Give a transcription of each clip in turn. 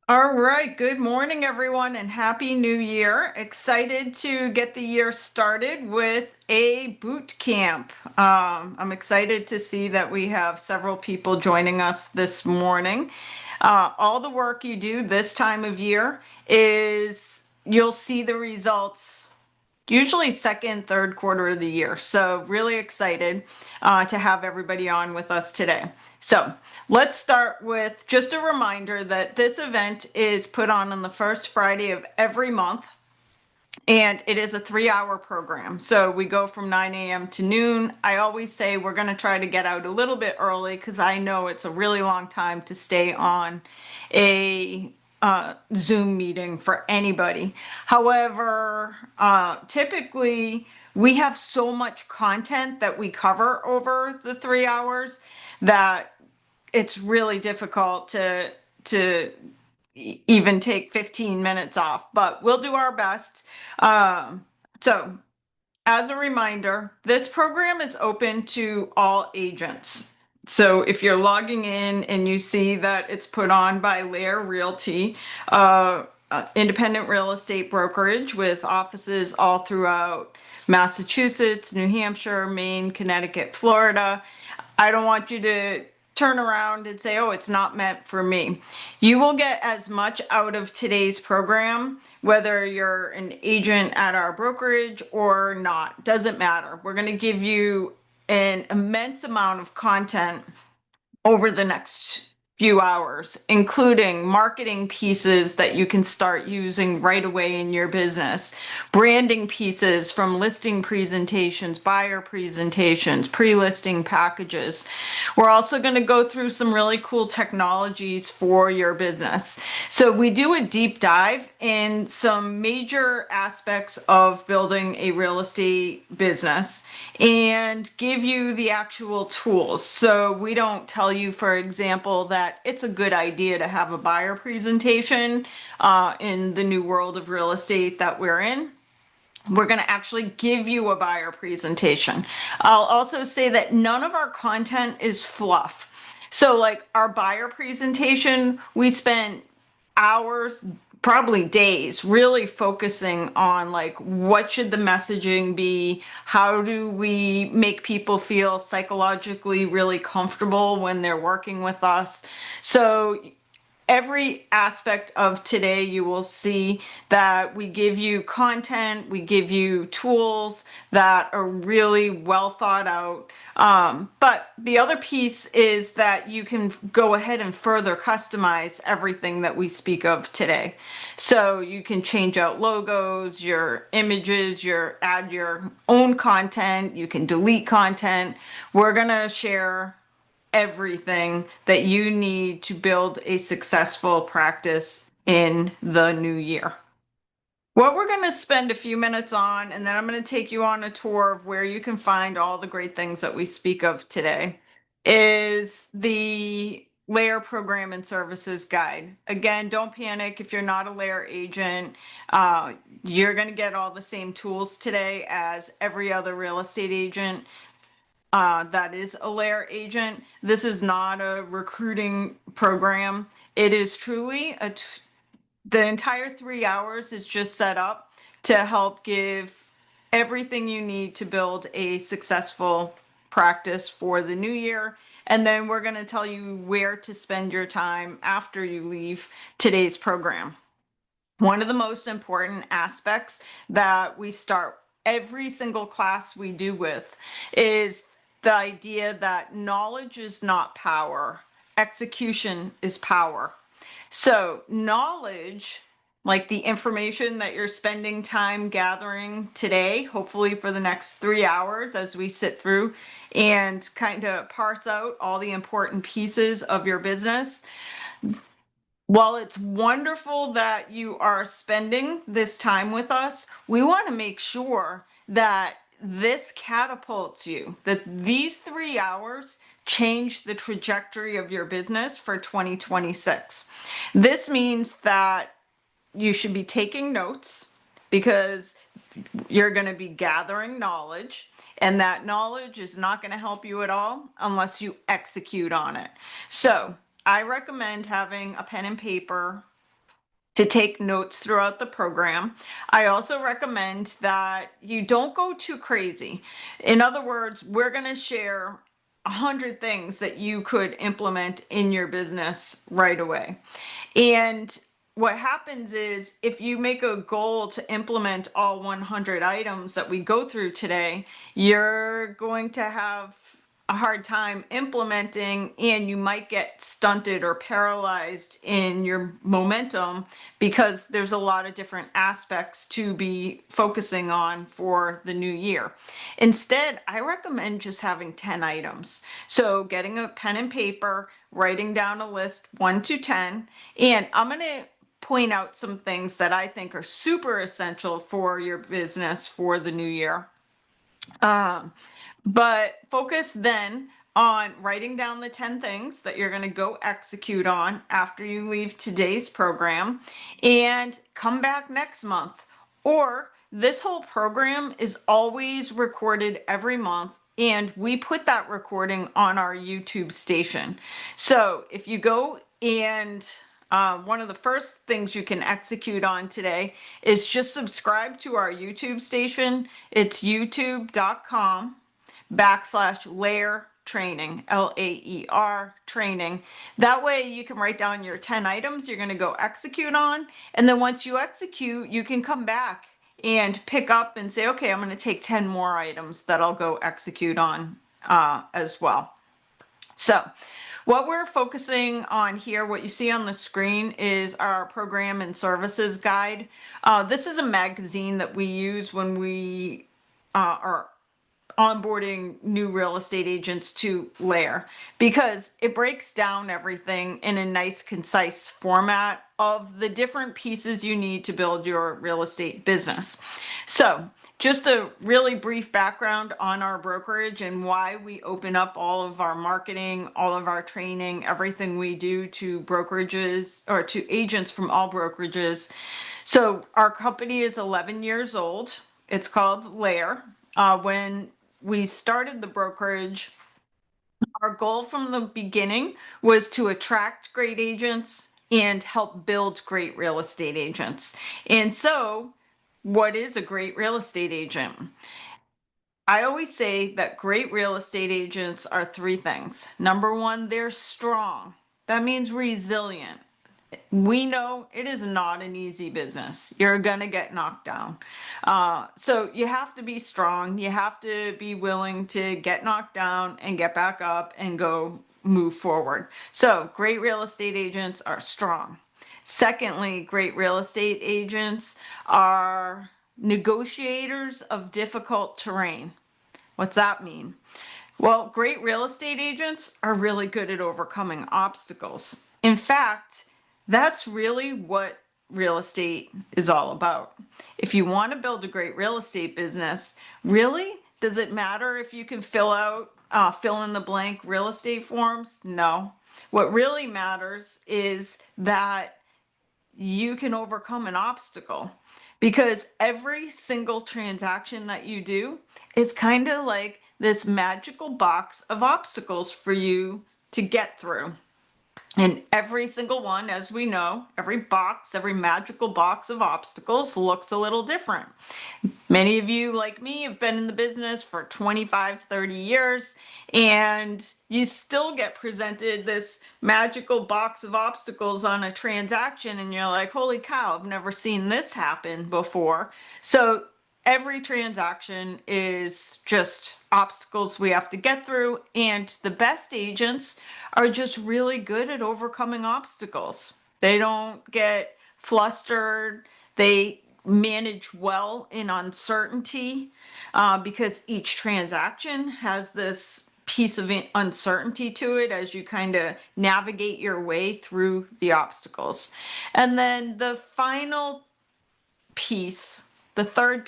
All right, good morning, everyone, and Happy New Year. Excited to get the year started with a boot camp. I'm excited to see that we have several people joining us this morning. All the work you do this time of year is you'll see the results usually second, third quarter of the year. So really excited to have everybody on with us today. So let's start with just a reminder that this event is put on the first Friday of every month. And it is a 3-hour program. So we go from 9 a.m. to noon. I always say we're going to try to get out a little bit early because I know it's a really long time to stay on a Zoom meeting for anybody. However, typically we have so much content that we cover over the 3 hours that it's really difficult to even take 15 minutes off, but we'll do our best. So as a reminder, this program is open to all agents. So if you're logging in and you see that it's put on by LAER Realty, independent real estate brokerage with offices all throughout Massachusetts, New Hampshire, Maine, Connecticut, Florida, I don't want you to turn around and say, oh, it's not meant for me. You will get as much out of today's program, whether you're an agent at our brokerage or not, doesn't matter. We're going to give you an immense amount of content over the next few hours, including marketing pieces that you can start using right away in your business, branding pieces from listing presentations, buyer presentations, pre-listing packages. We're also going to go through some really cool technologies for your business. So we do a deep dive in some major aspects of building a real estate business and give you the actual tools. So we don't tell you, for example, that it's a good idea to have a buyer presentation in the new world of real estate that we're in. We're going to actually give you a buyer presentation. I'll also say that none of our content is fluff. So like our buyer presentation, we spent hours, probably days, really focusing on like what should the messaging be? How do we make people feel psychologically really comfortable when they're working with us? So every aspect of today, you will see that we give you content, we give you tools that are really well thought out. But the other piece is that you can go ahead and further customize everything that we speak of today. So you can change out logos, your images, add your own content, you can delete content. We're going to share everything that you need to build a successful practice in the new year. What we're going to spend a few minutes on, and then I'm going to take you on a tour of where you can find all the great things that we speak of today, is the LAER Program and Services Guide. Again, don't panic if you're not a LAER agent. You're going to get all the same tools today as every other real estate agent that is a LAER agent. This is not a recruiting program. It is truly the entire 3 hours is just set up to help give everything you need to build a successful practice for the new year. And then we're going to tell you where to spend your time after you leave today's program. One of the most important aspects that we start every single class we do with is the idea that knowledge is not power, execution is power. So knowledge, like the information that you're spending time gathering today, hopefully for the next 3 hours as we sit through and kind of parse out all the important pieces of your business. While it's wonderful that you are spending this time with us, we want to make sure that this catapults you, that these 3 hours change the trajectory of your business for 2026. This means that you should be taking notes because you're going to be gathering knowledge, and that knowledge is not going to help you at all unless you execute on it. So I recommend having a pen and paper to take notes throughout the program. I also recommend that you don't go too crazy. In other words, we're going to share 100 things that you could implement in your business right away. And what happens is if you make a goal to implement all 100 items that we go through today, you're going to have a hard time implementing, and you might get stunted or paralyzed in your momentum because there's a lot of different aspects to be focusing on for the new year. Instead, I recommend just having 10 items. So getting a pen and paper, writing down a list 1 to 10, and I'm going to point out some things that I think are super essential for your business for the new year. But focus then on writing down the 10 things that you're going to go execute on after you leave today's program, and come back next month. Or this whole program is always recorded every month, and we put that recording on our YouTube station. So if you go and one of the first things you can execute on today is just subscribe to our YouTube station. It's youtube.com/LAER training, LAER training. That way you can write down your 10 items you're going to go execute on. And then once you execute, you can come back and pick up and say, okay, I'm going to take 10 more items that I'll go execute on as well. So what we're focusing on here, what you see on the screen, is our program and services guide. This is a magazine that we use when we are onboarding new real estate agents to LAER, because it breaks down everything in a nice, concise format of the different pieces you need to build your real estate business. So just a really brief background on our brokerage and why we open up all of our marketing, all of our training, everything we do to brokerages or to agents from all brokerages. So our company is 11 years old. It's called LAER. When we started the brokerage, our goal from the beginning was to attract great agents and help build great real estate agents. And so, what is a great real estate agent? I always say that great real estate agents are 3 things. Number 1, they're strong. That means resilient. We know it is not an easy business. You're going to get knocked down. So you have to be strong. You have to be willing to get knocked down and get back up and go move forward. So great real estate agents are strong. Secondly, great real estate agents are negotiators of difficult terrain. What's that mean? Well, great real estate agents are really good at overcoming obstacles. In fact, that's really what real estate is all about. If you want to build a great real estate business, really, does it matter if you can fill in the blank real estate forms? No. What really matters is that you can overcome an obstacle, because every single transaction that you do is kind of like this magical box of obstacles for you to get through. And every single one, as we know, every magical box of obstacles looks a little different. Many of you, like me, have been in the business for 25, 30 years, and you still get presented this magical box of obstacles on a transaction, and you're like, holy cow, I've never seen this happen before. So every transaction is just obstacles we have to get through, and the best agents are just really good at overcoming obstacles. They don't get flustered. They manage well in uncertainty, because each transaction has this piece of uncertainty to it as you kind of navigate your way through the obstacles. And then the final piece, the third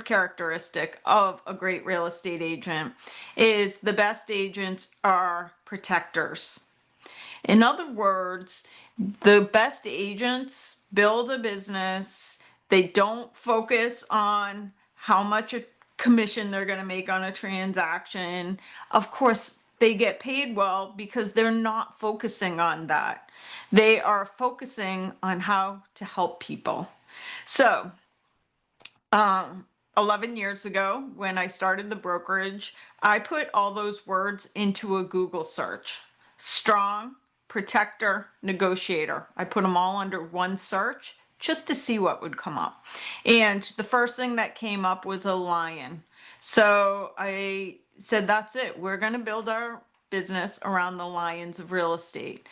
characteristic of a great real estate agent, is the best agents are protectors. In other words, the best agents build a business. They don't focus on how much a commission they're going to make on a transaction. Of course, they get paid well because they're not focusing on that. They are focusing on how to help people. So, 11 years ago, when I started the brokerage, I put all those words into a Google search. Strong, protector, negotiator. I put them all under one search just to see what would come up. And the first thing that came up was a lion. So I said, that's it. We're going to build our business around the lions of real estate.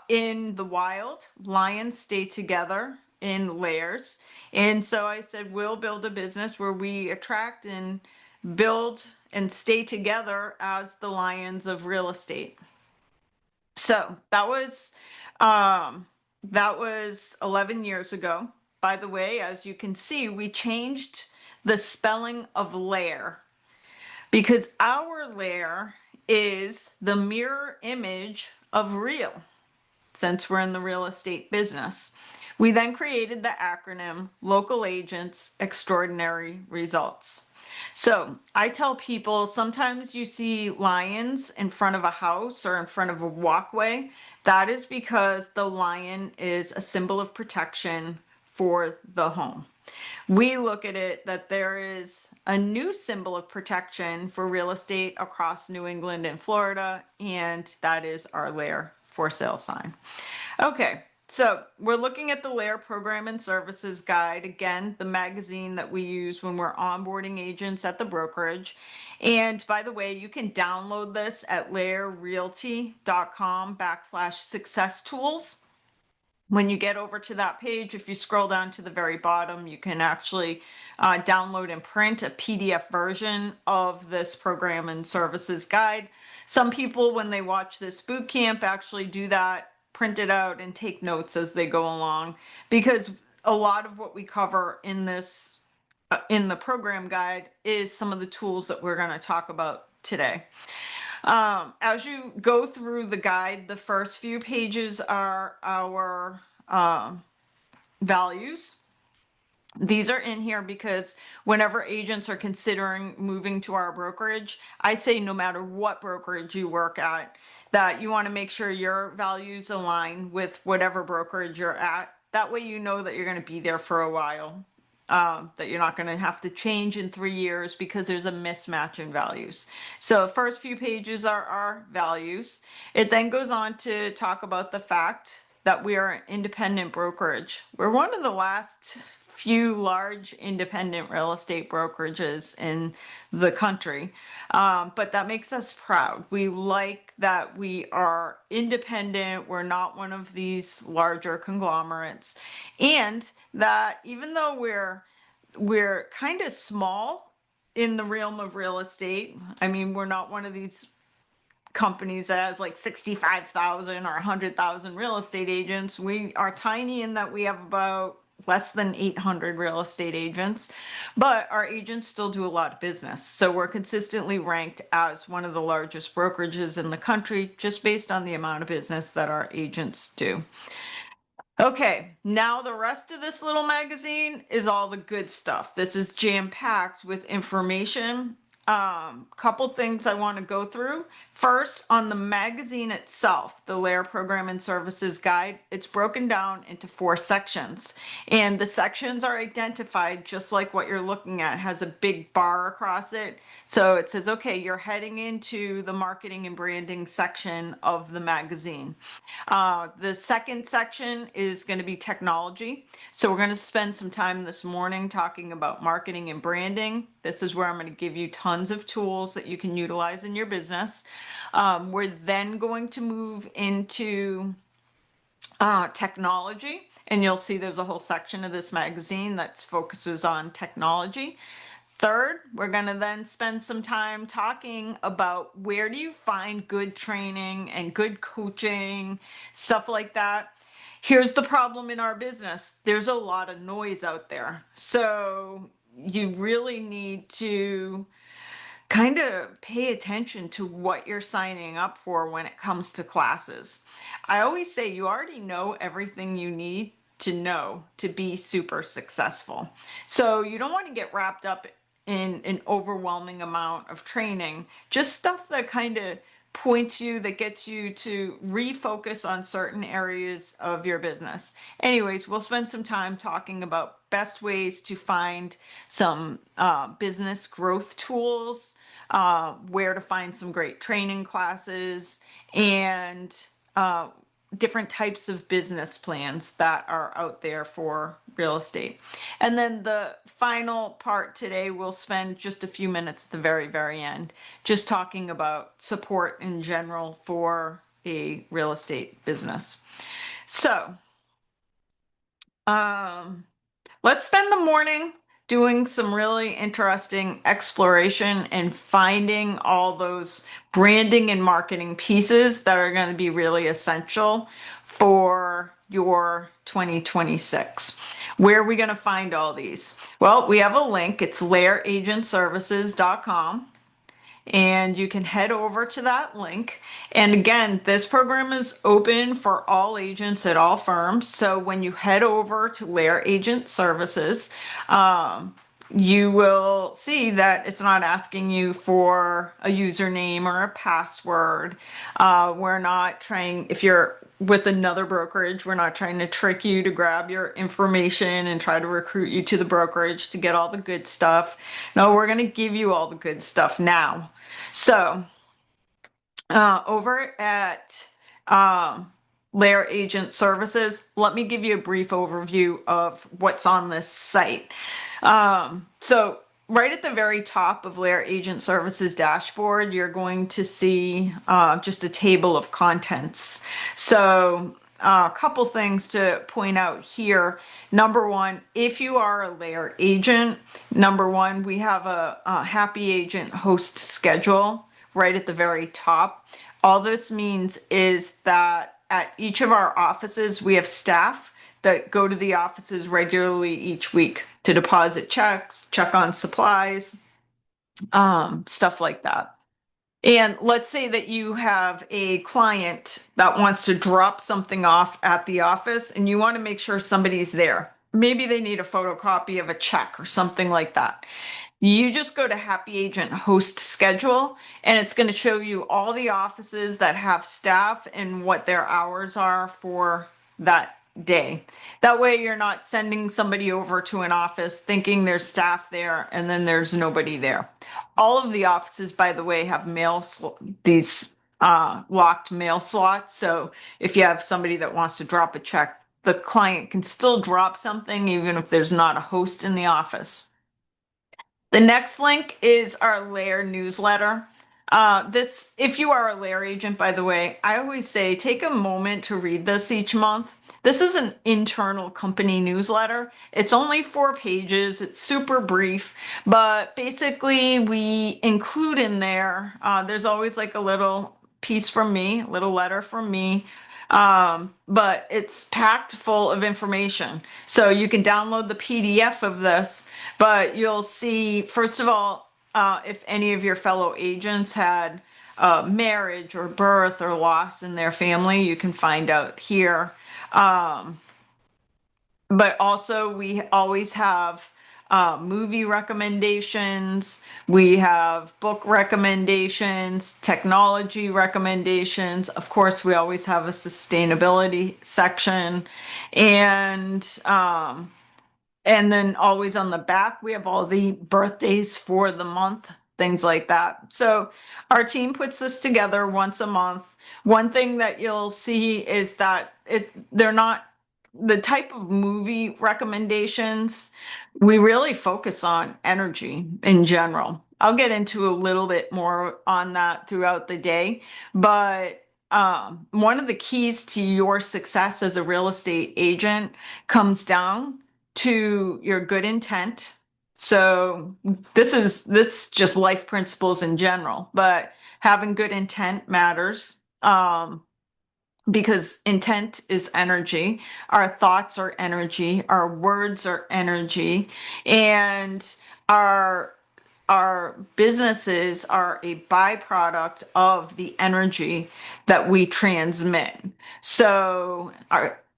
In the wild, lions stay together in layers. And so I said, we'll build a business where we attract and build and stay together as the lions of real estate. So that was 11 years ago. By the way, as you can see, we changed the spelling of layer because our layer is the mirror image of real, since we're in the real estate business. We then created the acronym Local Agents Extraordinary Results. So I tell people sometimes you see lions in front of a house or in front of a walkway. That is because the lion is a symbol of protection for the home. We look at it that there is a new symbol of protection for real estate across New England and Florida, and that is our LAER for sale sign. Okay, so we're looking at the LAER Program and Services Guide, again, the magazine that we use when we're onboarding agents at the brokerage. And by the way, you can download this at laerrealty.com/success tools. When you get over to that page, if you scroll down to the very bottom, you can actually download and print a PDF version of this program and services guide. Some people, when they watch this boot camp, actually do that, print it out and take notes as they go along, because a lot of what we cover in this in the program guide is some of the tools that we're going to talk about today. As you go through the guide, the first few pages are our values. These are in here because whenever agents are considering moving to our brokerage, I say no matter what brokerage you work at, that you want to make sure your values align with whatever brokerage you're at. That way you know that you're going to be there for a while. That you're not going to have to change in 3 years because there's a mismatch in values. So the first few pages are our values. It then goes on to talk about the fact that we are an independent brokerage. We're one of the last few large independent real estate brokerages in the country, but that makes us proud. We like that we are independent. We're not one of these larger conglomerates, and that even though we're kind of small in the realm of real estate, I mean, we're not one of these companies that has like 65,000 or 100,000 real estate agents. We are tiny in that we have about less than 800 real estate agents, but our agents still do a lot of business. So we're consistently ranked as one of the largest brokerages in the country, just based on the amount of business that our agents do. Okay, now the rest of this little magazine is all the good stuff. This is jam-packed with information. Couple things I want to go through. First, on the magazine itself, the LAER Program and Services Guide, it's broken down into 4 sections. And the sections are identified just like what you're looking at. It has a big bar across it. So it says, okay, you're heading into the marketing and branding section of the magazine. The second section is going to be technology. So we're going to spend some time this morning talking about marketing and branding. This is where I'm going to give you tons of tools that you can utilize in your business. We're then going to move into technology, and you'll see there's a whole section of this magazine that focuses on technology. Third, we're going to then spend some time talking about where do you find good training and good coaching, stuff like that. Here's the problem in our business. There's a lot of noise out there. So you really need to kind of pay attention to what you're signing up for when it comes to classes. I always say you already know everything you need to know to be super successful. So you don't want to get wrapped up in an overwhelming amount of training, just stuff that kind of points you, that gets you to refocus on certain areas of your business. Anyways, we'll spend some time talking about best ways to find some business growth tools, where to find some great training classes, and different types of business plans that are out there for real estate. And then the final part today, we'll spend just a few minutes at the very end just talking about support in general for a real estate business. So let's spend the morning doing some really interesting exploration and finding all those branding and marketing pieces that are going to be really essential for your 2026. Where are we going to find all these? Well, we have a link. It's laeragentservices.com. And you can head over to that link. And again, this program is open for all agents at all firms. So when you head over to LAER Agent Services, you will see that it's not asking you for a username or a password. We're not trying, if you're with another brokerage, we're not trying to trick you to grab your information and try to recruit you to the brokerage to get all the good stuff. No, we're going to give you all the good stuff now. So over at LAER Agent Services, let me give you a brief overview of what's on this site. So right at the very top of LAER Agent Services dashboard, you're going to see just a table of contents. So a couple things to point out here. Number one, if you are a LAER agent, number one, we have a happy agent host schedule right at the very top. All this means is that at each of our offices, we have staff that go to the offices regularly each week to deposit checks, check on supplies, stuff like that. And let's say that you have a client that wants to drop something off at the office and you want to make sure somebody's there. Maybe they need a photocopy of a check or something like that. You just go to Happy Agent Host Schedule, and it's going to show you all the offices that have staff and what their hours are for that day. That way you're not sending somebody over to an office thinking there's staff there and then there's nobody there. All of the offices, by the way, have these locked mail slots. So if you have somebody that wants to drop a check, the client can still drop something even if there's not a host in the office. The next link is our LAER newsletter. If you are a LAER agent, by the way, I always say take a moment to read this each month. This is an internal company newsletter. It's only 4 pages. It's super brief, but basically we include in there, there's always like a little piece from me, a little letter from me. But it's packed full of information. So you can download the PDF of this, but you'll see, first of all, if any of your fellow agents had marriage or birth or loss in their family, you can find out here. But also we always have movie recommendations, we have book recommendations, technology recommendations. Of course, we always have a sustainability section, and then always on the back, we have all the birthdays for the month, things like that. So our team puts this together once a month. One thing that you'll see is that they're not the type of movie recommendations. We really focus on energy in general. I'll get into a little bit more on that throughout the day, but one of the keys to your success as a real estate agent comes down to your good intent. So this just life principles in general, but having good intent matters. Because intent is energy, our thoughts are energy, our words are energy, and our businesses are a byproduct of the energy that we transmit. So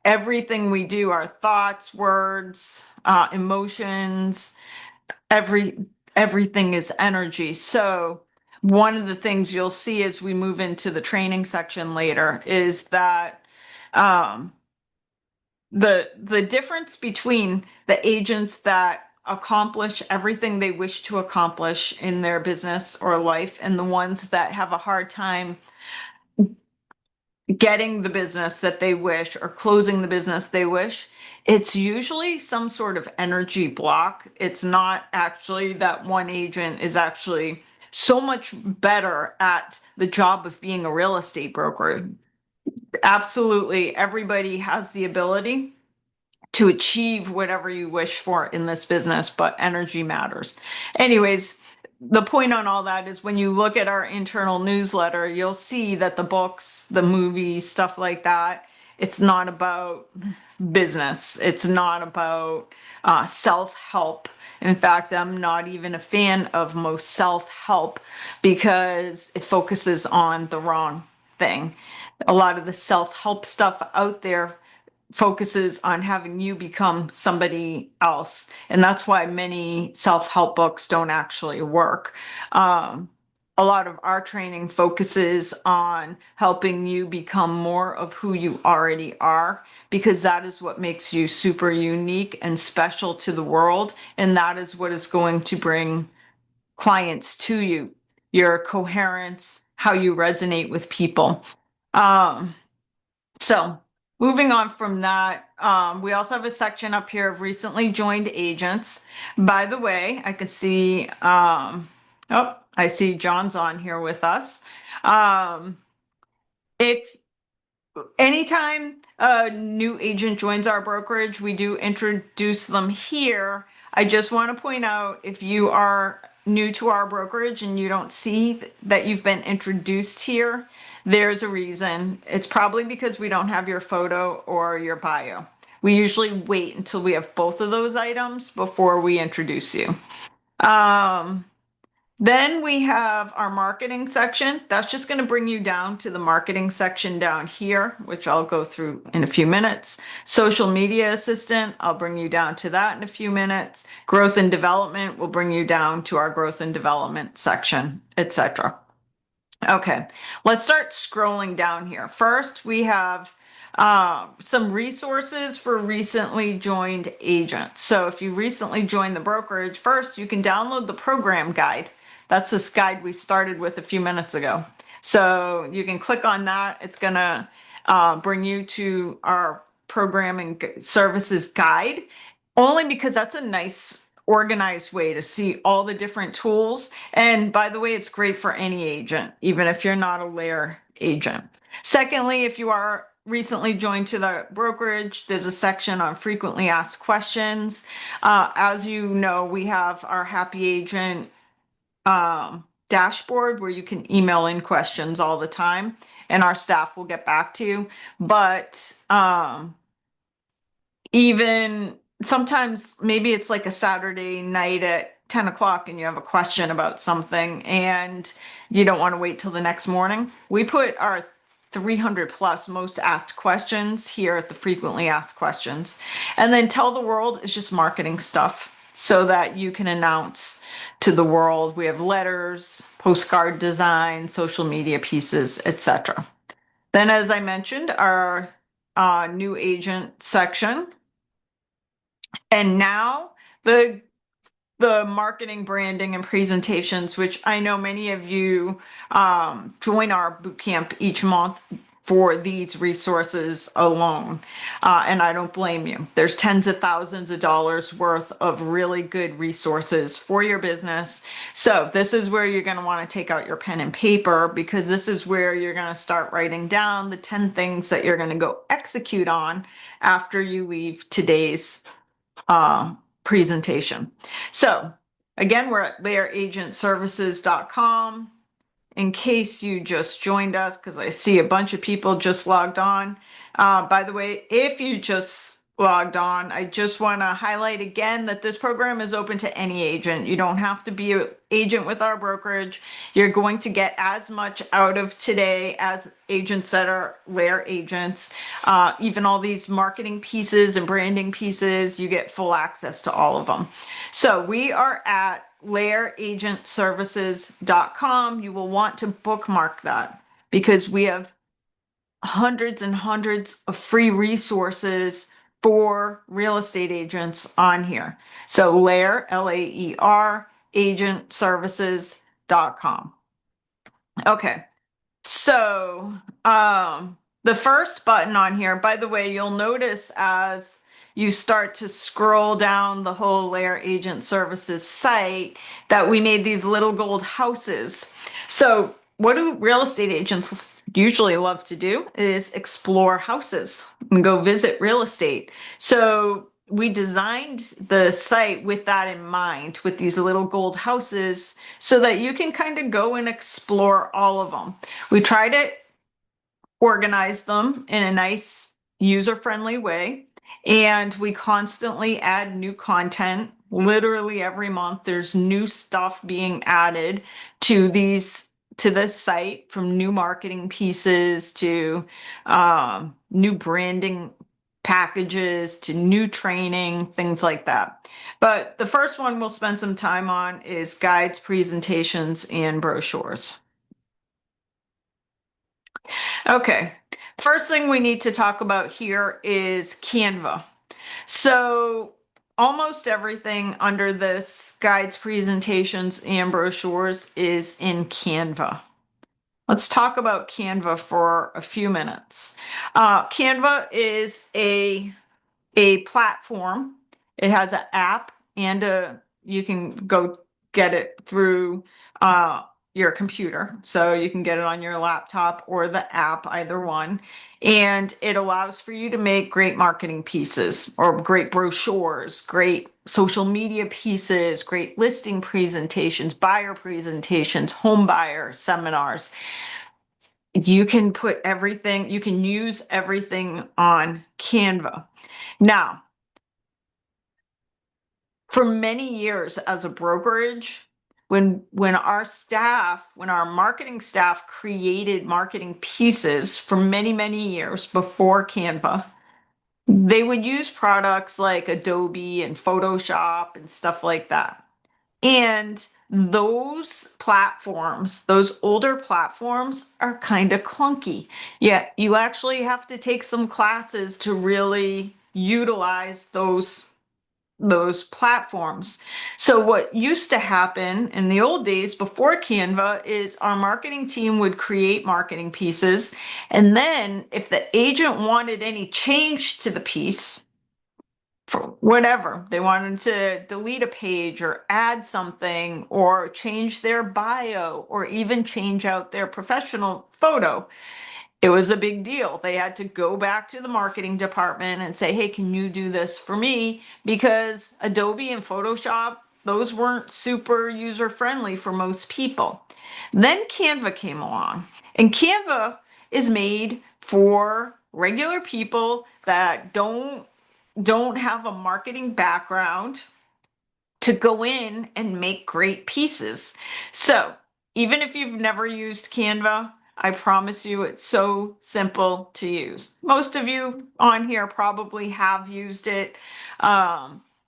everything we do, our thoughts, words, emotions, everything is energy. So one of the things you'll see as we move into the training section later is that um, the difference between the agents that accomplish everything they wish to accomplish in their business or life and the ones that have a hard time getting the business that they wish or closing the business they wish, it's usually some sort of energy block. It's not actually that one agent is actually so much better at the job of being a real estate broker. Absolutely, everybody has the ability to achieve whatever you wish for in this business, but energy matters. Anyways, the point on all that is when you look at our internal newsletter, you'll see that the books, the movies, stuff like that, it's not about business. It's not about self-help. In fact, I'm not even a fan of most self-help because it focuses on the wrong thing. A lot of the self-help stuff out there focuses on having you become somebody else. And that's why many self-help books don't actually work. A lot of our training focuses on helping you become more of who you already are, because that is what makes you super unique and special to the world. And that is what is going to bring clients to you, your coherence, how you resonate with people. So moving on from that, we also have a section up here of recently joined agents. By the way, I can see, oh, I see John's on here with us. If anytime a new agent joins our brokerage, we do introduce them here. I just want to point out, if you are new to our brokerage and you don't see that you've been introduced here, there's a reason. It's probably because we don't have your photo or your bio. We usually wait until we have both of those items before we introduce you. Then we have our marketing section. That's just going to bring you down to the marketing section down here, which I'll go through in a few minutes. Social media assistant, I'll bring you down to that in a few minutes. Growth and development will bring you down to our growth and development section, etc. Okay, let's start scrolling down here. First, we have some resources for recently joined agents. So if you recently joined the brokerage, first you can download the program guide. That's this guide we started with a few minutes ago. So you can click on that. It's going to bring you to our programming services guide, only because that's a nice organized way to see all the different tools. And by the way, it's great for any agent, even if you're not a LAER agent. Secondly, if you are recently joined to the brokerage, there's a section on frequently asked questions. As you know, we have our happy agent dashboard where you can email in questions all the time and our staff will get back to you. But even sometimes maybe it's like a Saturday night at 10 o'clock and you have a question about something and you don't want to wait till the next morning. We put our 300 plus most asked questions here at the frequently asked questions. And then Tell the World is just marketing stuff so that you can announce to the world. We have letters, postcard design, social media pieces, etc. Then, as I mentioned, our new agent section. And now the marketing, branding, and presentations, which I know many of you join our bootcamp each month for these resources alone. And I don't blame you. There's tens of thousands of dollars worth of really good resources for your business. So this is where you're going to want to take out your pen and paper, because this is where you're going to start writing down the 10 things that you're going to go execute on after you leave today's presentation. So again, we're at laeragentservices.com. In case you just joined us, because I see a bunch of people just logged on. By the way, if you just logged on, I just want to highlight again that this program is open to any agent. You don't have to be an agent with our brokerage. You're going to get as much out of today as agents that are LAER agents. Even all these marketing pieces and branding pieces, you get full access to all of them. So we are at laeragentservices.com, you will want to bookmark that because we have hundreds and hundreds of free resources for real estate agents on here. So LAER, LAER, agentservices.com. Okay. So, the first button on here, by the way, you'll notice as you start to scroll down the whole LAER Agent Services site that we made these little gold houses. So what do real estate agents usually love to do is explore houses and go visit real estate. So we designed the site with that in mind, with these little gold houses, so that you can kind of go and explore all of them. We try to organize them in a nice user-friendly way, and we constantly add new content. Literally every month there's new stuff being added to this site, from new marketing pieces to new branding packages to new training, things like that. But the first one we'll spend some time on is guides, presentations, and brochures. Okay, first thing we need to talk about here is Canva. So almost everything under this guides, presentations, and brochures is in Canva. Let's talk about Canva for a few minutes. Canva is a platform. It has an app, and you can go get it through your computer. So you can get it on your laptop or the app, either one. And it allows for you to make great marketing pieces or great brochures, great social media pieces, great listing presentations, buyer presentations, home buyer seminars. You can put everything, you can use everything on Canva. Now, for many years as a brokerage, when our marketing staff created marketing pieces for many years before Canva, they would use products like Adobe and Photoshop and stuff like that. And those platforms, those older platforms, are kind of clunky. Yeah, you actually have to take some classes to really utilize those platforms. So what used to happen in the old days before Canva is our marketing team would create marketing pieces, and then if the agent wanted any change to the piece, for whatever, they wanted to delete a page or add something or change their bio or even change out their professional photo, it was a big deal. They had to go back to the marketing department and say, hey, can you do this for me? Because Adobe and Photoshop, those weren't super user friendly for most people. Then Canva came along, and Canva is made for regular people that don't have a marketing background to go in and make great pieces. So even if you've never used Canva, I promise you it's so simple to use. Most of you on here probably have used it.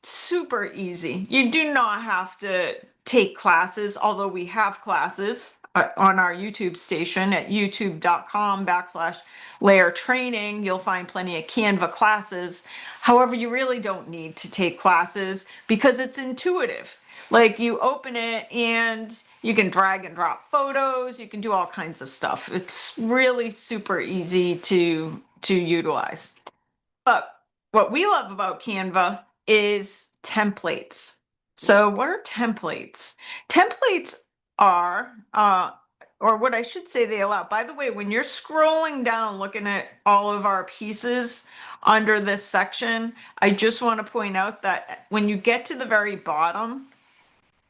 Super easy. You do not have to take classes, although we have classes on our YouTube station at youtube.com/layer training. You'll find plenty of Canva classes. However, you really don't need to take classes because it's intuitive. Like, you open it and you can drag and drop photos. You can do all kinds of stuff. It's really super easy to utilize. But what we love about Canva is templates. So what are templates? Templates are, or what I should say, they allow. By the way, when you're scrolling down looking at all of our pieces under this section, I just want to point out that when you get to the very bottom,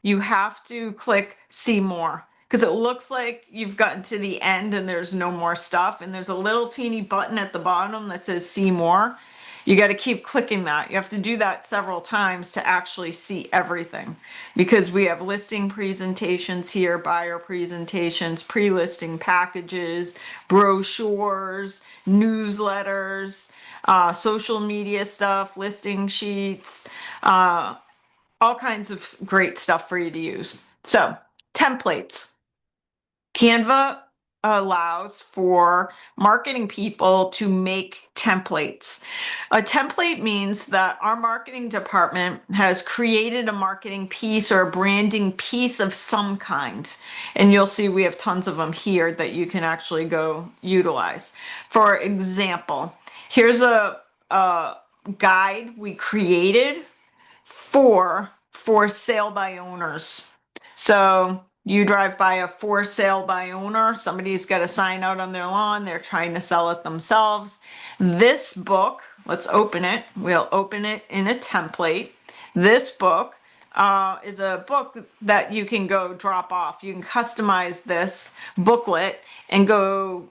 you have to click see more, because it looks like you've gotten to the end and there's no more stuff, and there's a little teeny button at the bottom that says see more. You got to keep clicking that. You have to do that several times to actually see everything, because we have listing presentations here, buyer presentations, pre-listing packages, brochures, newsletters, social media stuff, listing sheets, all kinds of great stuff for you to use. So, templates. Canva allows for marketing people to make templates. A template means that our marketing department has created a marketing piece or a branding piece of some kind. And you'll see we have tons of them here that you can actually go utilize. For example, here's a guide we created for sale by owners. So you drive by a for sale by owner, somebody's got a sign out on their lawn, they're trying to sell it themselves. This book, let's open it. We'll open it in a template. This book is a book that you can go drop off. You can customize this booklet and go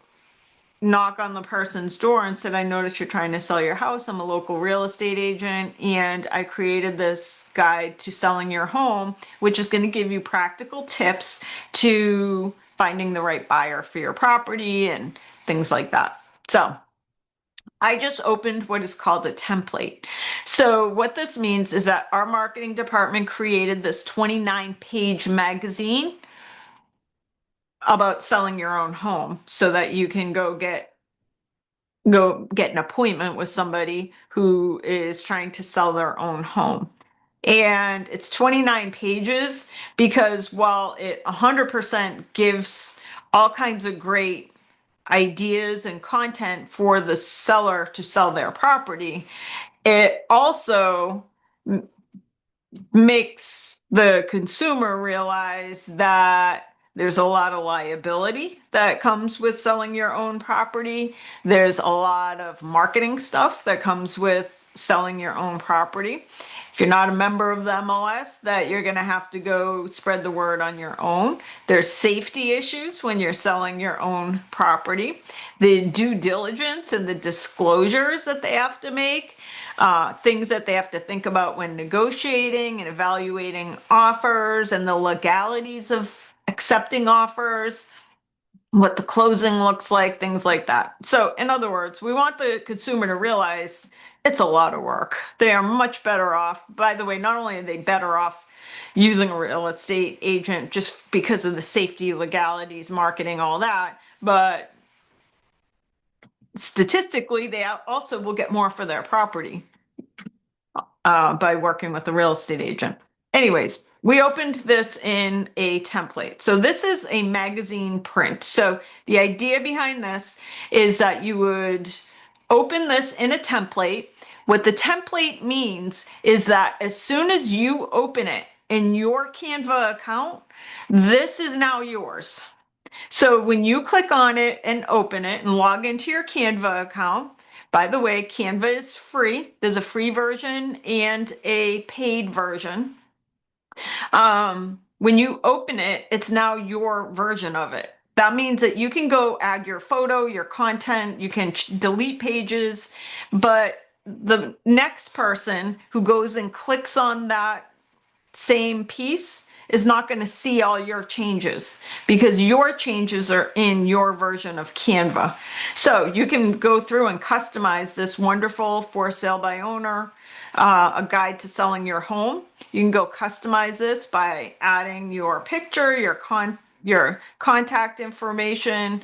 knock on the person's door and said, I noticed you're trying to sell your house. I'm a local real estate agent, and I created this guide to selling your home, which is going to give you practical tips to finding the right buyer for your property and things like that. So I just opened what is called a template. So what this means is that our marketing department created this 29-page magazine about selling your own home so that you can go get an appointment with somebody who is trying to sell their own home. And it's 29 pages because while it 100% gives all kinds of great ideas and content for the seller to sell their property, it also makes the consumer realize that there's a lot of liability that comes with selling your own property. There's a lot of marketing stuff that comes with selling your own property. If you're not a member of the MLS, that you're going to have to go spread the word on your own. There's safety issues when you're selling your own property. The due diligence and the disclosures that they have to make, things that they have to think about when negotiating and evaluating offers, and the legalities of accepting offers, what the closing looks like, things like that. So in other words, we want the consumer to realize it's a lot of work. They are much better off. By the way, not only are they better off using a real estate agent just because of the safety, legalities, marketing, all that, but statistically, they also will get more for their property by working with a real estate agent. Anyways, we opened this in a template. So this is a magazine print. So the idea behind this is that you would open this in a template. What the template means is that as soon as you open it in your Canva account, this is now yours. So when you click on it and open it and log into your Canva account, by the way, Canva is free. There's a free version and a paid version. When you open it, it's now your version of it. That means that you can go add your photo, your content, you can delete pages, but the next person who goes and clicks on that same piece is not going to see all your changes because your changes are in your version of Canva. So you can go through and customize this wonderful for sale by owner, a guide to selling your home. You can go customize this by adding your picture, your contact information,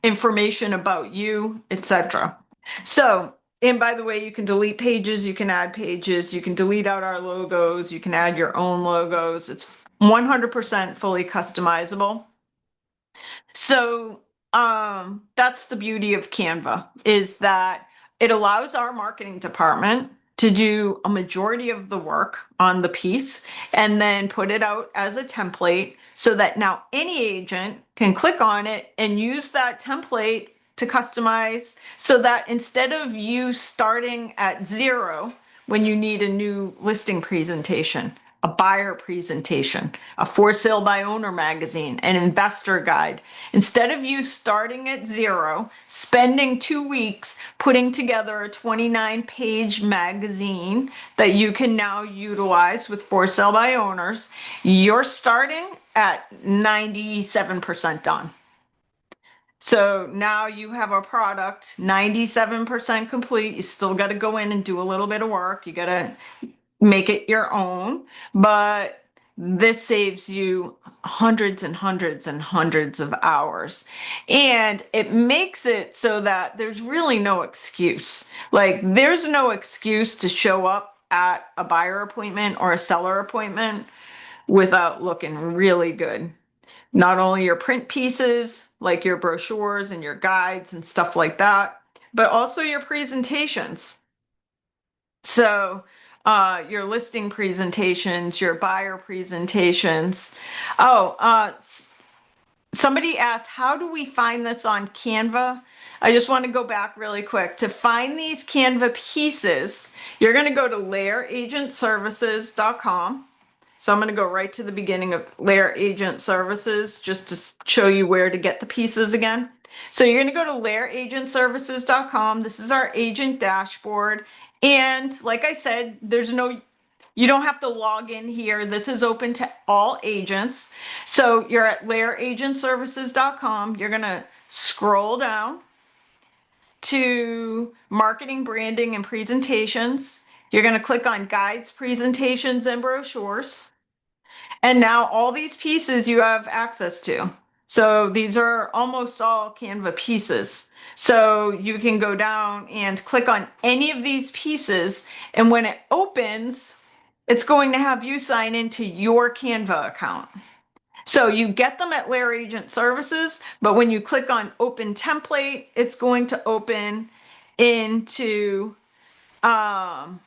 information about you, etc. So, and by the way, you can delete pages, you can add pages, you can delete out our logos, you can add your own logos. It's 100% fully customizable. So that's the beauty of Canva, is that it allows our marketing department to do a majority of the work on the piece and then put it out as a template so that now any agent can click on it and use that template to customize, so that instead of you starting at zero when you need a new listing presentation, a buyer presentation, a for sale by owner magazine, an investor guide, instead of you starting at zero, spending 2 weeks putting together a 29-page magazine that you can now utilize with for sale by owners, you're starting at 97% done. So now you have a product 97% complete. You still got to go in and do a little bit of work. You got to make it your own, but this saves you hundreds and hundreds and hundreds of hours. And it makes it so that there's really no excuse. Like, there's no excuse to show up at a buyer appointment or a seller appointment without looking really good. Not only your print pieces, like your brochures and your guides and stuff like that, but also your presentations. So, your listing presentations, your buyer presentations. Oh, somebody asked, how do we find this on Canva? I just want to go back really quick. To find these Canva pieces, you're going to go to LAERagentservices.com. So I'm going to go right to the beginning of LAER Agent Services just to show you where to get the pieces again. So you're going to go to LAERagentservices.com. This is our agent dashboard. And like I said, you don't have to log in here. This is open to all agents. So you're at LAERagentservices.com. You're going to scroll down to marketing, branding, and presentations. You're going to click on guides, presentations, and brochures. And now all these pieces you have access to. So these are almost all Canva pieces. So you can go down and click on any of these pieces. And when it opens, it's going to have you sign into your Canva account. So you get them at LAER Agent Services, but when you click on Open Template, it's going to open into Canva.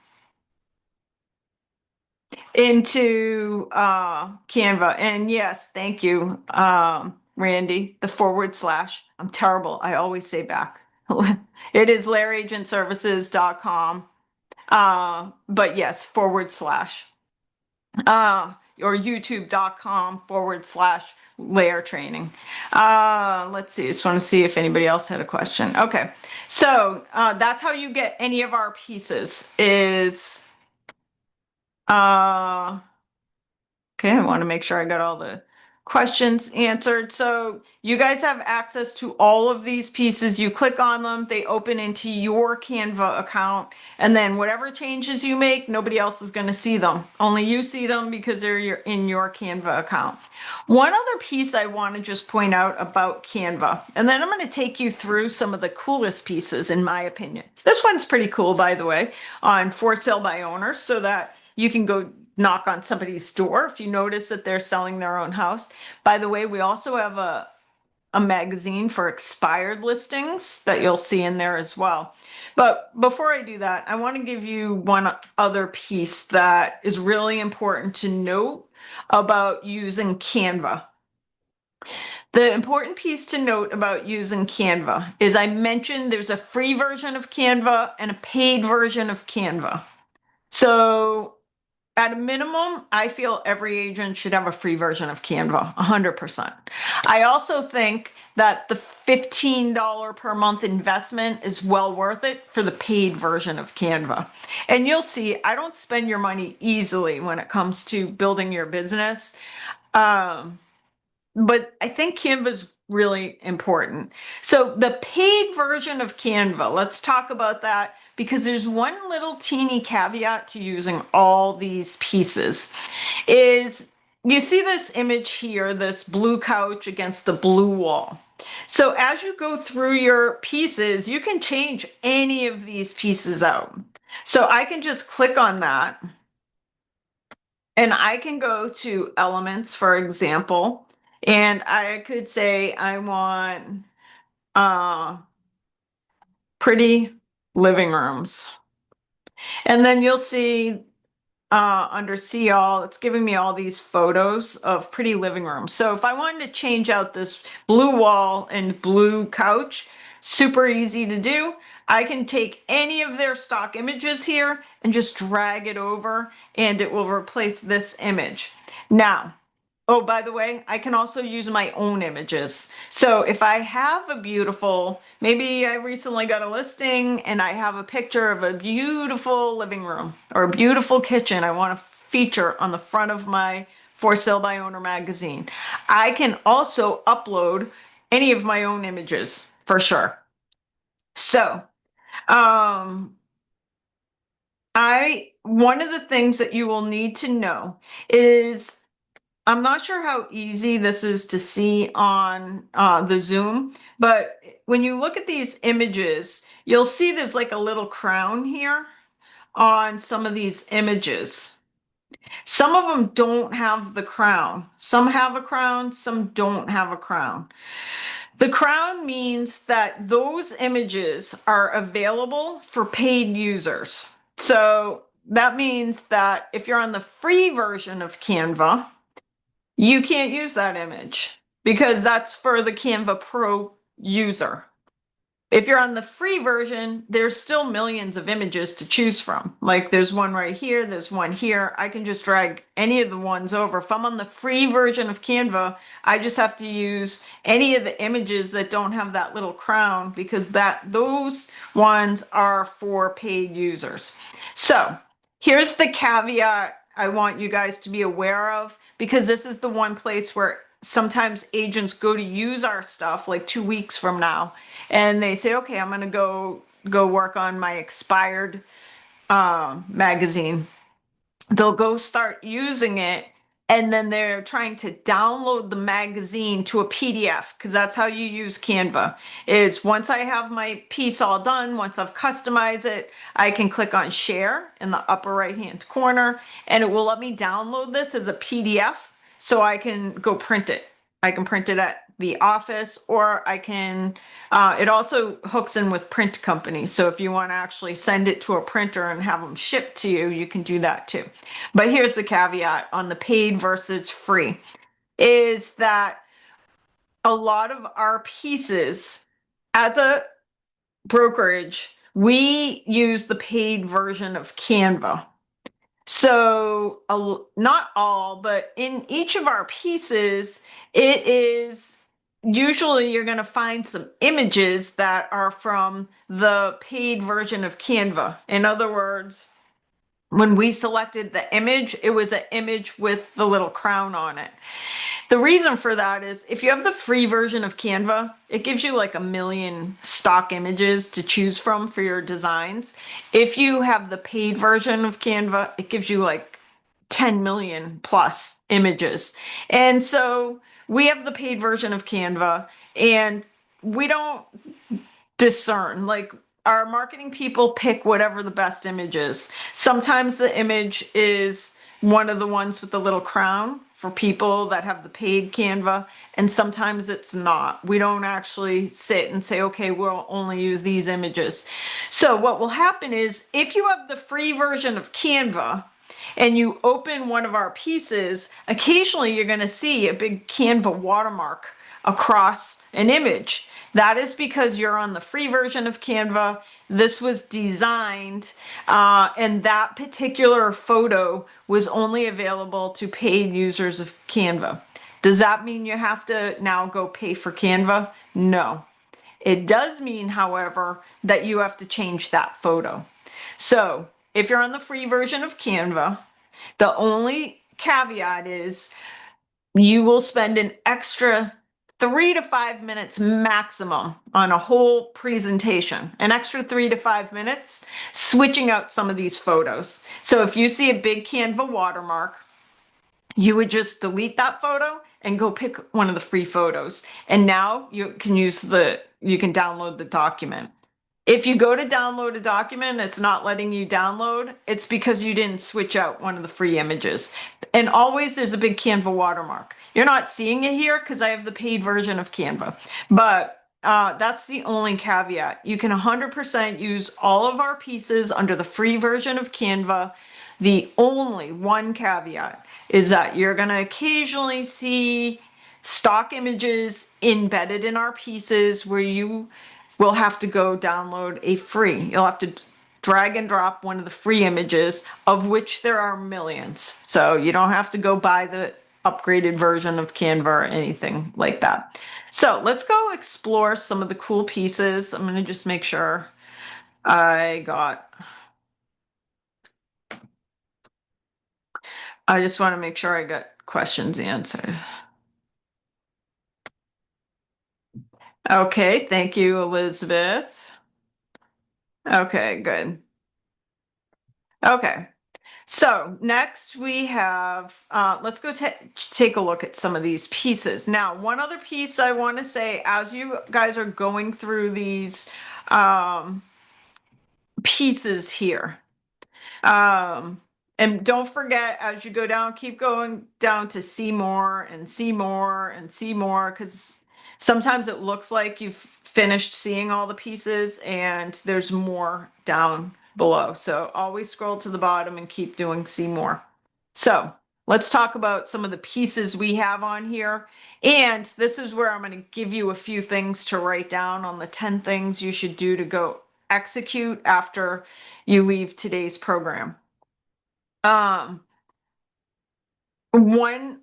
And yes, thank you, Randy, the /. I'm terrible. I always say back. It is LAERagentservices.com. But yes, / or youtube.com / LAER training. Let's see. Just want to see if anybody else had a question. Okay. So that's how you get any of our pieces is okay, I want to make sure I got all the questions answered. So you guys have access to all of these pieces. You click on them, they open into your Canva account, and then whatever changes you make, nobody else is going to see them. Only you see them because they're in your Canva account. One other piece I want to just point out about Canva, and then I'm going to take you through some of the coolest pieces in my opinion. This one's pretty cool, by the way, on for sale by owners, so that you can go knock on somebody's door if you notice that they're selling their own house. By the way, we also have a magazine for expired listings that you'll see in there as well. But before I do that, I want to give you one other piece that is really important to note about using Canva. The important piece to note about using Canva is I mentioned there's a free version of Canva and a paid version of Canva. So at a minimum, I feel every agent should have a free version of Canva, 100%. I also think that the $15 per month investment is well worth it for the paid version of Canva. And you'll see, I don't spend your money easily when it comes to building your business. But I think Canva is really important. So the paid version of Canva, let's talk about that because there's one little teeny caveat to using all these pieces is you see this image here, this blue couch against the blue wall. So as you go through your pieces, you can change any of these pieces out. So I can just click on that and I can go to elements, for example, and I could say I want pretty living rooms. And then you'll see under see all, it's giving me all these photos of pretty living rooms. So if I wanted to change out this blue wall and blue couch, super easy to do. I can take any of their stock images here and just drag it over and it will replace this image. Now, oh, by the way, I can also use my own images. So if I have a beautiful, maybe I recently got a listing and I have a picture of a beautiful living room or a beautiful kitchen I want to feature on the front of my For Sale by Owner magazine. I can also upload any of my own images for sure. So, One of the things that you will need to know is I'm not sure how easy this is to see on the Zoom, but when you look at these images, you'll see there's like a little crown here on some of these images. Some of them don't have the crown. Some have a crown, some don't have a crown. The crown means that those images are available for paid users. So that means that if you're on the free version of Canva, you can't use that image because that's for the Canva Pro user. If you're on the free version, there's still millions of images to choose from. Like there's one right here, there's one here. I can just drag any of the ones over. If I'm on the free version of Canva, I just have to use any of the images that don't have that little crown because those ones are for paid users. So here's the caveat I want you guys to be aware of because this is the one place where sometimes agents go to use our stuff like 2 weeks from now and they say, okay, I'm going to go work on my expired magazine. They'll go start using it and then they're trying to download the magazine to a PDF because that's how you use Canva. Is once I have my piece all done, once I've customized it, I can click on share in the upper right hand corner and it will let me download this as a PDF so I can go print it. I can print it at the office or I can, it also hooks in with print companies. So if you want to actually send it to a printer and have them shipped to you, you can do that too. But here's the caveat on the paid versus free is that a lot of our pieces as a brokerage, we use the paid version of Canva. So, not all, but in each of our pieces, it is usually you're going to find some images that are from the paid version of Canva. In other words, when we selected the image, it was an image with the little crown on it. The reason for that is if you have the free version of Canva, it gives you like a million stock images to choose from for your designs. If you have the paid version of Canva, it gives you like 10 million plus images. And so we have the paid version of Canva and we don't discern. Like our marketing people pick whatever the best image is. Sometimes the image is one of the ones with the little crown for people that have the paid Canva, and sometimes it's not. We don't actually sit and say, okay, we'll only use these images. So what will happen is if you have the free version of Canva, and you open one of our pieces, occasionally you're going to see a big Canva watermark across an image. That is because you're on the free version of Canva. This was designed, and that particular photo was only available to paid users of Canva. Does that mean you have to now go pay for Canva? No. It does mean, however, that you have to change that photo. So if you're on the free version of Canva, the only caveat is you will spend an extra 3 to 5 minutes maximum on a whole presentation, an extra 3 to 5 minutes switching out some of these photos. So if you see a big Canva watermark, you would just delete that photo and go pick one of the free photos. And now you can download the document. If you go to download a document, it's not letting you download. It's because you didn't switch out one of the free images. And always there's a big Canva watermark. You're not seeing it here because I have the paid version of Canva. But that's the only caveat. You can 100% use all of our pieces under the free version of Canva. The only one caveat is that you're going to occasionally see stock images embedded in our pieces where you will have to go download a free. You'll have to drag and drop one of the free images, of which there are millions. So you don't have to go buy the upgraded version of Canva or anything like that. So let's go explore some of the cool pieces. I'm going to just make sure I just want to make sure I got questions answered. Okay, thank you, Elizabeth. Okay, good. Okay. So next we have, let's go take a look at some of these pieces. Now, one other piece I want to say, as you guys are going through these pieces here, um, and don't forget, as you go down, keep going down to see more and see more and see more, because sometimes it looks like you've finished seeing all the pieces and there's more down below. So always scroll to the bottom and keep doing see more. So let's talk about some of the pieces we have on here. And this is where I'm going to give you a few things to write down on the 10 things you should do to go execute after you leave today's program. One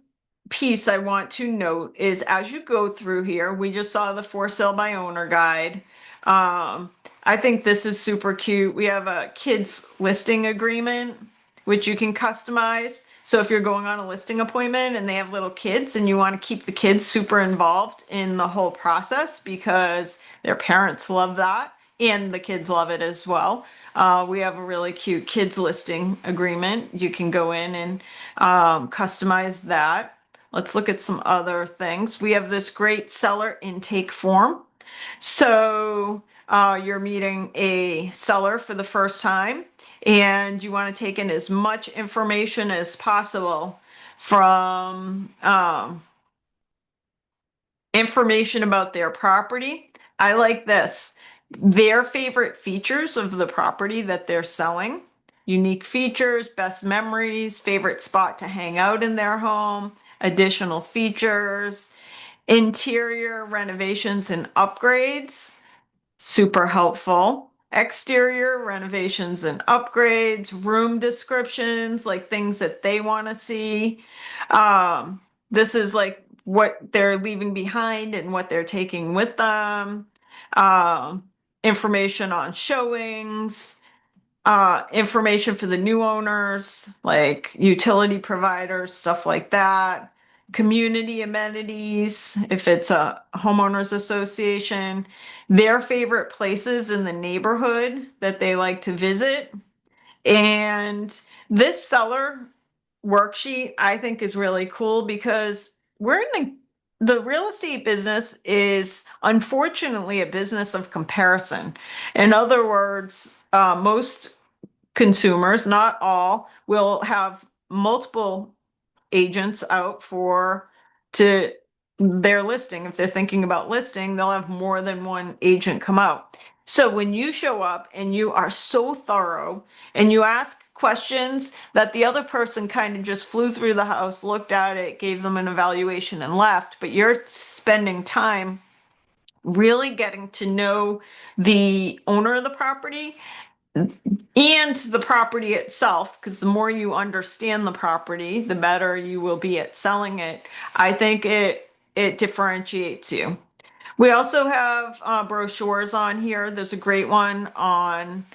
piece I want to note is as you go through here, we just saw the for sale by owner guide. I think this is super cute. We have a kids listing agreement, which you can customize. So if you're going on a listing appointment and they have little kids and you want to keep the kids super involved in the whole process because their parents love that and the kids love it as well. We have a really cute kids listing agreement. You can go in and customize that. Let's look at some other things. We have this great seller intake form. So you're meeting a seller for the first time and you want to take in as much information as possible from information about their property. I like this. Their favorite features of the property that they're selling, unique features, best memories, favorite spot to hang out in their home, additional features, interior renovations and upgrades, super helpful. Exterior renovations and upgrades, room descriptions, like things that they want to see. This is like what they're leaving behind and what they're taking with them. Information on showings, information for the new owners, like utility providers, stuff like that. Community amenities, if it's a homeowners association, their favorite places in the neighborhood that they like to visit. And this seller worksheet I think is really cool because we're in the real estate business is unfortunately a business of comparison. In other words, most consumers, not all, will have multiple agents out for to their listing. If they're thinking about listing, they'll have more than one agent come out. So when you show up and you are so thorough and you ask questions that the other person kind of just flew through the house, looked at it, gave them an evaluation and left, but you're spending time really getting to know the owner of the property and the property itself, because the more you understand the property, the better you will be at selling it. I think it differentiates you. We also have brochures on here. There's a great one on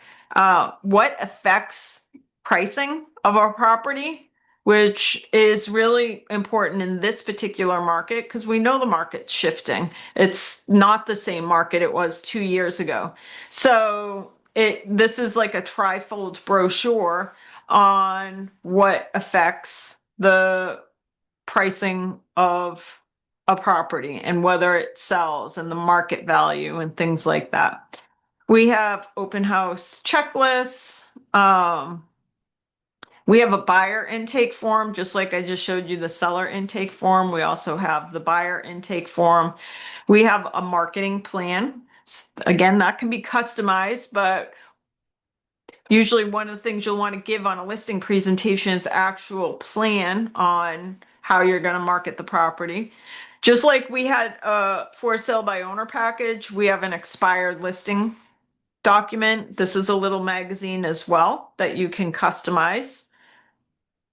what affects pricing of our property, which is really important in this particular market because we know the market's shifting. It's not the same market it was 2 years ago. So this is like a trifold brochure on what affects the pricing of a property and whether it sells and the market value and things like that. We have open house checklists. We have a buyer intake form, just like I just showed you the seller intake form. We also have the buyer intake form. We have a marketing plan. Again, that can be customized, but usually one of the things you'll want to give on a listing presentation is actual plan on how you're going to market the property. Just like we had a for sale by owner package, we have an expired listing document. This is a little magazine as well that you can customize.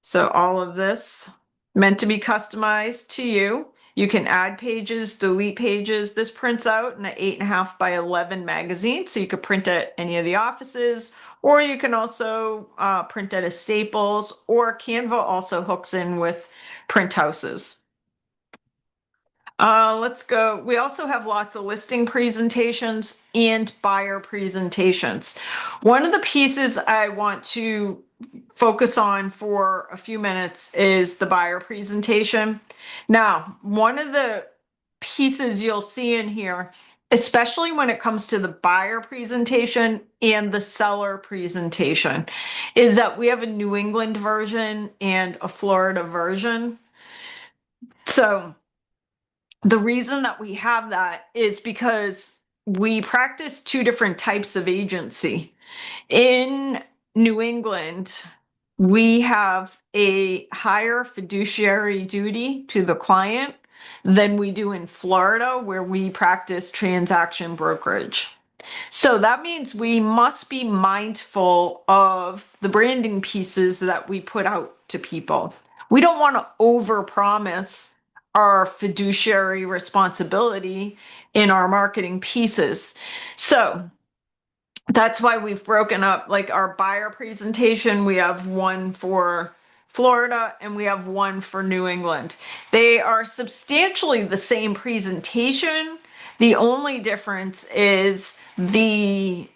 So all of this meant to be customized to you. You can add pages, delete pages. This prints out in an 8.5 by 11 magazine, so you could print at any of the offices, or you can also print at a Staples, or Canva also hooks in with print houses. Let's go. We also have lots of listing presentations and buyer presentations. One of the pieces I want to focus on for a few minutes is the buyer presentation. Now, one of the pieces you'll see in here, especially when it comes to the buyer presentation and the seller presentation, is that we have a New England version and a Florida version. So the reason that we have that is because we practice two different types of agency. In New England, we have a higher fiduciary duty to the client than we do in Florida, where we practice transaction brokerage. So that means we must be mindful of the branding pieces that we put out to people. We don't want to overpromise our fiduciary responsibility in our marketing pieces. So that's why we've broken up like our buyer presentation. We have one for Florida and we have one for New England. They are substantially the same presentation. The only difference is the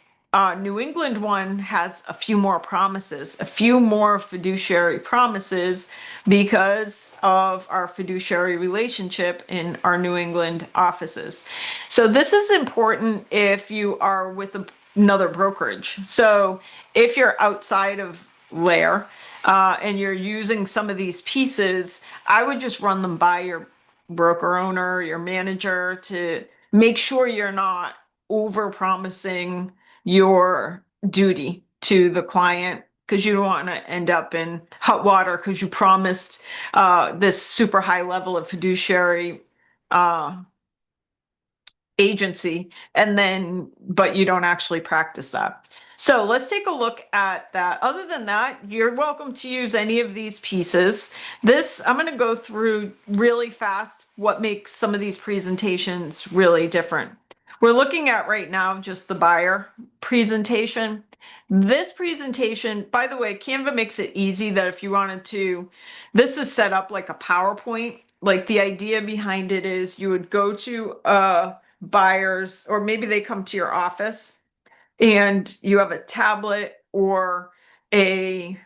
New England one has a few more promises, a few more fiduciary promises because of our fiduciary relationship in our New England offices. So this is important if you are with another brokerage. So if you're outside of LAER and you're using some of these pieces, I would just run them by your broker owner, your manager, to make sure you're not over promising your duty to the client, because you don't want to end up in hot water because you promised this super high level of fiduciary agency but you don't actually practice that. So let's take a look at that. Other than that, you're welcome to use any of these pieces. I'm going to go through really fast what makes some of these presentations really different. We're looking at right now just the buyer presentation. This presentation, by the way, Canva makes it easy that if you wanted to, this is set up like a PowerPoint. Like the idea behind it is you would go to buyers, or maybe they come to your office and you have a tablet or a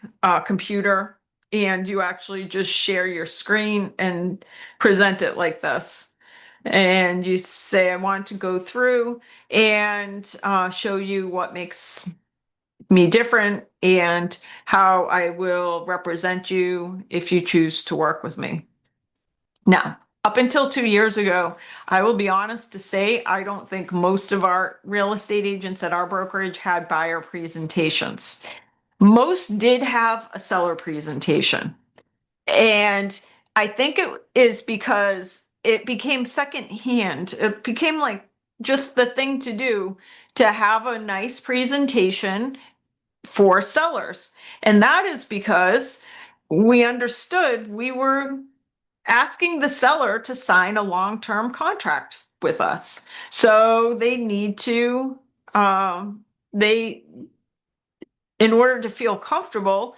computer, and you actually just share your screen and present it like this. And you say, I want to go through and show you what makes me different and how I will represent you if you choose to work with me. Now, up until 2 years ago, I will be honest to say, I don't think most of our real estate agents at our brokerage had buyer presentations. Most did have a seller presentation. And I think it is because it became secondhand. It became like just the thing to do to have a nice presentation for sellers. And that is because we understood we were asking the seller to sign a long-term contract with us. So they need to, in order to feel comfortable,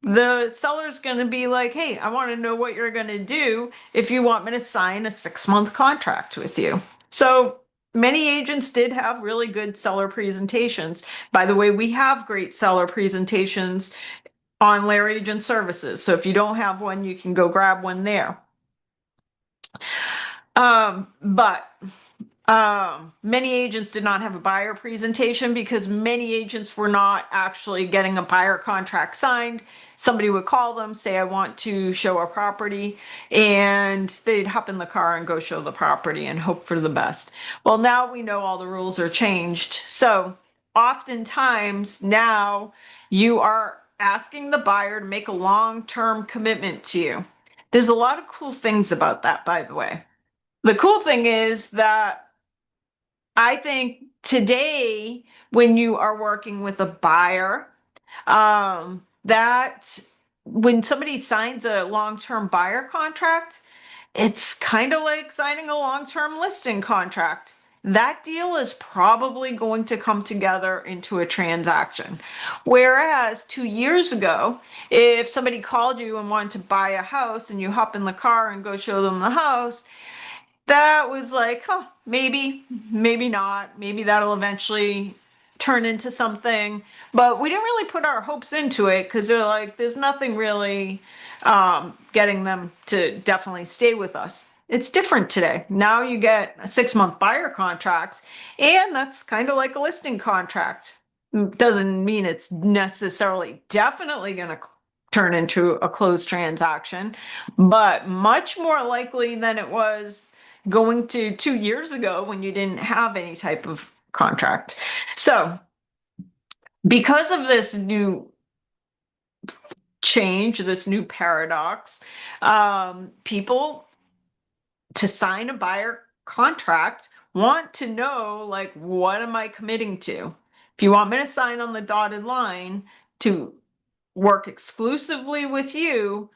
the seller's going to be like, hey, I want to know what you're going to do if you want me to sign a 6-month contract with you. So many agents did have really good seller presentations. By the way, we have great seller presentations on LAER Agent Services. So if you don't have one, you can go grab one there. But many agents did not have a buyer presentation because many agents were not actually getting a buyer contract signed. Somebody would call them, say, I want to show a property, and they'd hop in the car and go show the property and hope for the best. Well, now we know all the rules are changed. So oftentimes now you are asking the buyer to make a long-term commitment to you. There's a lot of cool things about that, by the way. The cool thing is that I think today, when you are working with a buyer, that when somebody signs a long-term buyer contract, it's kind of like signing a long-term listing contract. That deal is probably going to come together into a transaction. Whereas 2 years ago, if somebody called you and wanted to buy a house and you hop in the car and go show them the house, that was like, huh, maybe, maybe not. Maybe that'll eventually turn into something. But we didn't really put our hopes into it because they're like, there's nothing really getting them to definitely stay with us. It's different today. Now you get a 6-month buyer contract, and that's kind of like a listing contract. Doesn't mean it's necessarily definitely going to turn into a closed transaction, but much more likely than it was going to 2 years ago when you didn't have any type of contract. So, because of this new change, this new paradox, people to sign a buyer contract want to know, like, what am I committing to? If you want me to sign on the dotted line to work exclusively with you,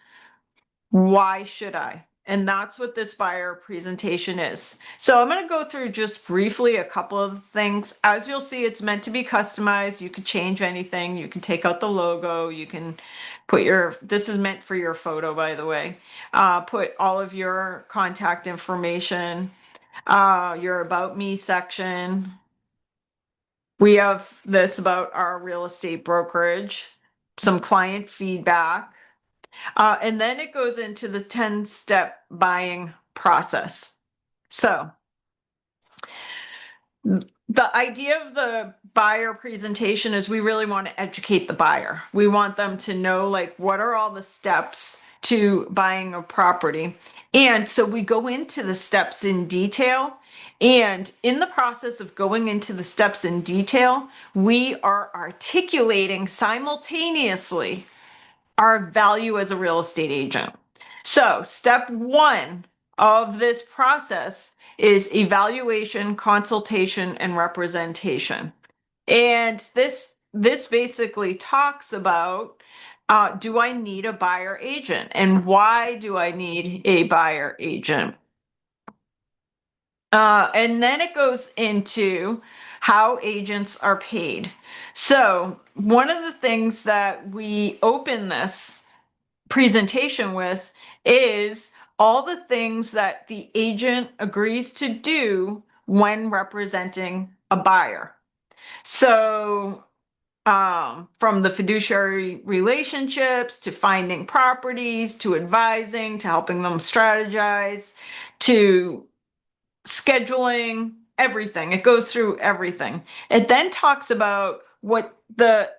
why should I? And that's what this buyer presentation is. So I'm going to go through just briefly a couple of things. As you'll see, it's meant to be customized. You can change anything. You can take out the logo. You can put this is meant for your photo, by the way. Put all of your contact information, your About Me section. We have this about our real estate brokerage, some client feedback. And then it goes into the 10-step buying process. So the idea of the buyer presentation is we really want to educate the buyer. We want them to know, like, what are all the steps to buying a property. And so we go into the steps in detail. And in the process of going into the steps in detail, we are articulating simultaneously our value as a real estate agent. So, step one of this process is evaluation, consultation, and representation. And this basically talks about, do I need a buyer agent, and why do I need a buyer agent? And then it goes into how agents are paid. So, one of the things that we open this presentation with is all the things that the agent agrees to do when representing a buyer. So, from the fiduciary relationships to finding properties to advising to helping them strategize to scheduling, everything. It goes through everything. It then talks about what the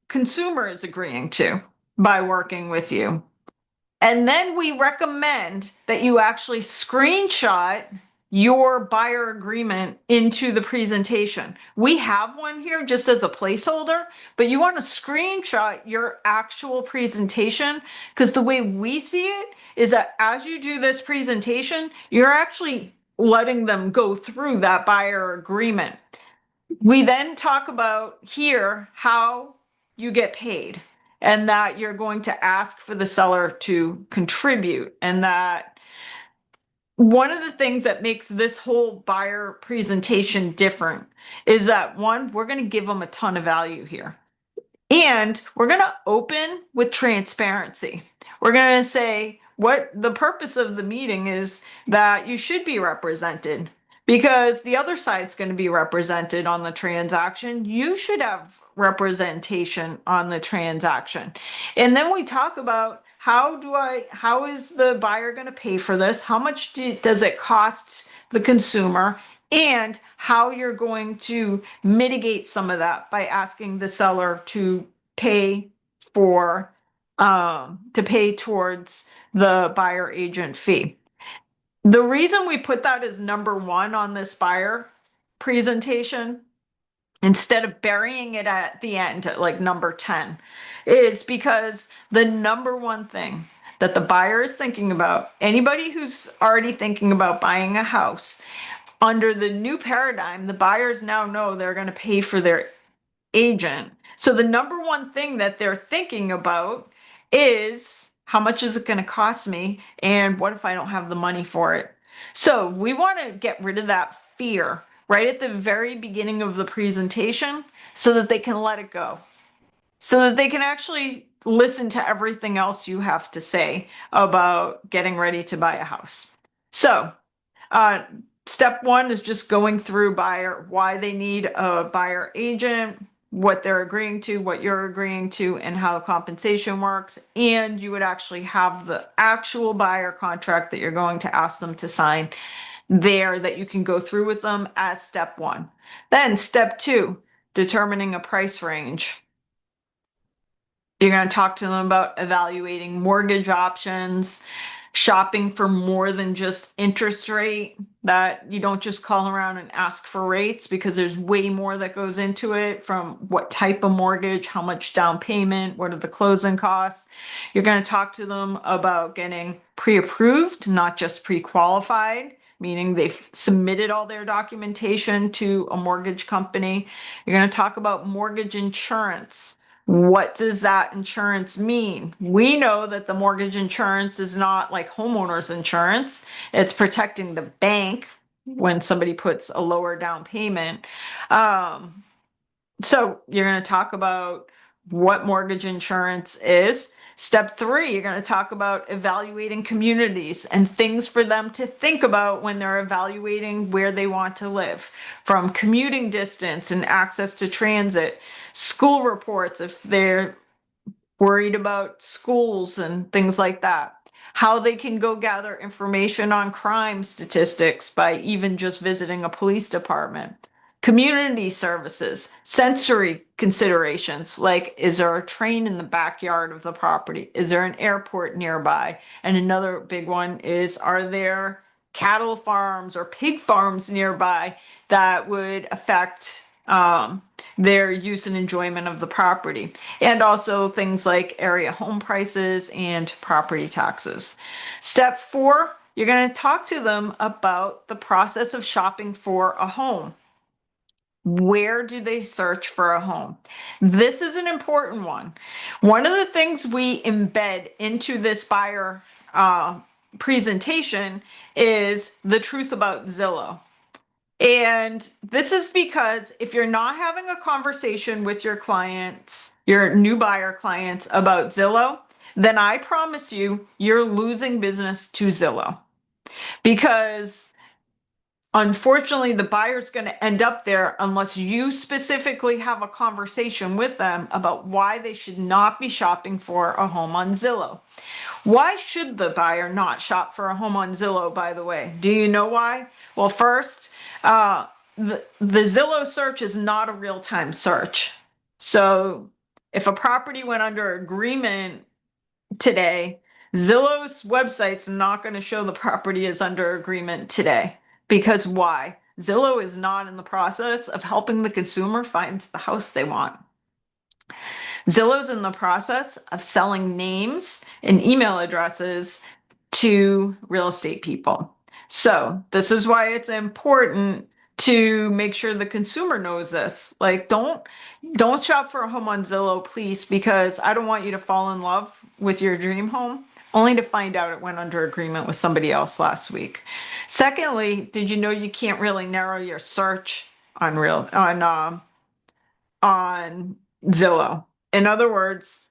consumer is agreeing to by working with you. And then we recommend that you actually screenshot your buyer agreement into the presentation. We have one here just as a placeholder, but you want to screenshot your actual presentation because the way we see it is that as you do this presentation, you're actually letting them go through that buyer agreement. We then talk about here how you get paid, and that you're going to ask for the seller to contribute, and that one of the things that makes this whole buyer presentation different is that, one, we're going to give them a ton of value here. And we're going to open with transparency. We're going to say what the purpose of the meeting is, that you should be represented because the other side's going to be represented on the transaction. You should have representation on the transaction. And then we talk about how is the buyer going to pay for this? How much does it cost the consumer? And how you're going to mitigate some of that by asking the seller to pay for to pay towards the buyer agent fee. The reason we put that as number one on this buyer presentation instead of burying it at the end at like number 10 is because the number one thing that the buyer is thinking about, anybody who's already thinking about buying a house, under the new paradigm, the buyers now know they're going to pay for their agent. So the number one thing that they're thinking about is, how much is it going to cost me? And what if I don't have the money for it? So we want to get rid of that fear right at the very beginning of the presentation so that they can let it go. So that they can actually listen to everything else you have to say about getting ready to buy a house. So Step one is just going through buyer, why they need a buyer agent, what they're agreeing to, what you're agreeing to, and how compensation works. And you would actually have the actual buyer contract that you're going to ask them to sign there that you can go through with them as step one. Then step two, determining a price range. You're going to talk to them about evaluating mortgage options, shopping for more than just interest rate, that you don't just call around and ask for rates, because there's way more that goes into it, from what type of mortgage, how much down payment, what are the closing costs. You're going to talk to them about getting pre-approved, not just pre-qualified, meaning they've submitted all their documentation to a mortgage company. You're going to talk about mortgage insurance. What does that insurance mean? We know that the mortgage insurance is not like homeowners insurance. It's protecting the bank when somebody puts a lower down payment. So you're going to talk about what mortgage insurance is. Step three, you're going to talk about evaluating communities and things for them to think about when they're evaluating where they want to live, from commuting distance and access to transit, school reports if they're worried about schools and things like that, how they can go gather information on crime statistics by even just visiting a police department. Community services, sensory considerations, like is there a train in the backyard of the property? Is there an airport nearby? And another big one is, are there cattle farms or pig farms nearby that would affect their use and enjoyment of the property? And also things like area home prices and property taxes. Step four, you're going to talk to them about the process of shopping for a home. Where do they search for a home? This is an important one. One of the things we embed into this buyer presentation is the truth about Zillow. And this is because if you're not having a conversation with your clients, your new buyer clients, about Zillow, then I promise you, you're losing business to Zillow. Because unfortunately, the buyer's going to end up there unless you specifically have a conversation with them about why they should not be shopping for a home on Zillow. Why should the buyer not shop for a home on Zillow, by the way? Do you know why? Well, first, the Zillow search is not a real-time search. So if a property went under agreement today, Zillow's website's not going to show the property is under agreement today. Because why? Zillow is not in the process of helping the consumer find the house they want. Zillow's in the process of selling names and email addresses to real estate people. So this is why it's important to make sure the consumer knows this. Like, don't shop for a home on Zillow, please, because I don't want you to fall in love with your dream home only to find out it went under agreement with somebody else last week. Secondly, did you know you can't really narrow your search on Zillow? In other words,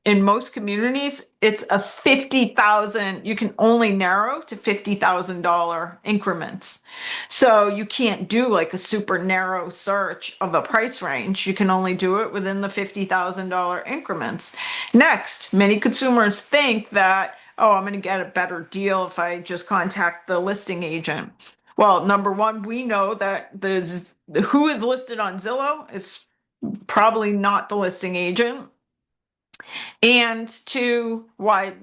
in most communities, it's a 50,000, you can only narrow to $50,000 increments. So you can't do like a super narrow search of a price range. You can only do it within the $50,000 increments. Next, many consumers think that, oh, I'm going to get a better deal if I just contact the listing agent. Well, number one, we know that who is listed on Zillow is probably not the listing agent. And two, why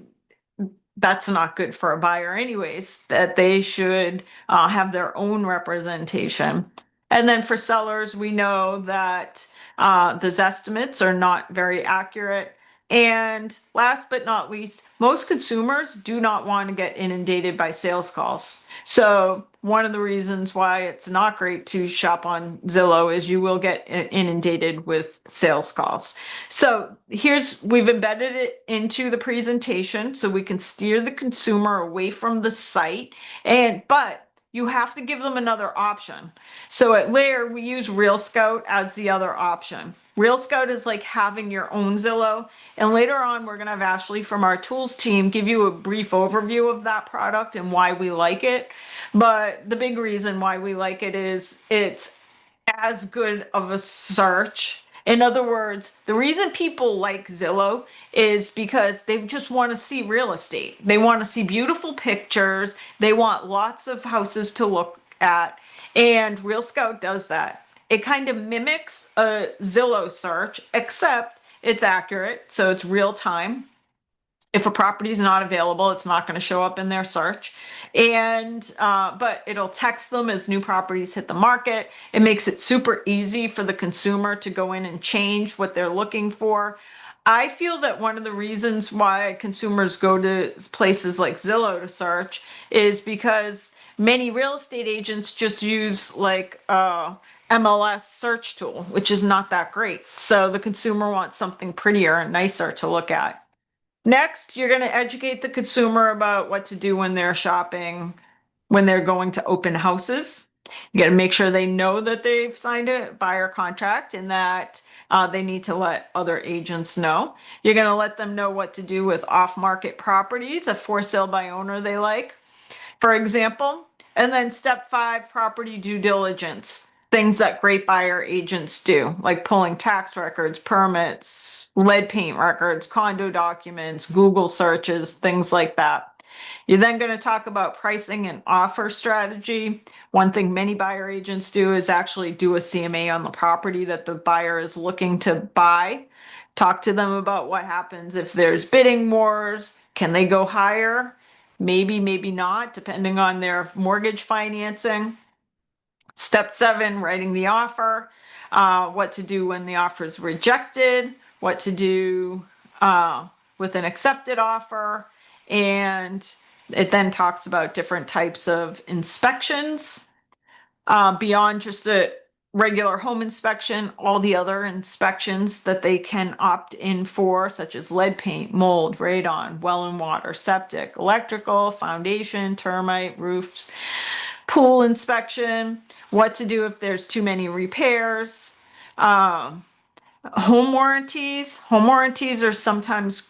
that's not good for a buyer anyways, that they should have their own representation. And then for sellers, we know that those estimates are not very accurate. And last but not least, most consumers do not want to get inundated by sales calls. So one of the reasons why it's not great to shop on Zillow is you will get inundated with sales calls. So we've embedded it into the presentation so we can steer the consumer away from the site, but you have to give them another option. So at LAER, we use Real Scout as the other option. Real Scout is like having your own Zillow. And later on, we're going to have Ashley from our tools team give you a brief overview of that product and why we like it. But the big reason why we like it is it's as good of a search. In other words, the reason people like Zillow is because they just want to see real estate. They want to see beautiful pictures. They want lots of houses to look at. And Real Scout does that. It kind of mimics a Zillow search, except it's accurate. So it's real time. If a property is not available, it's not going to show up in their search. And but it'll text them as new properties hit the market. It makes it super easy for the consumer to go in and change what they're looking for. I feel that one of the reasons why consumers go to places like Zillow to search is because many real estate agents just use like MLS search tool, which is not that great. So the consumer wants something prettier and nicer to look at. Next, you're going to educate the consumer about what to do when they're shopping, when they're going to open houses. You got to make sure they know that they've signed a buyer contract and that they need to let other agents know. You're going to let them know what to do with off-market properties, a for sale by owner they like, for example. And then step 5, property due diligence. Things that great buyer agents do, like pulling tax records, permits, lead paint records, condo documents, Google searches, things like that. You're then going to talk about pricing and offer strategy. One thing many buyer agents do is actually do a CMA on the property that the buyer is looking to buy. Talk to them about what happens if there's bidding wars. Can they go higher? Maybe, maybe not, depending on their mortgage financing. Step 7, writing the offer, what to do when the offer is rejected, what to do with an accepted offer, and it then talks about different types of inspections beyond just a regular home inspection, all the other inspections that they can opt in for, such as lead paint, mold, radon, well and water, septic, electrical, foundation, termite, roofs, pool inspection, what to do if there's too many repairs, home warranties. Home warranties are sometimes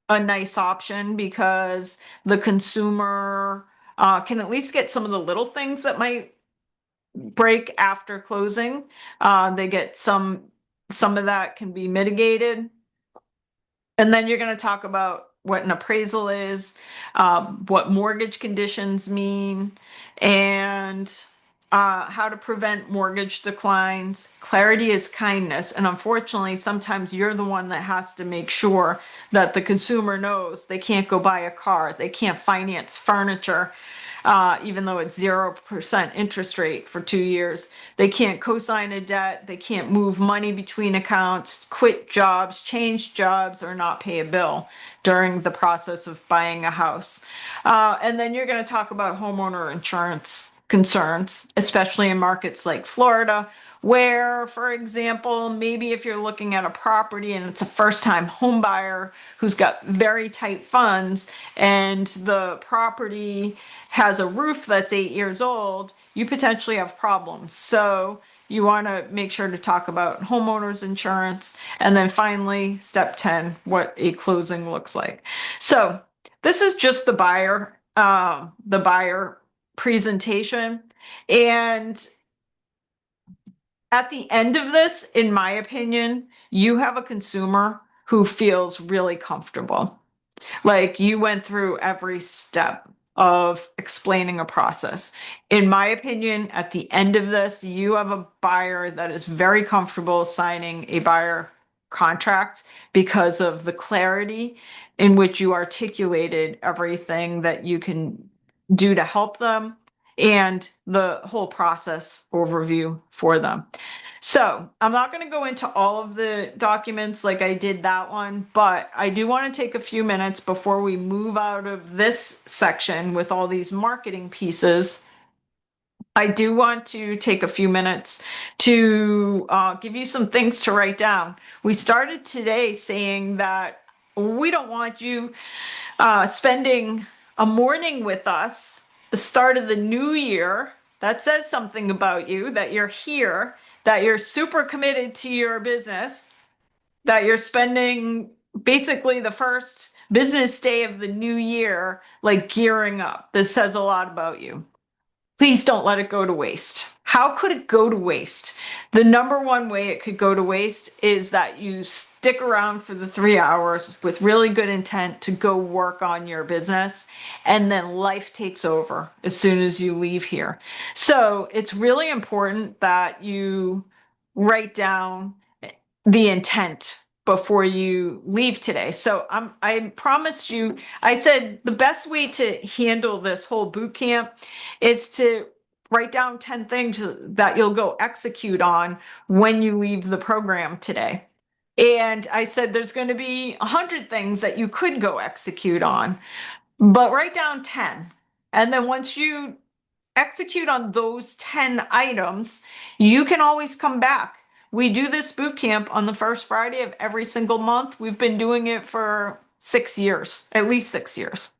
a nice option because the consumer can at least get some of the little things that might break after closing. They get some of that can be mitigated. And then you're going to talk about what an appraisal is, what mortgage conditions mean, and how to prevent mortgage declines. Clarity is kindness. And unfortunately, sometimes you're the one that has to make sure that the consumer knows they can't go buy a car, they can't finance furniture. Even though it's 0% interest rate for 2 years. They can't co-sign a debt. They can't move money between accounts, quit jobs, change jobs, or not pay a bill during the process of buying a house. And then you're going to talk about homeowner insurance concerns, especially in markets like Florida, where, for example, maybe if you're looking at a property and it's a first-time home buyer who's got very tight funds and the property has a roof that's 8 years old, you potentially have problems. So you want to make sure to talk about homeowners insurance. And then finally, step 10, what a closing looks like. So this is just the buyer presentation. And at the end of this, in my opinion, you have a consumer who feels really comfortable. Like you went through every step of explaining a process. In my opinion, at the end of this, you have a buyer that is very comfortable signing a buyer contract because of the clarity in which you articulated everything that you can do to help them and the whole process overview for them. So I'm not going to go into all of the documents like I did that one, but I do want to take a few minutes before we move out of this section with all these marketing pieces. I do want to take a few minutes to give you some things to write down. We started today saying that we don't want you spending a morning with us, the start of the new year, That says something about you, that you're here, that you're super committed to your business, that you're spending basically the first business day of the new year like gearing up. This says a lot about you. Please don't let it go to waste. How could it go to waste? The number one way it could go to waste is that you stick around for the 3 hours with really good intent to go work on your business, and then life takes over as soon as you leave here. So it's really important that you write down the intent before you leave today. So I promised you, I said the best way to handle this whole boot camp is to write down 10 things that you'll go execute on when you leave the program today. And I said there's going to be 100 things that you could go execute on, but write down 10. And then once you execute on those 10 items, you can always come back. We do this boot camp on the first Friday of every single month. We've been doing it for 6 years, at least 6 years.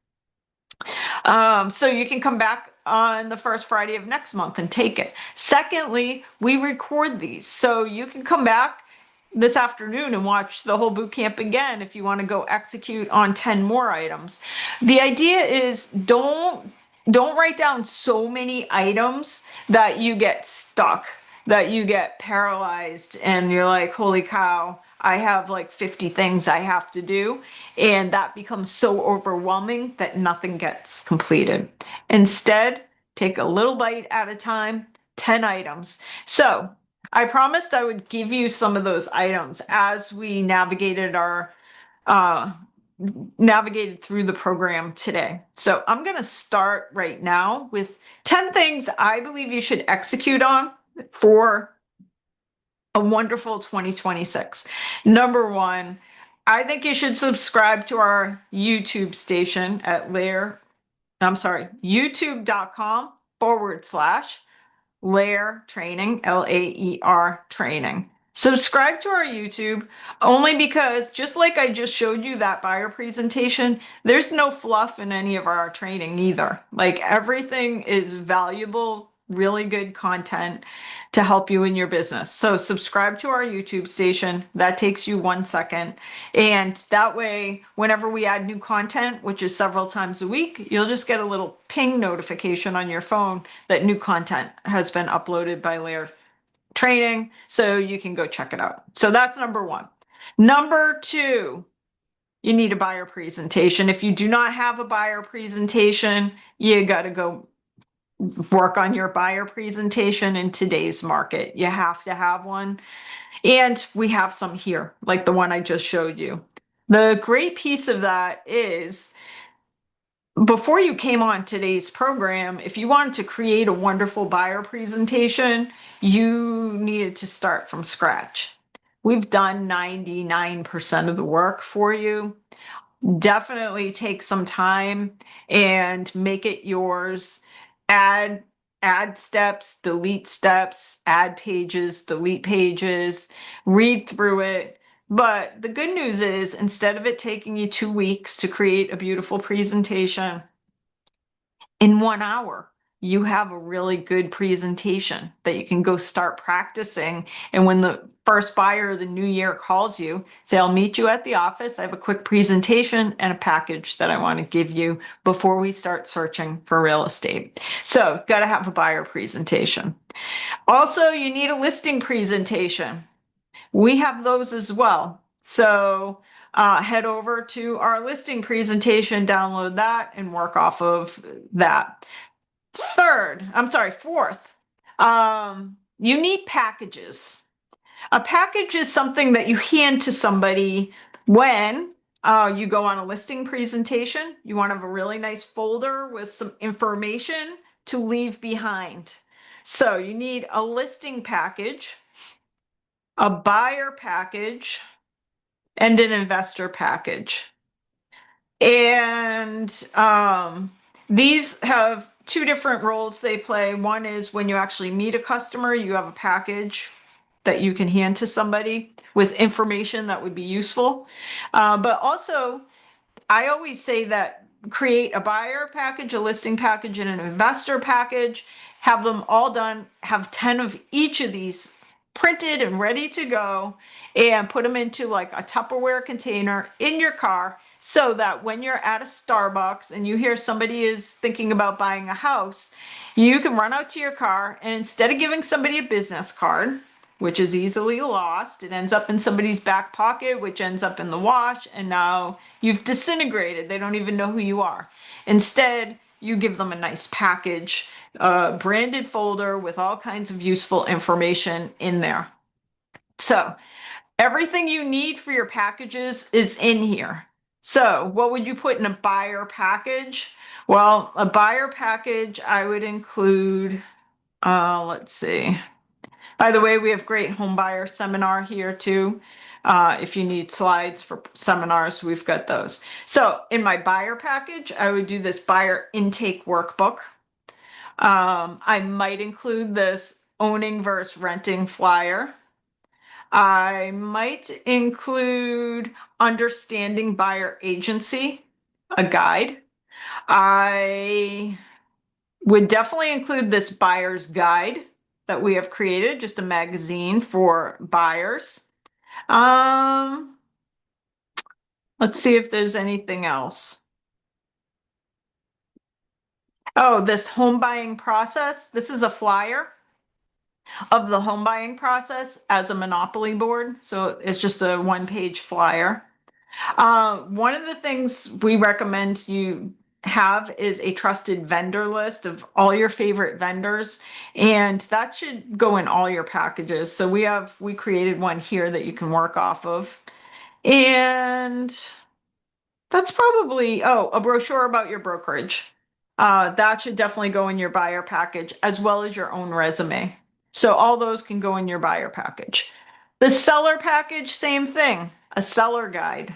So you can come back on the first Friday of next month and take it. Secondly, we record these, so you can come back this afternoon and watch the whole boot camp again if you want to go execute on 10 more items. The idea is don't write down so many items that you get stuck, that you get paralyzed and you're like, holy cow, I have like 50 things I have to do. And that becomes so overwhelming that nothing gets completed. Instead, take a little bite at a time, 10 items. So I promised I would give you some of those items as we navigated through the program today. So I'm going to start right now with 10 things I believe you should execute on for a wonderful 2026. Number one, I think you should subscribe to our YouTube station at youtube.com/LAER training, LAER training. Subscribe to our YouTube only because, just like I just showed you that buyer presentation, there's no fluff in any of our training either. Like, everything is valuable, really good content to help you in your business. So subscribe to our YouTube station. That takes you 1 second. And that way, whenever we add new content, which is several times a week, you'll just get a little ping notification on your phone that new content has been uploaded by LAER training, so you can go check it out. So that's number one. Number two, you need a buyer presentation. If you do not have a buyer presentation, you got to go work on your buyer presentation in today's market. You have to have one. And we have some here, like the one I just showed you. The great piece of that is, before you came on today's program, if you wanted to create a wonderful buyer presentation, you needed to start from scratch. We've done 99% of the work for you. Definitely take some time and make it yours. Add steps, delete steps, add pages, delete pages, read through it. But the good news is, instead of it taking you 2 weeks to create a beautiful presentation, in 1 hour, you have a really good presentation that you can go start practicing. And when the first buyer of the new year calls you, say, I'll meet you at the office. I have a quick presentation and a package that I want to give you before we start searching for real estate. So got to have a buyer presentation. Also, you need a listing presentation. We have those as well. So head over to our listing presentation, download that, and work off of that. Fourth, you need packages. A package is something that you hand to somebody when you go on a listing presentation. You want to have a really nice folder with some information to leave behind. So you need a listing package, a buyer package, and an investor package. And these have 2 different roles they play. One is when you actually meet a customer, you have a package that you can hand to somebody with information that would be useful. But also, I always say that create a buyer package, a listing package, and an investor package, have them all done, have 10 of each of these printed and ready to go, and put them into like a Tupperware container in your car so that when you're at a Starbucks and you hear somebody is thinking about buying a house, you can run out to your car and instead of giving somebody a business card, which is easily lost, it ends up in somebody's back pocket, which ends up in the wash, and now you've disintegrated. They don't even know who you are. Instead, you give them a nice package, a branded folder with all kinds of useful information in there. So everything you need for your packages is in here. So what would you put in a buyer package? Well, a buyer package, I would include, let's see. By the way, we have great home buyer seminar here too. If you need slides for seminars, we've got those. So in my buyer package, I would do this buyer intake workbook. I might include this owning versus renting flyer. I might include understanding buyer agency, a guide. I would definitely include this buyer's guide that we have created, just a magazine for buyers. Let's see if there's anything else. Oh, this home buying process. This is a flyer of the home buying process as a Monopoly board. So it's just a one-page flyer. One of the things we recommend you have is a trusted vendor list of all your favorite vendors, and that should go in all your packages. So we created one here that you can work off of. And that's probably, oh, a brochure about your brokerage. That should definitely go in your buyer package as well as your own resume. So all those can go in your buyer package. The seller package, same thing, a seller guide.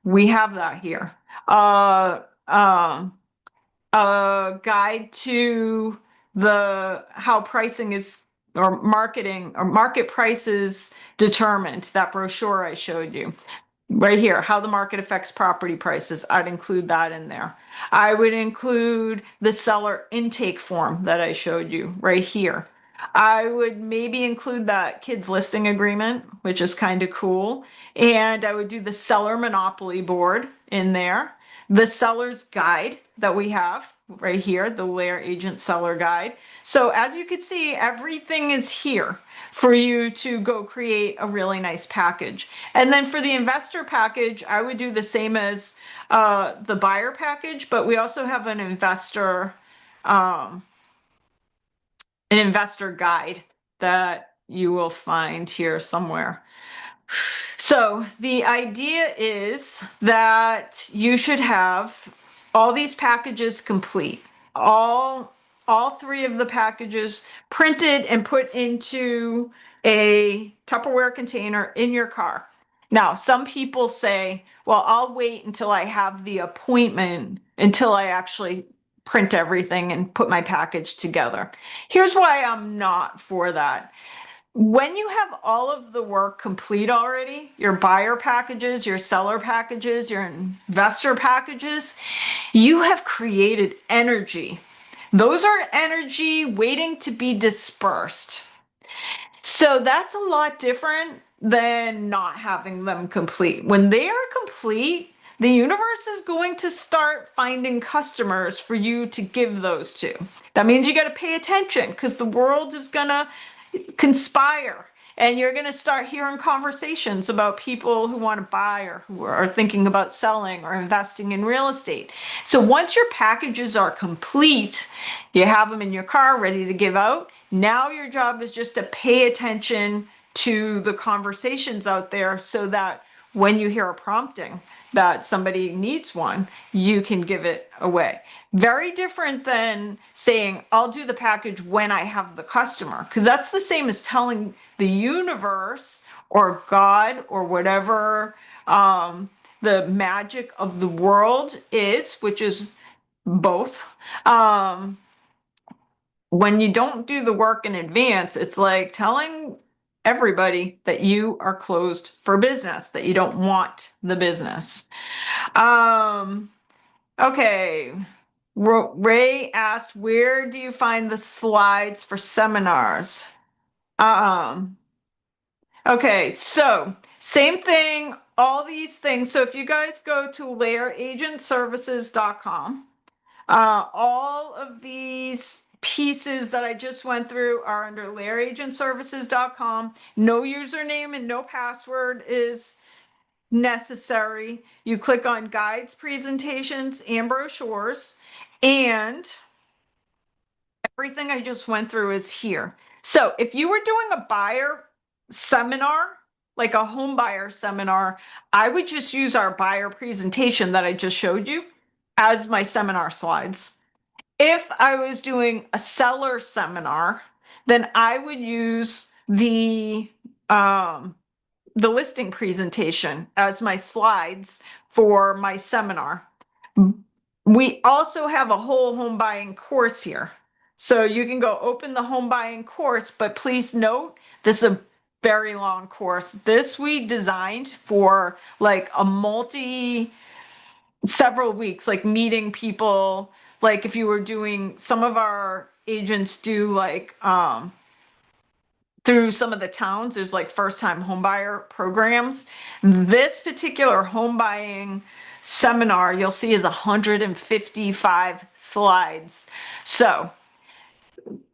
We have that here. A guide to the how pricing is or marketing or market prices determined, that brochure I showed you. Right here, how the market affects property prices. I'd include that in there. I would include the seller intake form that I showed you right here. I would maybe include that kids listing agreement, which is kind of cool. And I would do the seller monopoly board in there. The seller's guide that we have right here, the LAER agent seller guide. So as you can see, everything is here for you to go create a really nice package. And then for the investor package, I would do the same as the buyer package, but we also have an investor guide that you will find here somewhere. So the idea is that you should have all these packages complete, all three of the packages printed and put into a Tupperware container in your car. Now, some people say, well, I'll wait until I have the appointment until I actually print everything and put my package together. Here's why I'm not for that. When you have all of the work complete already, your buyer packages, your seller packages, your investor packages, you have created energy. Those are energy waiting to be dispersed. So that's a lot different than not having them complete. When they are complete, the universe is going to start finding customers for you to give those to. That means you got to pay attention because the world is going to conspire and you're going to start hearing conversations about people who want to buy or who are thinking about selling or investing in real estate. So once your packages are complete, you have them in your car ready to give out. Now your job is just to pay attention to the conversations out there so that when you hear a prompting that somebody needs one, you can give it away. Very different than saying, I'll do the package when I have the customer, because that's the same as telling the universe or God or whatever the magic of the world is, which is both. When you don't do the work in advance, it's like telling everybody that you are closed for business, that you don't want the business. Okay. Ray asked, where do you find the slides for seminars? Okay, so same thing, all these things. So if you guys go to laeragentservices.com, all of these pieces that I just went through are under laeragentservices.com. No username and no password is necessary. You click on guides, presentations, and brochures, and everything I just went through is here. So if you were doing a buyer seminar, like a home buyer seminar, I would just use our buyer presentation that I just showed you as my seminar slides. If I was doing a seller seminar, then I would use the listing presentation as my slides for my seminar. We also have a whole home buying course here. So you can go open the home buying course, but please note, this is a very long course. This we designed for like a several weeks, like meeting people. Like if you were doing, some of our agents do like, through some of the towns, there's like first time homebuyer programs. This particular home buying seminar you'll see is 155 slides. So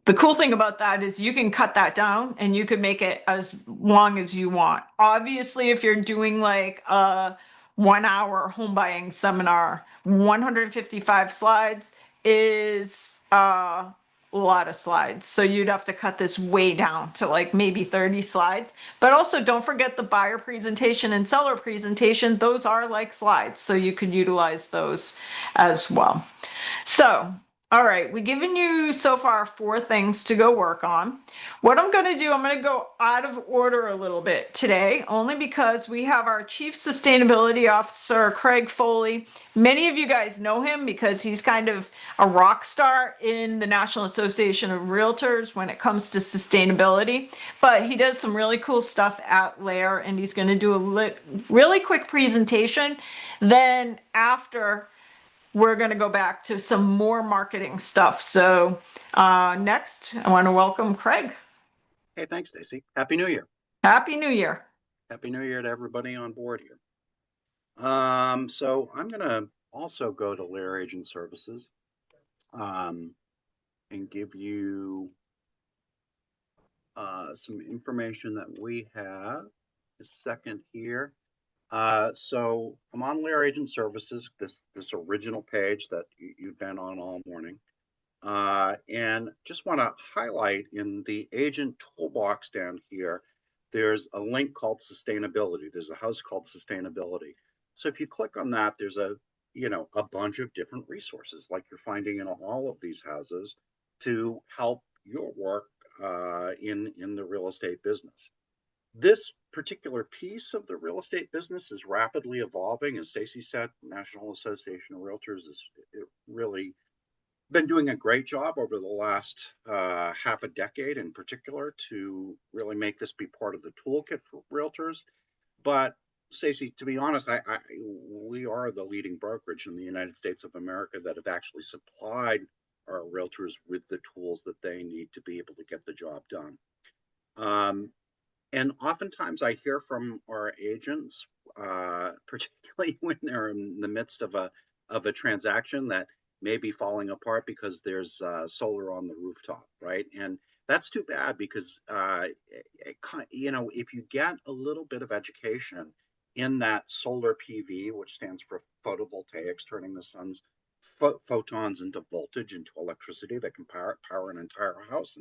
the cool thing about that is you can cut that down and you can make it as long as you want. Obviously, if you're doing like a 1 hour home buying seminar, 155 slides is a lot of slides. So you'd have to cut this way down to like maybe 30 slides. But also don't forget the buyer presentation and seller presentation. Those are like slides. So you could utilize those as well. So all right, we've given you so far 4 things to go work on. What I'm going to do, I'm going to go out of order a little bit today, only because we have our Chief Sustainability Officer, Craig Foley. Many of you guys know him because he's kind of a rock star in the National Association of Realtors when it comes to sustainability. But he does some really cool stuff at LAER, and he's going to do a really quick presentation. Then after, we're going to go back to some more marketing stuff. So next, I want to welcome Craig. Hey, thanks, Stacey. Happy New Year. Happy New Year. Happy New Year to everybody on board here. So I'm going to also go to LAER Agent Services and give you some information that we have. A second here. So I'm on LAER Agent Services, this original page that you've been on all morning. And just want to highlight in the agent toolbox down here, there's a link called sustainability. There's a house called sustainability. So if you click on that, there's a bunch of different resources like you're finding in all of these houses to help your work in the real estate business. This particular piece of the real estate business is rapidly evolving. As Stacey said, National Association of Realtors is really been doing a great job over the last half a decade in particular to really make this be part of the toolkit for realtors. But Stacey, to be honest, we are the leading brokerage in the United States of America that have actually supplied our realtors with the tools that they need to be able to get the job done. And oftentimes I hear from our agents, particularly when they're in the midst of a transaction that may be falling apart because there's solar on the rooftop, right? And that's too bad because, if you get a little bit of education in that solar PV, which stands for photovoltaics, turning the sun's photons into voltage, into electricity that can power an entire house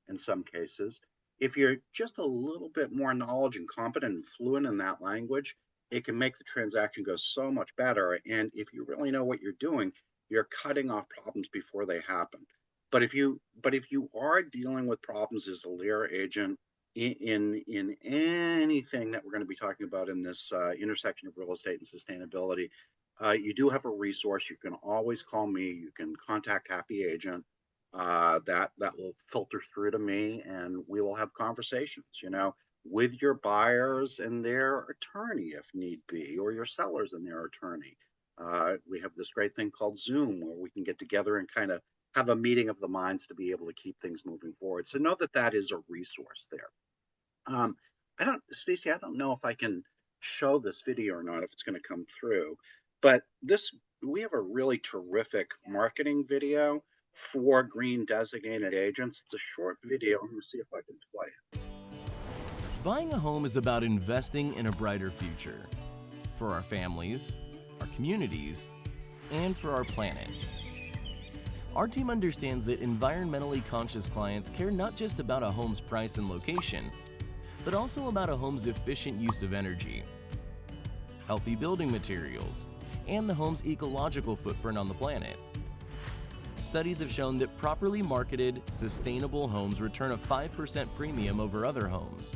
in some cases. If you're just a little bit more knowledge and competent and fluent in that language, it can make the transaction go so much better. And if you really know what you're doing, you're cutting off problems before they happen. But if you are dealing with problems as a LAER agent in anything that we're going to be talking about in this intersection of real estate and sustainability, you do have a resource. You can always call me. You can contact Happy Agent. That will filter through to me, and we will have conversations. with your buyers and their attorney if need be, or your sellers and their attorney. We have this great thing called Zoom where we can get together and kind of have a meeting of the minds to be able to keep things moving forward. So know that that is a resource there. Stacey, I don't know if I can show this video or not, if it's going to come through, but we have a really terrific marketing video for green designated agents. It's a short video. I'm going to see if I can play it. Buying a home is about investing in a brighter future for our families, our communities, and for our planet. Our team understands that environmentally conscious clients care not just about a home's price and location, but also about a home's efficient use of energy, healthy building materials, and the home's ecological footprint on the planet. Studies have shown that properly marketed, sustainable homes return a 5% premium over other homes.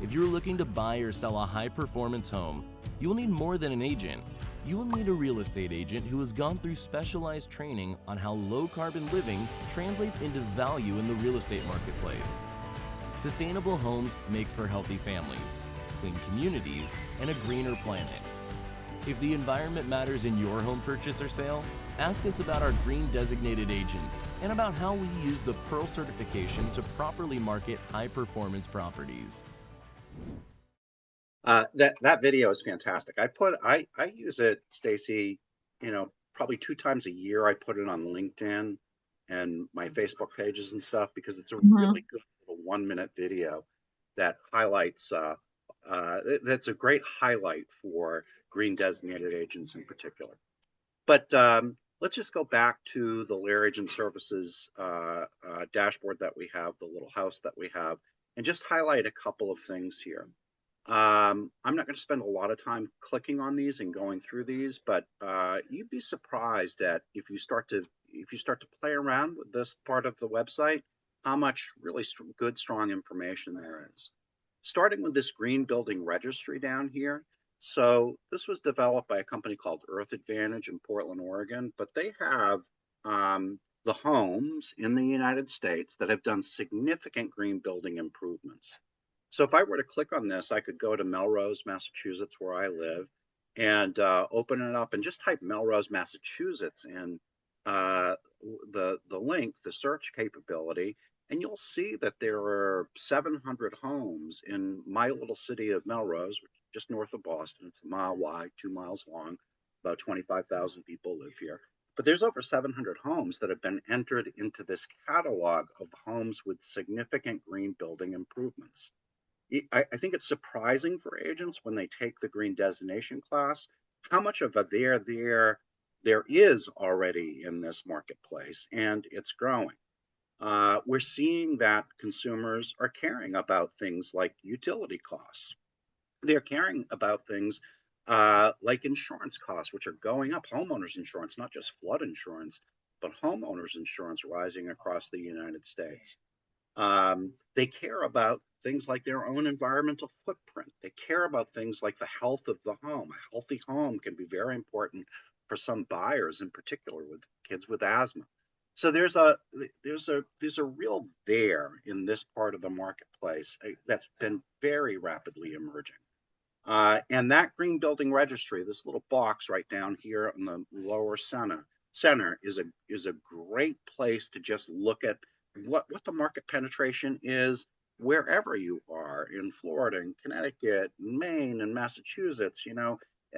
If you're looking to buy or sell a high-performance home, you will need more than an agent. You will need a real estate agent who has gone through specialized training on how low-carbon living translates into value in the real estate marketplace. Sustainable homes make for healthy families, clean communities, and a greener planet. If the environment matters in your home purchase or sale, ask us about our green designated agents and about how we use the Pearl certification to properly market high-performance properties. That video is fantastic. I use it, Stacey, probably 2 times a year. I put it on LinkedIn and my Facebook pages and stuff because it's a really good little 1-minute video that highlights. That's a great highlight for green designated agents in particular. But let's just go back to the LAER Agent Services dashboard that we have, the little house that we have, and just highlight a couple of things here. I'm not going to spend a lot of time clicking on these and going through these, but you'd be surprised at if you start to play around with this part of the website, how much really good, strong information there is. Starting with this green building registry down here. So this was developed by a company called Earth Advantage in Portland, Oregon, but they have the homes in the United States that have done significant green building improvements. So if I were to click on this, I could go to Melrose, Massachusetts, where I live, and open it up and just type Melrose, Massachusetts in the link, the search capability, and you'll see that there are 700 homes in my little city of Melrose, which is just north of Boston. It's a mile wide, 2 miles long, about 25,000 people live here. But there's over 700 homes that have been entered into this catalog of homes with significant green building improvements. I think it's surprising for agents when they take the green designation class, how much of a there is already in this marketplace, and it's growing. We're seeing that consumers are caring about things like utility costs. They're caring about things like insurance costs, which are going up. Homeowners insurance, not just flood insurance, but homeowners insurance rising across the United States. They care about things like their own environmental footprint. They care about things like the health of the home. A healthy home can be very important for some buyers, in particular with kids with asthma. So there's a real there in this part of the marketplace that's been very rapidly emerging. And that green building registry, this little box right down here in the lower center is a great place to just look at what the market penetration is wherever you are in Florida and Connecticut, and Maine and Massachusetts. It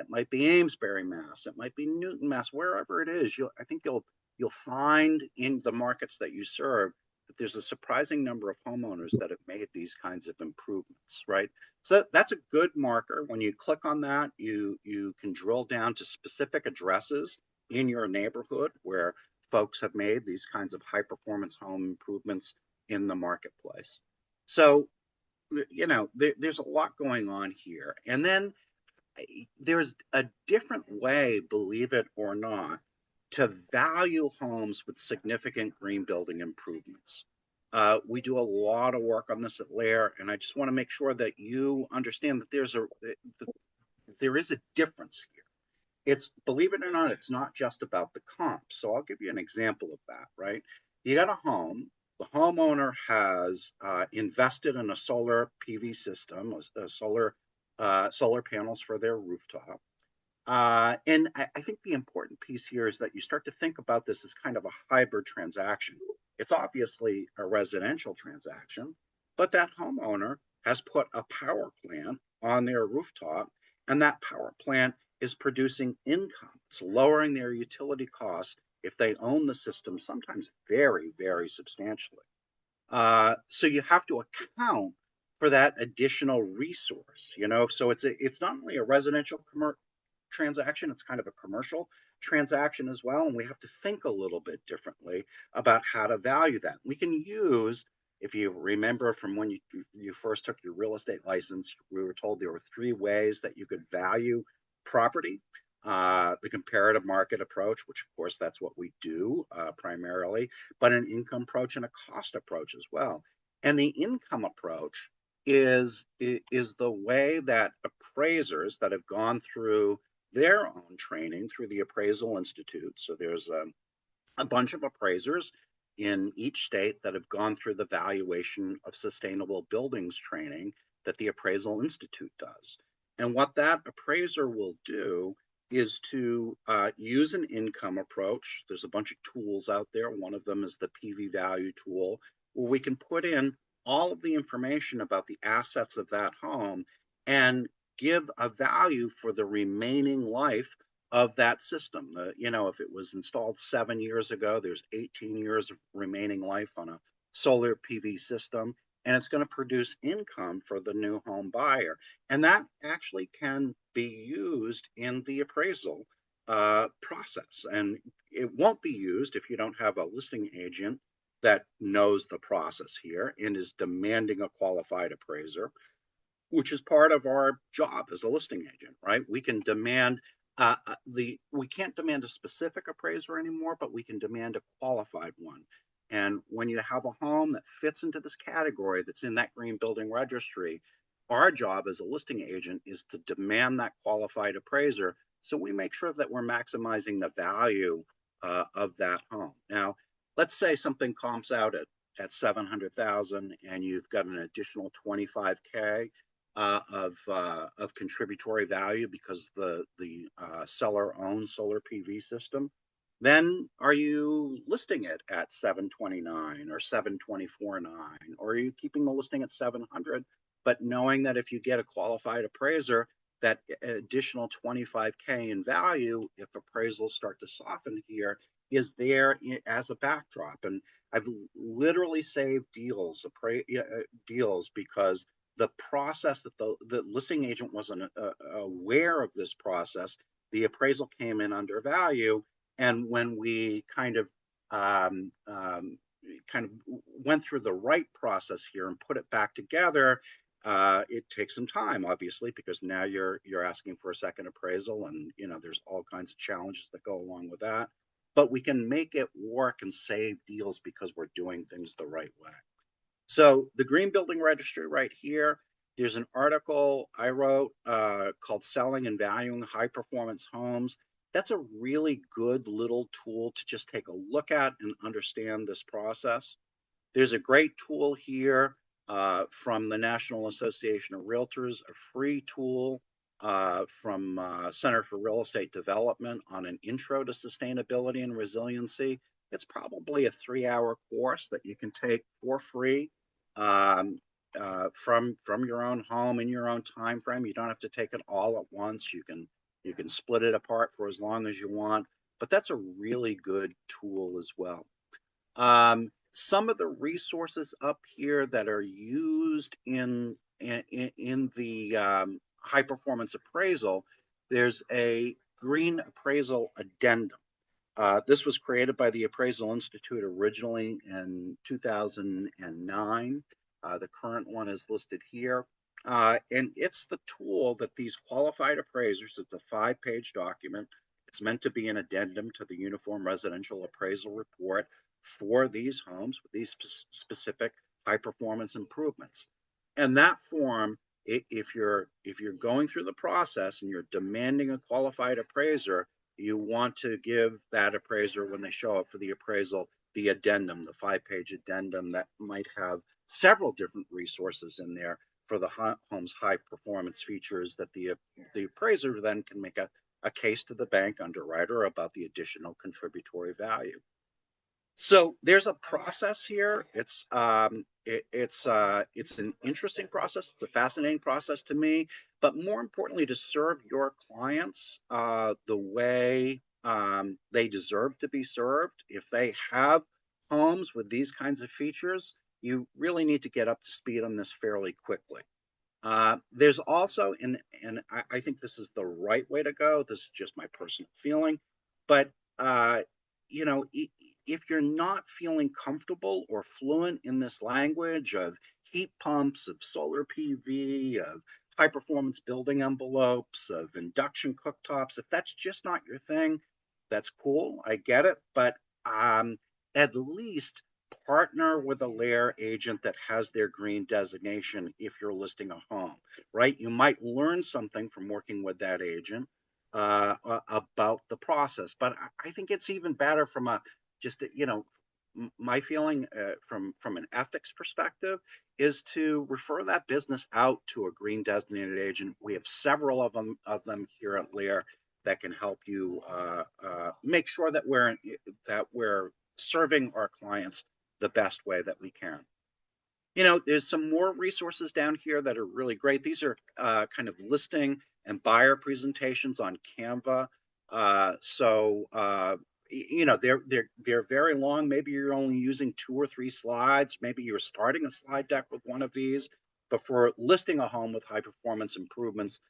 might be Amesbury, Mass. It might be Newton, Mass. Wherever it is, I think you'll find in the markets that you serve that there's a surprising number of homeowners that have made these kinds of improvements, right? So that's a good marker. When you click on that, you can drill down to specific addresses in your neighborhood where folks have made these kinds of high performance home improvements in the marketplace. So, there's a lot going on here. And then there's a different way, believe it or not, to value homes with significant green building improvements. We do a lot of work on this at LAER, and I just want to make sure that you understand that there is a difference here. It's, believe it or not, it's not just about the comp. So I'll give you an example of that, right? You got a home the homeowner has invested in a solar PV system, solar panels for their rooftop. And I think the important piece here is that you start to think about this as kind of a hybrid transaction. It's obviously a residential transaction, but that homeowner has put a power plant on their rooftop, and that power plant is producing income. It's lowering their utility costs if they own the system, sometimes very, very substantially. So you have to account for that additional resource, so it's not only a residential transaction, it's kind of a commercial transaction as well. And we have to think a little bit differently about how to value that. We can use, if you remember from when you first took your real estate license, we were told there were 3 ways that you could value property. The comparative market approach, which of course that's what we do primarily, but an income approach and a cost approach as well. And the income approach is the way that appraisers that have gone through their own training through the Appraisal Institute. So there's a bunch of appraisers in each state that have gone through the valuation of sustainable buildings training that the Appraisal Institute does. And what that appraiser will do is to use an income approach. There's a bunch of tools out there. One of them is the PV value tool, where we can put in all of the information about the assets of that home and give a value for the remaining life of that system. If it was installed 7 years ago, there's 18 years of remaining life on a solar PV system, and it's going to produce income for the new home buyer. And that actually can be used in the appraisal process. And it won't be used if you don't have a listing agent that knows the process here and is demanding a qualified appraiser, which is part of our job as a listing agent, right? We can demand we can't demand a specific appraiser anymore, but we can demand a qualified one. And when you have a home that fits into this category that's in that green building registry, our job as a listing agent is to demand that qualified appraiser, so we make sure that we're maximizing the value of that home. Now, let's say something comps out at 700,000 and you've got an additional 25K of contributory value because the seller owns solar PV system. Then are you listing it at 729 or 724.9, or are you keeping the listing at 700, but knowing that if you get a qualified appraiser, that additional 25K in value, if appraisals start to soften here, is there as a backdrop? And I've literally saved deals because the process that the listing agent wasn't aware of this process. The appraisal came in under value, and when we kind of went through the right process here and put it back together, it takes some time, obviously, because now you're asking for a second appraisal, and there's all kinds of challenges that go along with that. But we can make it work and save deals because we're doing things the right way. So the Green Building Registry right here, there's an article I wrote called Selling and Valuing High Performance Homes. That's a really good little tool to just take a look at and understand this process. There's a great tool here from the National Association of Realtors, a free tool from Center for Real Estate Development on an intro to sustainability and resiliency. It's probably a 3-hour course that you can take for free from your own home in your own time frame. You don't have to take it all at once. You can split it apart for as long as you want, but that's a really good tool as well. Some of the resources up here that are used in the high performance appraisal, there's a green appraisal addendum. This was created by the Appraisal Institute originally in 2009. The current one is listed here. And it's the tool that these qualified appraisers, it's a 5-page document. It's meant to be an addendum to the Uniform Residential Appraisal Report for these homes with these specific high performance improvements. And that form, if you're going through the process and you're demanding a qualified appraiser, you want to give that appraiser, when they show up for the appraisal, the addendum, the 5-page addendum that might have several different resources in there for the home's high performance features that the appraiser then can make a case to the bank underwriter about the additional contributory value. So there's a process here. It's an interesting process. It's a fascinating process to me, but more importantly, to serve your clients the way they deserve to be served. If they have homes with these kinds of features, you really need to get up to speed on this fairly quickly. There's also, and I think this is the right way to go. This is just my personal feeling, but you know, if you're not feeling comfortable or fluent in this language of heat pumps, of solar PV, of high performance building envelopes, of induction cooktops, if that's just not your thing, that's cool. I get it, but at least partner with a LAER agent that has their green designation if you're listing a home, right? You might learn something from working with that agent about the process, but I think it's even better from a just, you know, my feeling from an ethics perspective is to refer that business out to a green designated agent. We have several of them here at LAER that can help you make sure that we're serving our clients the best way that we can. You know, there's some more resources down here that are really great. These are kind of listing and buyer presentations on Canva. You know, they're very long. Maybe you're only using 2 or 3 slides. Maybe you're starting a slide deck with one of these. But for listing a home with high performance improvements,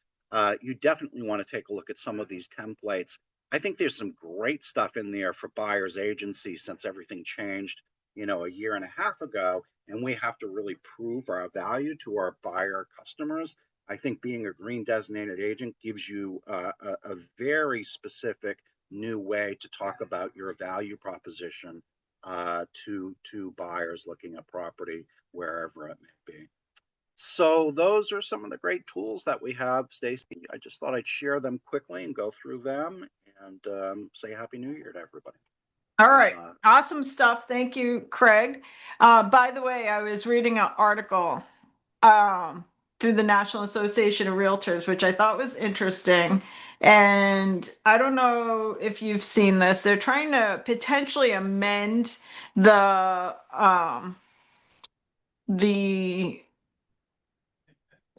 you definitely want to take a look at some of these templates. I think there's some great stuff in there for buyer's agency since everything changed, you know, a year and a half ago, and we have to really prove our value to our buyer customers. I think being a green designated agent gives you a very specific new way to talk about your value proposition to buyers looking at property wherever it may be. So those are some of the great tools that we have, Stacey. I just thought I'd share them quickly and go through them and say Happy New Year to everybody. All right. Awesome stuff. Thank you, Craig. By the way, I was reading an article through the National Association of Realtors, which I thought was interesting. And I don't know if you've seen this. They're trying to potentially amend the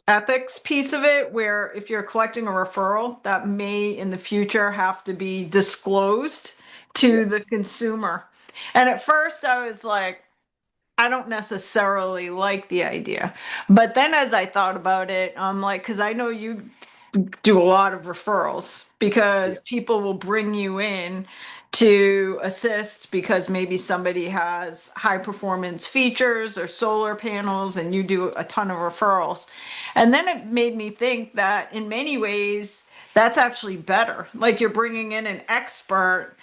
ethics piece of it, where if you're collecting a referral, that may in the future have to be disclosed to the consumer. And at first I was like, I don't necessarily like the idea. But then as I thought about it, I'm like, because I know you do a lot of referrals because people will bring you in to assist because maybe somebody has high performance features or solar panels and you do a ton of referrals. And then it made me think that in many ways, that's actually better. Like you're bringing in an expert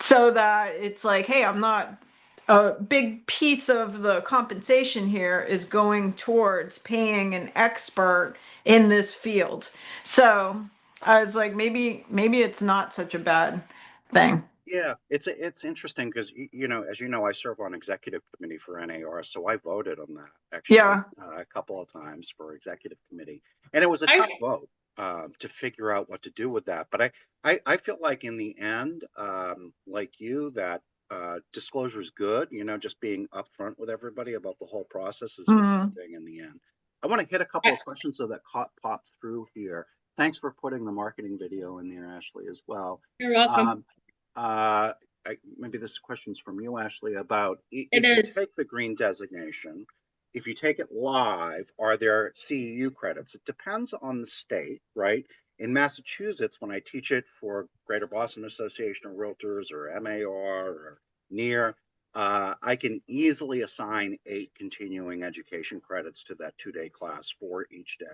so that it's like, hey, I'm not a big piece of the compensation here is going towards paying an expert in this field. So I was like, maybe it's not such a bad thing. Yeah, it's interesting because you know, as you know, I serve on executive committee for NAR, so I voted on that actually a couple of times for executive committee, and it was a tough vote to figure out what to do with that. But I feel like in the end, like you, that disclosure is good. You know, just being upfront with everybody about the whole process is a good thing in the end. I want to hit a couple of questions so that popped through here. Thanks for putting the marketing video in there, Ashley, as well. You're welcome. Maybe this question's from you, Ashley, about if you take the green designation, if you take it live, are there CEU credits? It depends on the state, right? In Massachusetts, when I teach it for Greater Boston Association of Realtors or MAR or NEAR, I can easily assign 8 continuing education credits to that 2-day class for each day.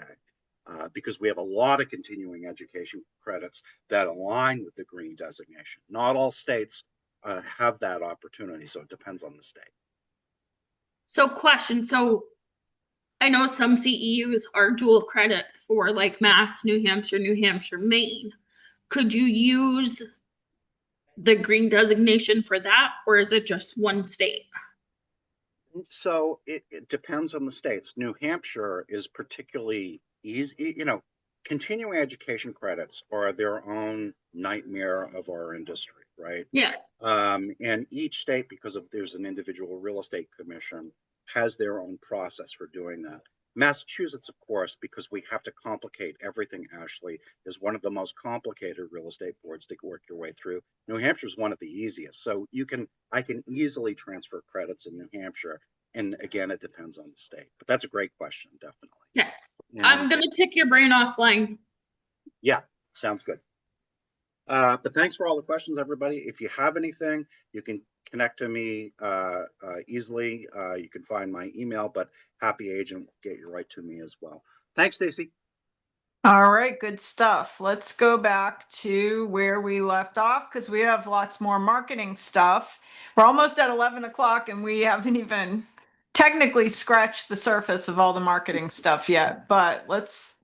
Because we have a lot of continuing education credits that align with the green designation. Not all states have that opportunity, so it depends on the state. So question, so I know some CEUs are dual credit for like Mass, New Hampshire, Maine. Could you use the green designation for that, or is it just one state? So it depends on the states. New Hampshire is particularly easy. Continuing education credits are their own nightmare of our industry, right? Yeah. And each state, because there's an individual real estate commission, has their own process for doing that. Massachusetts, of course, because we have to complicate everything, Ashley, is one of the most complicated real estate boards to work your way through. New Hampshire is one of the easiest. So I can easily transfer credits in New Hampshire. And again, it depends on the state. But that's a great question, definitely. Yeah. And, I'm going to pick your brain offline. yeah, sounds good. But thanks for all the questions, everybody. If you have anything, you can connect to me easily. You can find my email, but Happy Agent will get you right to me as well. Thanks, Stacey. All right, good stuff. Let's go back to where we left off because we have lots more marketing stuff. We're almost at 11 o'clock and we haven't even technically scratched the surface of all the marketing stuff yet, but let's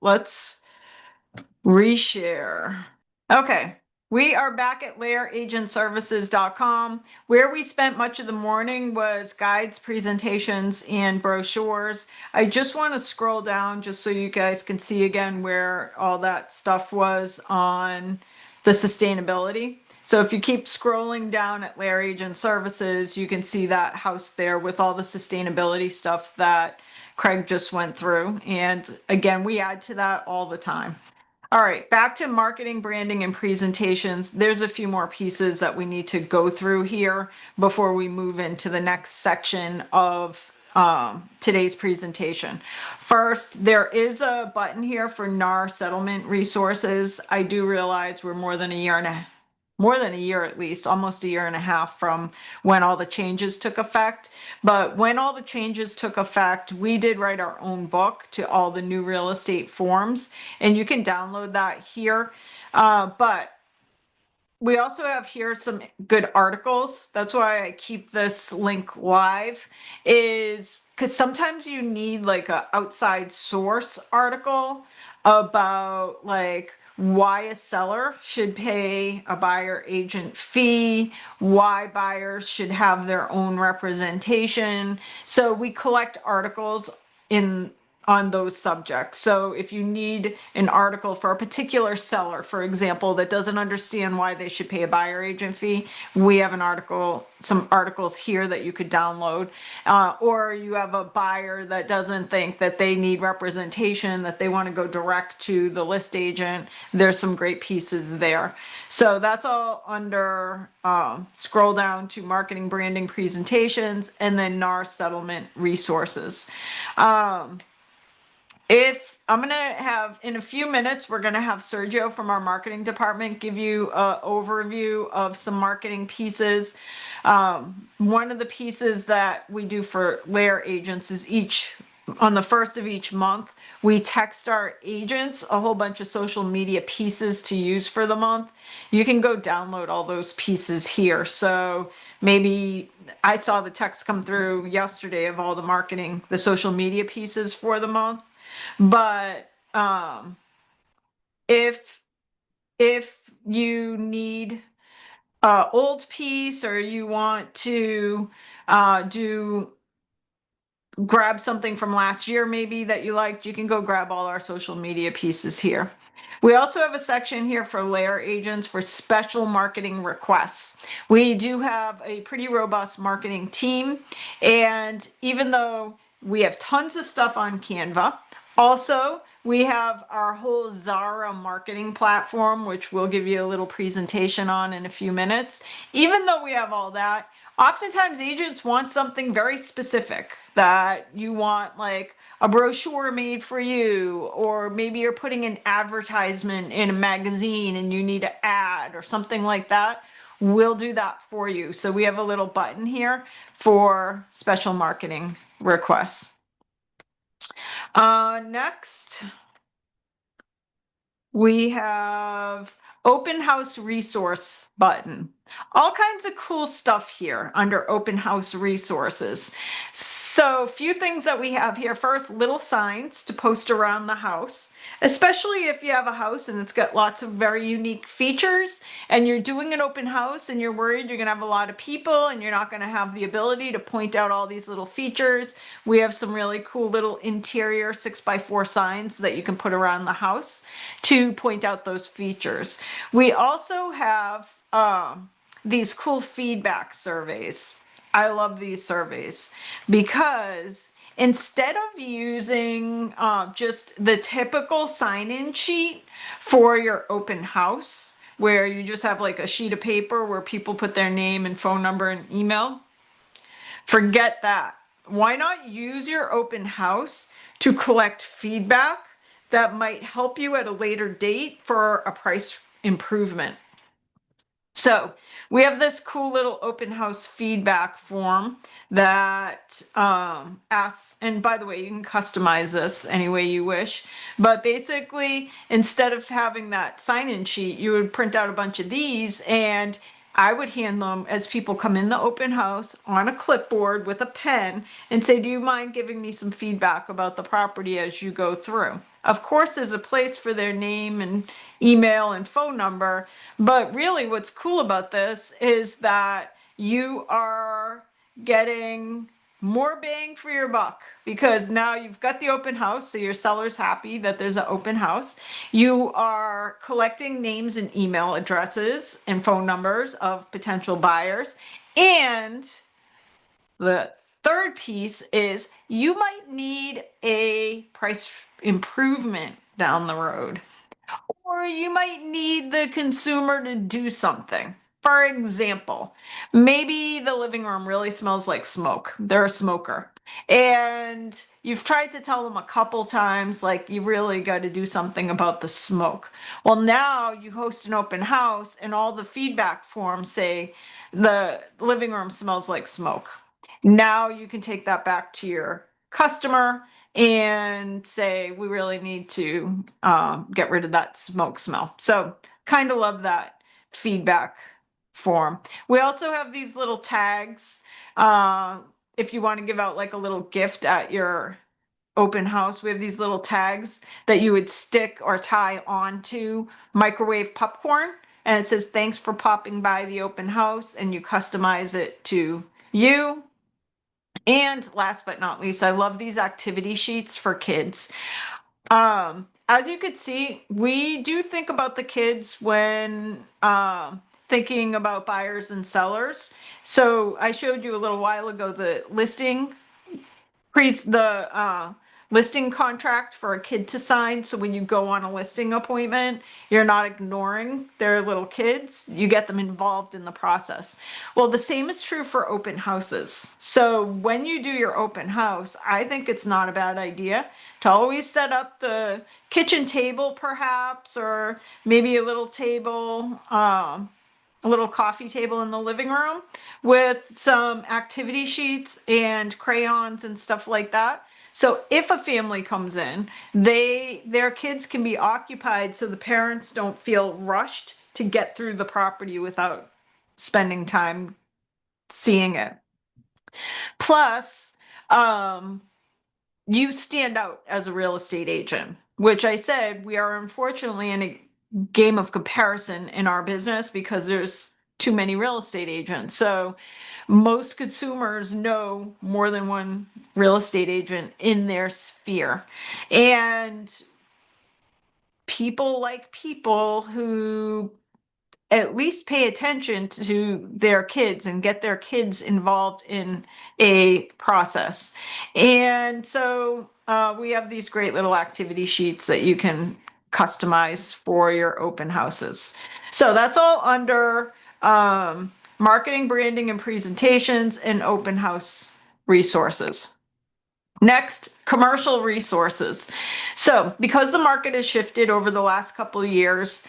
reshare. Okay. We are back at LAERagentservices.com. Where we spent much of the morning was guides, presentations, and brochures. I just want to scroll down just so you guys can see again where all that stuff was on the sustainability. So if you keep scrolling down at LAER Agent Services, you can see that house there with all the sustainability stuff that Craig just went through. And again, we add to that all the time. All right, back to marketing, branding, and presentations. There's a few more pieces that we need to go through here before we move into the next section of today's presentation. First, there is a button here for NAR settlement resources. I do realize we're more than a year at least, almost a year and a half from when all the changes took effect. But when all the changes took effect, we did write our own book to all the new real estate forms, and you can download that here. But we also have here some good articles. That's why I keep this link live, is because sometimes you need like a outside source article about like why a seller should pay a buyer agent fee, why buyers should have their own representation. So we collect articles on those subjects. So if you need an article for a particular seller, for example, that doesn't understand why they should pay a buyer agent fee, we have some articles here that you could download. Or you have a buyer that doesn't think that they need representation, that they want to go direct to the list agent. There's some great pieces there. So that's all under, scroll down to marketing, branding, presentations, and then NAR settlement resources. If I'm going to have, in a few minutes, we're going to have Sergio from our marketing department give you an overview of some marketing pieces. One of the pieces that we do for LAER agents is on the first of each month, we text our agents a whole bunch of social media pieces to use for the month. You can go download all those pieces here. So maybe I saw the text come through yesterday of all the social media pieces for the month. But if you need an old piece or you want to grab something from last year maybe that you liked, you can go grab all our social media pieces here. We also have a section here for LAER agents for special marketing requests. We do have a pretty robust marketing team, and even though we have tons of stuff on Canva, also we have our whole Zara marketing platform, which we'll give you a little presentation on in a few minutes. Even though we have all that, oftentimes agents want something very specific, that you want like a brochure made for you, or maybe you're putting an advertisement in a magazine and you need an ad or something like that. We'll do that for you. So we have a little button here for special marketing requests. Next, we have open house resource button. All kinds of cool stuff here under open house resources. So a few things that we have here. First, little signs to post around the house, especially if you have a house and it's got lots of very unique features and you're doing an open house and you're worried you're going to have a lot of people and you're not going to have the ability to point out all these little features. We have some really cool little interior 6x4 signs that you can put around the house to point out those features. We also have these cool feedback surveys. I love these surveys because instead of using just the typical sign-in sheet for your open house, where you just have like a sheet of paper where people put their name and phone number and email, forget that. Why not use your open house to collect feedback that might help you at a later date for a price improvement? So we have this cool little open house feedback form that asks, and by the way, you can customize this any way you wish, but basically instead of having that sign-in sheet, you would print out a bunch of these and I would hand them as people come in the open house on a clipboard with a pen and say, do you mind giving me some feedback about the property as you go through? Of course, there's a place for their name and email and phone number, but really what's cool about this is that you are getting more bang for your buck because now you've got the open house, so your seller's happy that there's an open house. You are collecting names and email addresses and phone numbers of potential buyers. And the third piece is you might need a price improvement down the road, or you might need the consumer to do something. For example, maybe the living room really smells like smoke. They're a smoker. And you've tried to tell them a couple times, like, you really got to do something about the smoke. Well, now you host an open house and all the feedback forms say the living room smells like smoke. Now you can take that back to your customer and say, we really need to get rid of that smoke smell. So kind of love that feedback form. We also have these little tags. If you want to give out like a little gift at your open house, we have these little tags that you would stick or tie onto microwave popcorn. And it says, thanks for popping by the open house, and you customize it to you. And last but not least, I love these activity sheets for kids. As you could see, we do think about the kids when thinking about buyers and sellers. So I showed you a little while ago the listing listing contract for a kid to sign. So when you go on a listing appointment, you're not ignoring their little kids. You get them involved in the process. Well, the same is true for open houses. So when you do your open house, I think it's not a bad idea to always set up the kitchen table perhaps, or maybe a little table, a little coffee table in the living room with some activity sheets and crayons and stuff like that. So if a family comes in, their kids can be occupied so the parents don't feel rushed to get through the property without spending time seeing it. Plus, you stand out as a real estate agent, which I said we are unfortunately in a game of comparison in our business because there's too many real estate agents. So most consumers know more than one real estate agent in their sphere. And people like people who at least pay attention to their kids and get their kids involved in a process. And so we have these great little activity sheets that you can customize for your open houses. So that's all under marketing, branding, and presentations and open house resources. Next, commercial resources. So because the market has shifted over the last couple of years,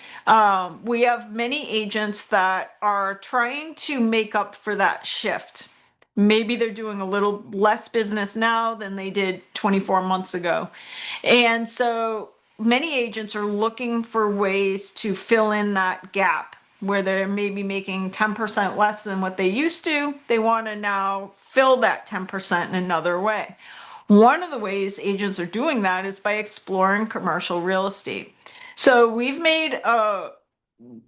we have many agents that are trying to make up for that shift. Maybe they're doing a little less business now than they did 24 months ago. And so many agents are looking for ways to fill in that gap where they're maybe making 10% less than what they used to. They want to now fill that 10% in another way. One of the ways agents are doing that is by exploring commercial real estate. So we've made a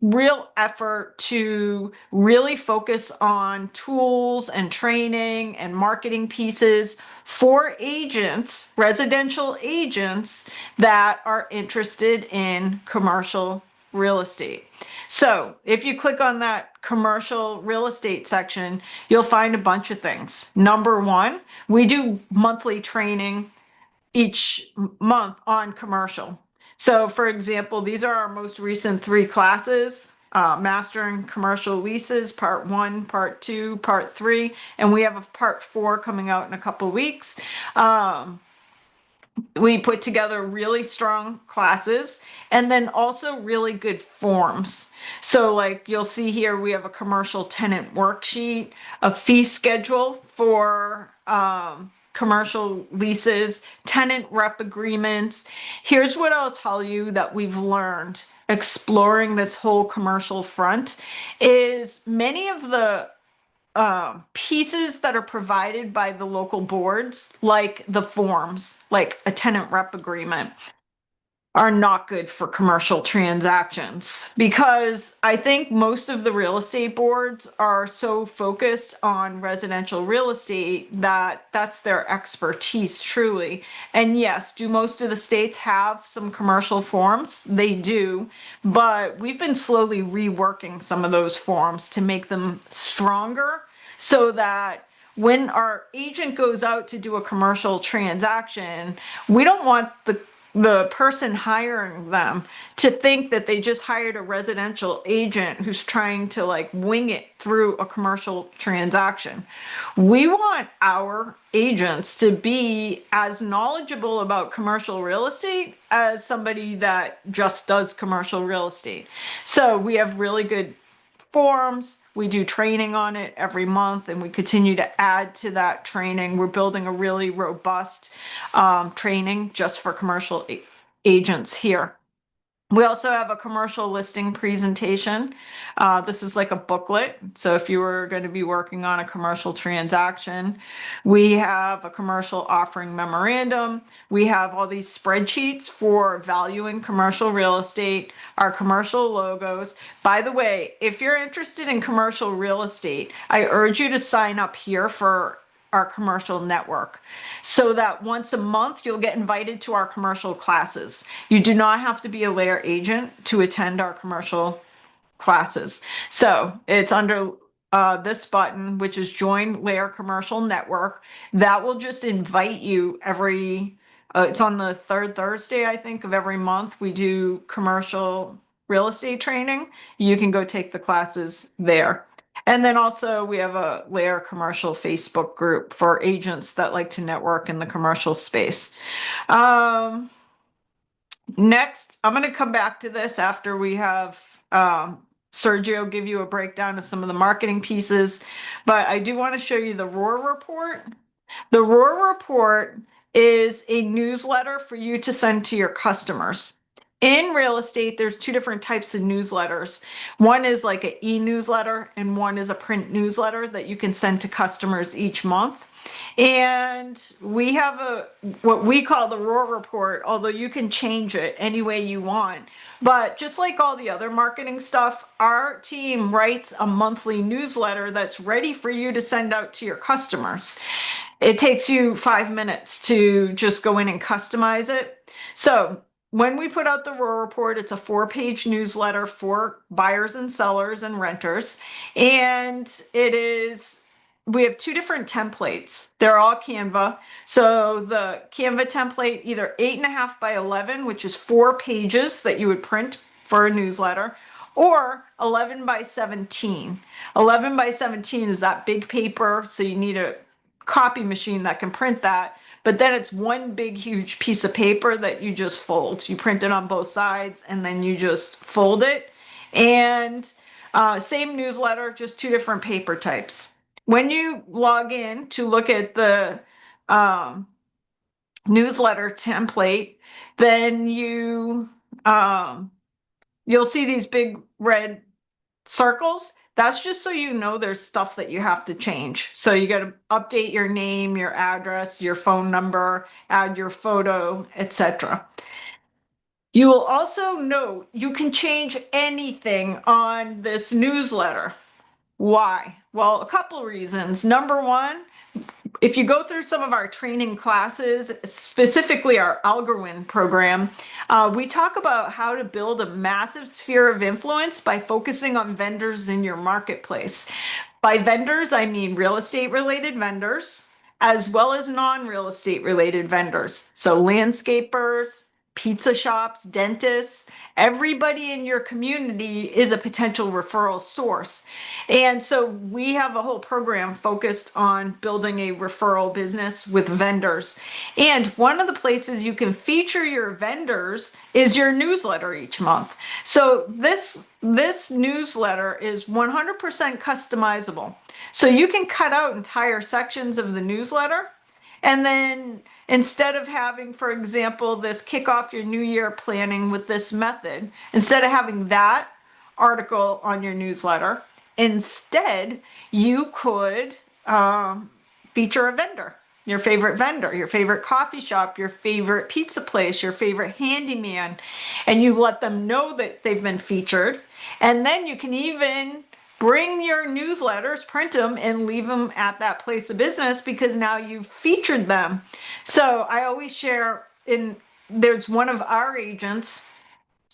real effort to really focus on tools and training and marketing pieces for agents, residential agents that are interested in commercial real estate. So if you click on that commercial real estate section, you'll find a bunch of things. Number one, we do monthly training each month on commercial. So for example, these are our most recent 3 classes, Mastering Commercial Leases, Part 1, Part 2, Part 3, and we have a Part 4 coming out in a couple weeks. We put together really strong classes and then also really good forms. So like you'll see here, we have a commercial tenant worksheet, a fee schedule for commercial leases, tenant rep agreements. Here's what I'll tell you that we've learned exploring this whole commercial front is many of the pieces that are provided by the local boards, like the forms, like a tenant rep agreement, are not good for commercial transactions because I think most of the real estate boards are so focused on residential real estate that that's their expertise truly. And yes, do most of the states have some commercial forms? They do, but we've been slowly reworking some of those forms to make them stronger so that when our agent goes out to do a commercial transaction, we don't want the person hiring them to think that they just hired a residential agent who's trying to like wing it through a commercial transaction. We want our agents to be as knowledgeable about commercial real estate as somebody that just does commercial real estate. So we have really good forms. We do training on it every month and we continue to add to that training. We're building a really robust training just for commercial agents here. We also have a commercial listing presentation. This is like a booklet. So if you were going to be working on a commercial transaction, we have a commercial offering memorandum. We have all these spreadsheets for valuing commercial real estate, our commercial logos. By the way, if you're interested in commercial real estate, I urge you to sign up here for our commercial network so that once a month you'll get invited to our commercial classes. You do not have to be a LAER agent to attend our commercial classes. So it's under this button, which is Join LAER Commercial Network. That will just invite you every, it's on the 3rd Thursday, I think, of every month. We do commercial real estate training. You can go take the classes there. And then also we have a LAER commercial Facebook group for agents that like to network in the commercial space. Next, I'm going to come back to this after we have Sergio give you a breakdown of some of the marketing pieces, but I do want to show you the ROAR report. The ROAR report is a newsletter for you to send to your customers. In real estate, there's 2 different types of newsletters. One is like an e-newsletter and one is a print newsletter that you can send to customers each month. And we have what we call the ROAR report, although you can change it any way you want. But just like all the other marketing stuff, our team writes a monthly newsletter that's ready for you to send out to your customers. It takes you 5 minutes to just go in and customize it. So when we put out the ROAR report, it's a 4-page newsletter for buyers and sellers and renters. And we have 2 different templates. They're all Canva. So the Canva template, either 8.5 by 11, which is 4 pages that you would print for a newsletter, or 11 by 17. 11 by 17 is that big paper, so you need a copy machine that can print that. But then it's one big, huge piece of paper that you just fold. You print it on both sides and then you just fold it. And same newsletter, just 2 different paper types. When you log in to look at the newsletter template, then you'll see these big red circles, that's just so you know there's stuff that you have to change. So you got to update your name, your address, your phone number, add your photo, etc. You will also note you can change anything on this newsletter. Why? Well, a couple reasons. Number one, if you go through some of our training classes, specifically our Alcorn program, we talk about how to build a massive sphere of influence by focusing on vendors in your marketplace. By vendors, I mean real estate related vendors, as well as non-real estate related vendors. So landscapers, pizza shops, dentists, everybody in your community is a potential referral source. And so we have a whole program focused on building a referral business with vendors. And one of the places you can feature your vendors is your newsletter each month. So this newsletter is 100% customizable. So you can cut out entire sections of the newsletter, and then instead of having, for example, this kick off your new year planning with this method, instead of having that article on your newsletter, instead you could feature a vendor, your favorite coffee shop, your favorite pizza place, your favorite handyman, and you let them know that they've been featured. And then you can even bring your newsletters, print them, and leave them at that place of business because now you've featured them. So I always share there's one of our agents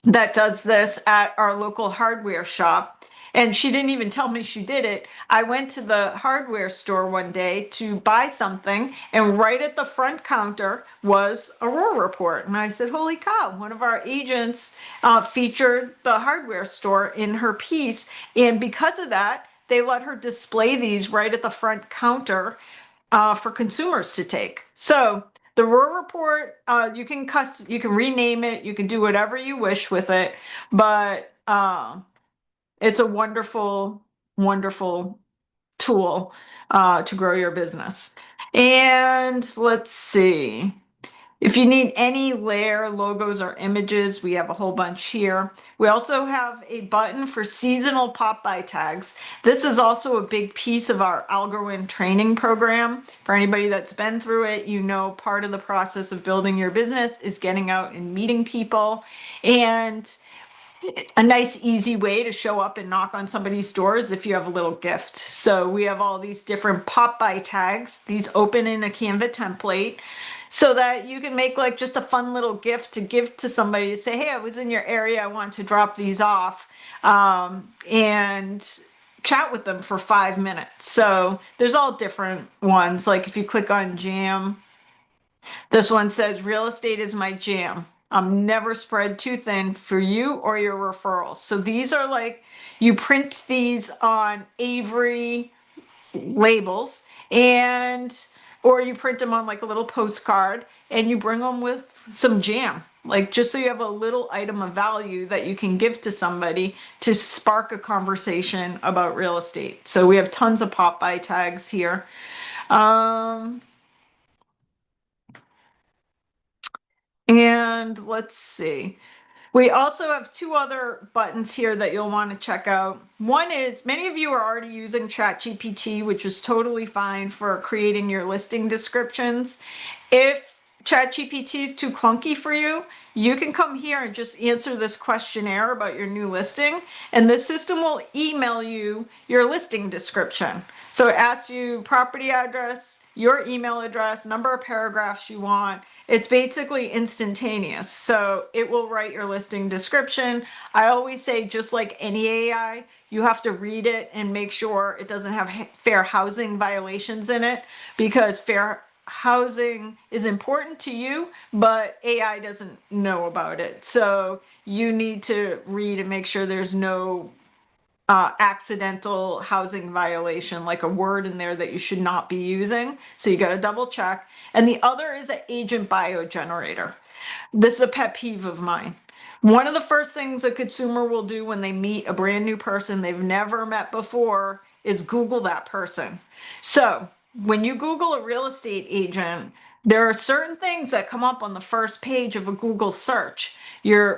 that does this at our local hardware shop. And she didn't even tell me she did it. I went to the hardware store one day to buy something, and right at the front counter was a Roar report. And I said, holy cow, one of our agents featured the hardware store in her piece. And because of that, they let her display these right at the front counter for consumers to take. So the Roar report, you can rename it, you can do whatever you wish with it, but it's a wonderful, wonderful tool to grow your business. And let's see. If you need any LAER logos or images, we have a whole bunch here. We also have a button for seasonal pop-by tags. This is also a big piece of our Alcorn training program. For anybody that's been through it, you know part of the process of building your business is getting out and meeting people. And a nice, easy way to show up and knock on somebody's doors if you have a little gift. So we have all these different pop-by tags. These open in a Canva template so that you can make like just a fun little gift to give to somebody to say, hey, I was in your area, I want to drop these off, and chat with them for 5 minutes. So there's all different ones. Like if you click on Jam, this one says, real estate is my jam. I'm never spread too thin for you or your referrals. So these are like, you print these on Avery labels, or you print them on like a little postcard, and you bring them with some jam, like just so you have a little item of value that you can give to somebody to spark a conversation about real estate. So we have tons of pop-by tags here. And let's see. We also have two other buttons here that you'll want to check out. One is, many of you are already using ChatGPT, which is totally fine for creating your listing descriptions. If ChatGPT is too clunky for you, you can come here and just answer this questionnaire about your new listing, and the system will email you your listing description. So it asks you property address, your email address, number of paragraphs you want. It's basically instantaneous. So it will write your listing description. I always say, just like any AI, you have to read it and make sure it doesn't have fair housing violations in it, because fair housing is important to you, but AI doesn't know about it. So you need to read and make sure there's no accidental housing violation, like a word in there that you should not be using. So you got to double check. And the other is an agent bio generator. This is a pet peeve of mine. One of the first things a consumer will do when they meet a brand new person they've never met before is Google that person. So when you Google a real estate agent, there are certain things that come up on the first page of a Google search.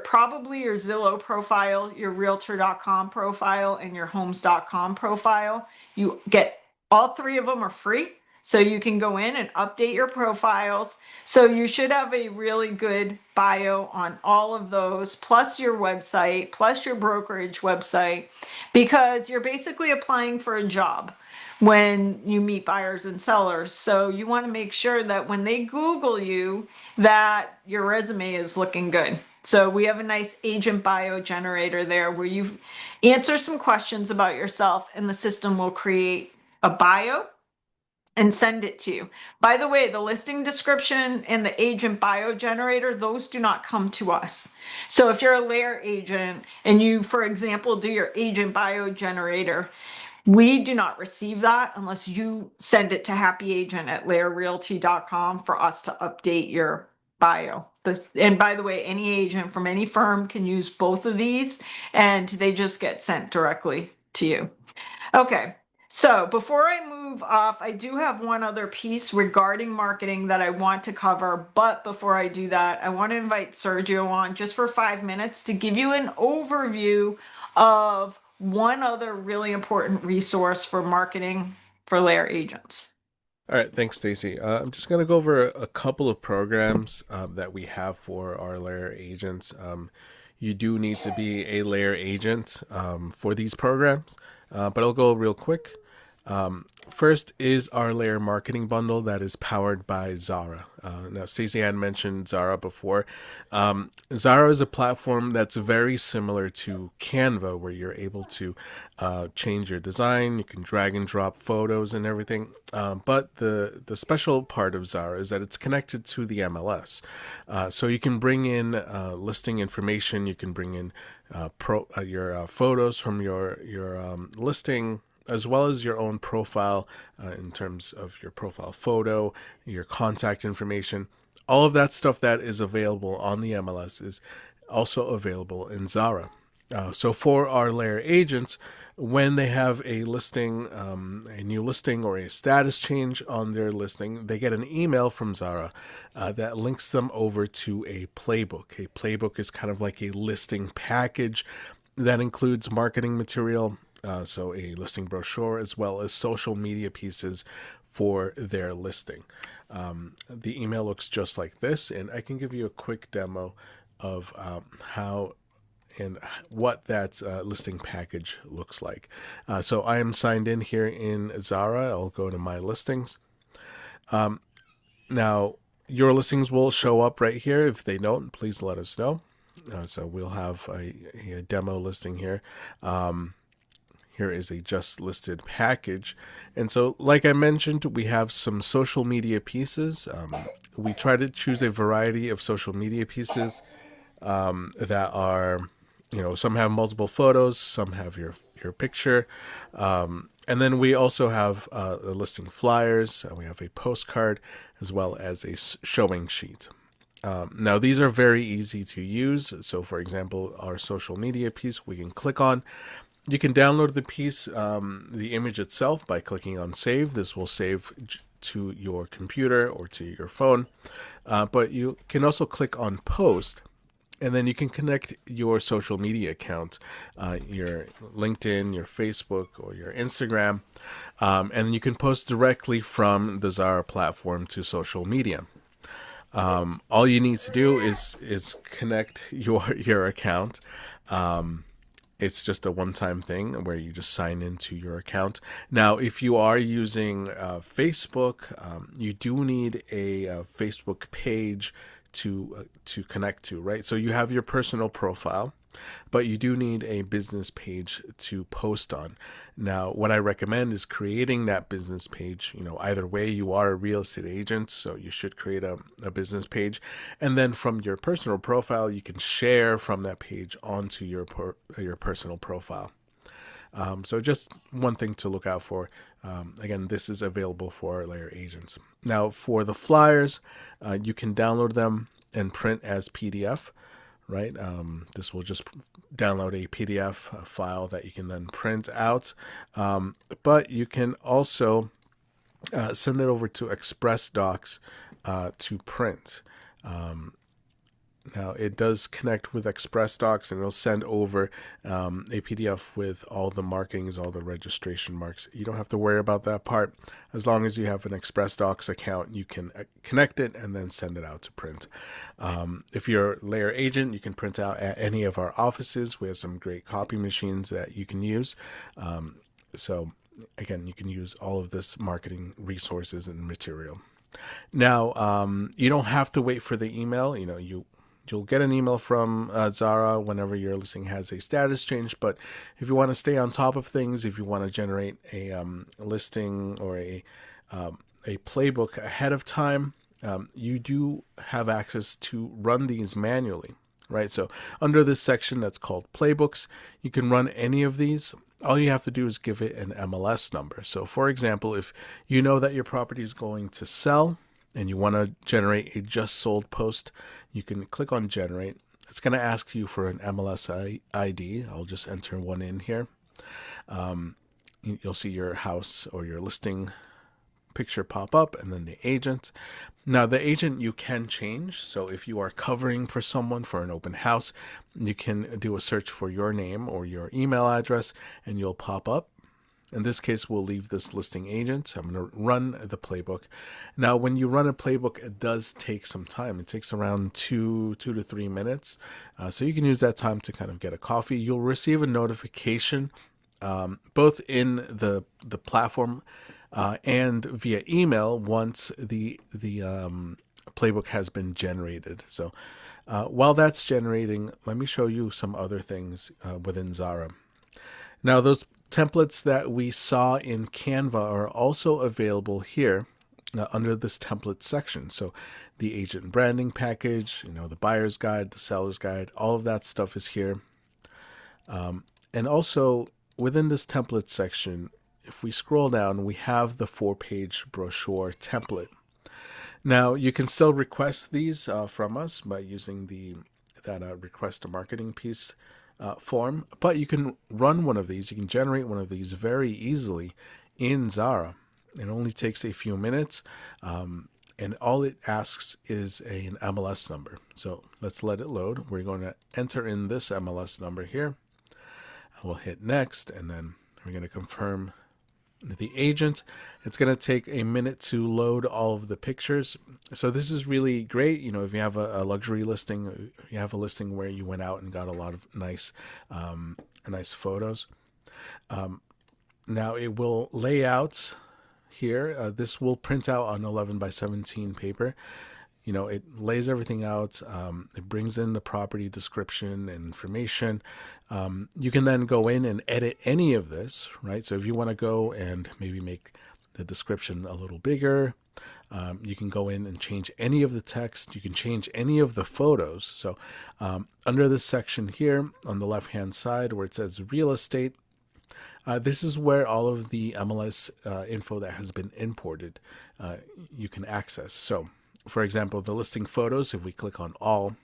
Probably your Zillow profile, your realtor.com profile, and your homes.com profile. You get all three of them are free. So you can go in and update your profiles. So you should have a really good bio on all of those, plus your website, plus your brokerage website, because you're basically applying for a job when you meet buyers and sellers. So you want to make sure that when they Google you, that your resume is looking good. So we have a nice agent bio generator there where you answer some questions about yourself and the system will create a bio and send it to you. By the way, the listing description and the agent bio generator, those do not come to us. So if you're a LAER agent and you, for example, do your agent bio generator, we do not receive that unless you send it to happyagent@laerrealty.com for us to update your bio. And by the way, any agent from any firm can use both of these and they just get sent directly to you. Okay, so before I move off, I do have one other piece regarding marketing that I want to cover. But before I do that, I want to invite Sergio on just for 5 minutes to give you an overview of one other really important resource for marketing for LAER agents. All right, thanks, Stacey. I'm just going to go over a couple of programs that we have for our LAER agents. You do need to be a LAER agent for these programs, but I'll go real quick. First is our LAER marketing bundle that is powered by Zara. Now, Stacey had mentioned Zara before. Zara is a platform that's very similar to Canva, where you're able to change your design. You can drag and drop photos and everything. But the special part of Zara is that it's connected to the MLS. So you can bring in listing information. You can bring in your photos from your listing, as well as your own profile in terms of your profile photo, your contact information. All of that stuff that is available on the MLS is also available in Zara. So for our LAER agents, when they have a listing, a new listing or a status change on their listing, they get an email from Zara that links them over to a playbook. A playbook is kind of like a listing package that includes marketing material, so a listing brochure, as well as social media pieces for their listing. The email looks just like this, and I can give you a quick demo of how and what that listing package looks like. So I am signed in here in Zara. I'll go to my listings. Now, your listings will show up right here. If they don't, please let us know. So we'll have a demo listing here. Here is a just listed package. And so, like I mentioned, we have some social media pieces. We try to choose a variety of social media pieces that are, some have multiple photos, some have your picture. And then we also have the listing flyers. We have a postcard as well as a showing sheet. Now, these are very easy to use. So, for example, our social media piece, we can click on. You can download the piece, the image itself, by clicking on Save. This will save to your computer or to your phone. But you can also click on Post, and then you can connect your social media account, your LinkedIn, your Facebook, or your Instagram, and you can post directly from the Zara platform to social media. All you need to do is connect your account. It's just a one-time thing where you just sign into your account. Now, if you are using Facebook, you do need a Facebook page to connect to, right? So you have your personal profile, but you do need a business page to post on. Now, what I recommend is creating that business page. Either way, you are a real estate agent, so you should create a business page. And then from your personal profile, you can share from that page onto your personal profile. So just one thing to look out for. Again, this is available for LAER agents. Now, for the flyers, you can download them and print as PDF. Right? This will just download a PDF file that you can then print out. But you can also send it over to Express Docs to print. Now, it does connect with Express Docs, and it'll send over a PDF with all the markings, all the registration marks. You don't have to worry about that part. As long as you have an Express Docs account, you can connect it and then send it out to print. If you're a LAER agent, you can print out at any of our offices. We have some great copy machines that you can use. So, again, you can use all of this marketing resources and material. Now, you don't have to wait for the email. You'll get an email from Zara whenever your listing has a status change. But if you want to stay on top of things, if you want to generate a listing or a playbook ahead of time, you do have access to run these manually, right? So under this section that's called playbooks, you can run any of these. All you have to do is give it an MLS number. So for example, if you know that your property is going to sell and you want to generate a just sold post, you can click on generate. It's going to ask you for an MLS ID. I'll just enter one in here. You'll see your house or your listing picture pop up, and then the agent. Now, the agent you can change. So if you are covering for someone for an open house, you can do a search for your name or your email address, and you'll pop up. In this case, we'll leave this listing agent. I'm going to run the playbook. Now, when you run a playbook, it does take some time. It takes around 2 to 3 minutes. So you can use that time to kind of get a coffee. You'll receive a notification both in the platform and via email once the playbook has been generated. So while that's generating, let me show you some other things within Zara. Now, those templates that we saw in Canva are also available here under this template section. So the agent branding package, the buyer's guide, the seller's guide, all of that stuff is here. And also within this template section, if we scroll down, we have the 4-page brochure template. Now, you can still request these from us by using that request a marketing piece form, but you can run one of these. You can generate one of these very easily in Zara. It only takes a few minutes, and all it asks is an MLS number. So let's let it load. We're going to enter in this MLS number here. We'll hit next, and then we're going to confirm the agent. It's going to take a minute to load all of the pictures. So this is really great. If you have a luxury listing, you have a listing where you went out and got a lot of nice photos. Now it will lay out here. This will print out on 11 by 17 paper. It lays everything out. It brings in the property description and information. You can then go in and edit any of this, right? So if you want to go and maybe make the description a little bigger, you can go in and change any of the text. You can change any of the photos. So under this section here on the left-hand side where it says real estate, this is where all of the MLS info that has been imported you can access. So for example, the listing photos, if we click on all,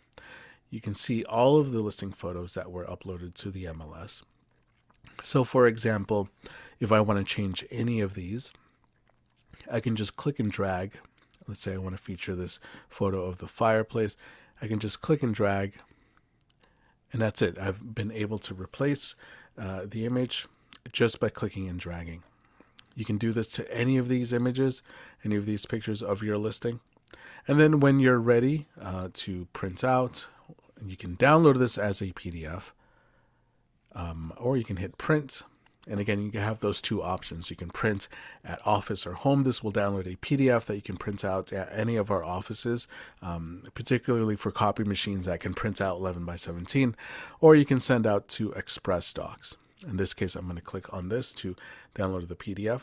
you can see all of the listing photos that were uploaded to the MLS. So for example, if I want to change any of these, I can just click and drag. Let's say I want to feature this photo of the fireplace. I can just click and drag, and that's it. I've been able to replace the image just by clicking and dragging. You can do this to any of these images, any of these pictures of your listing. And then when you're ready to print out, you can download this as a PDF, or you can hit print. And again, you can have those two options. You can print at office or home. This will download a PDF that you can print out at any of our offices, particularly for copy machines that can print out 11 by 17, or you can send out to Express Docs. In this case, I'm going to click on this to download the PDF.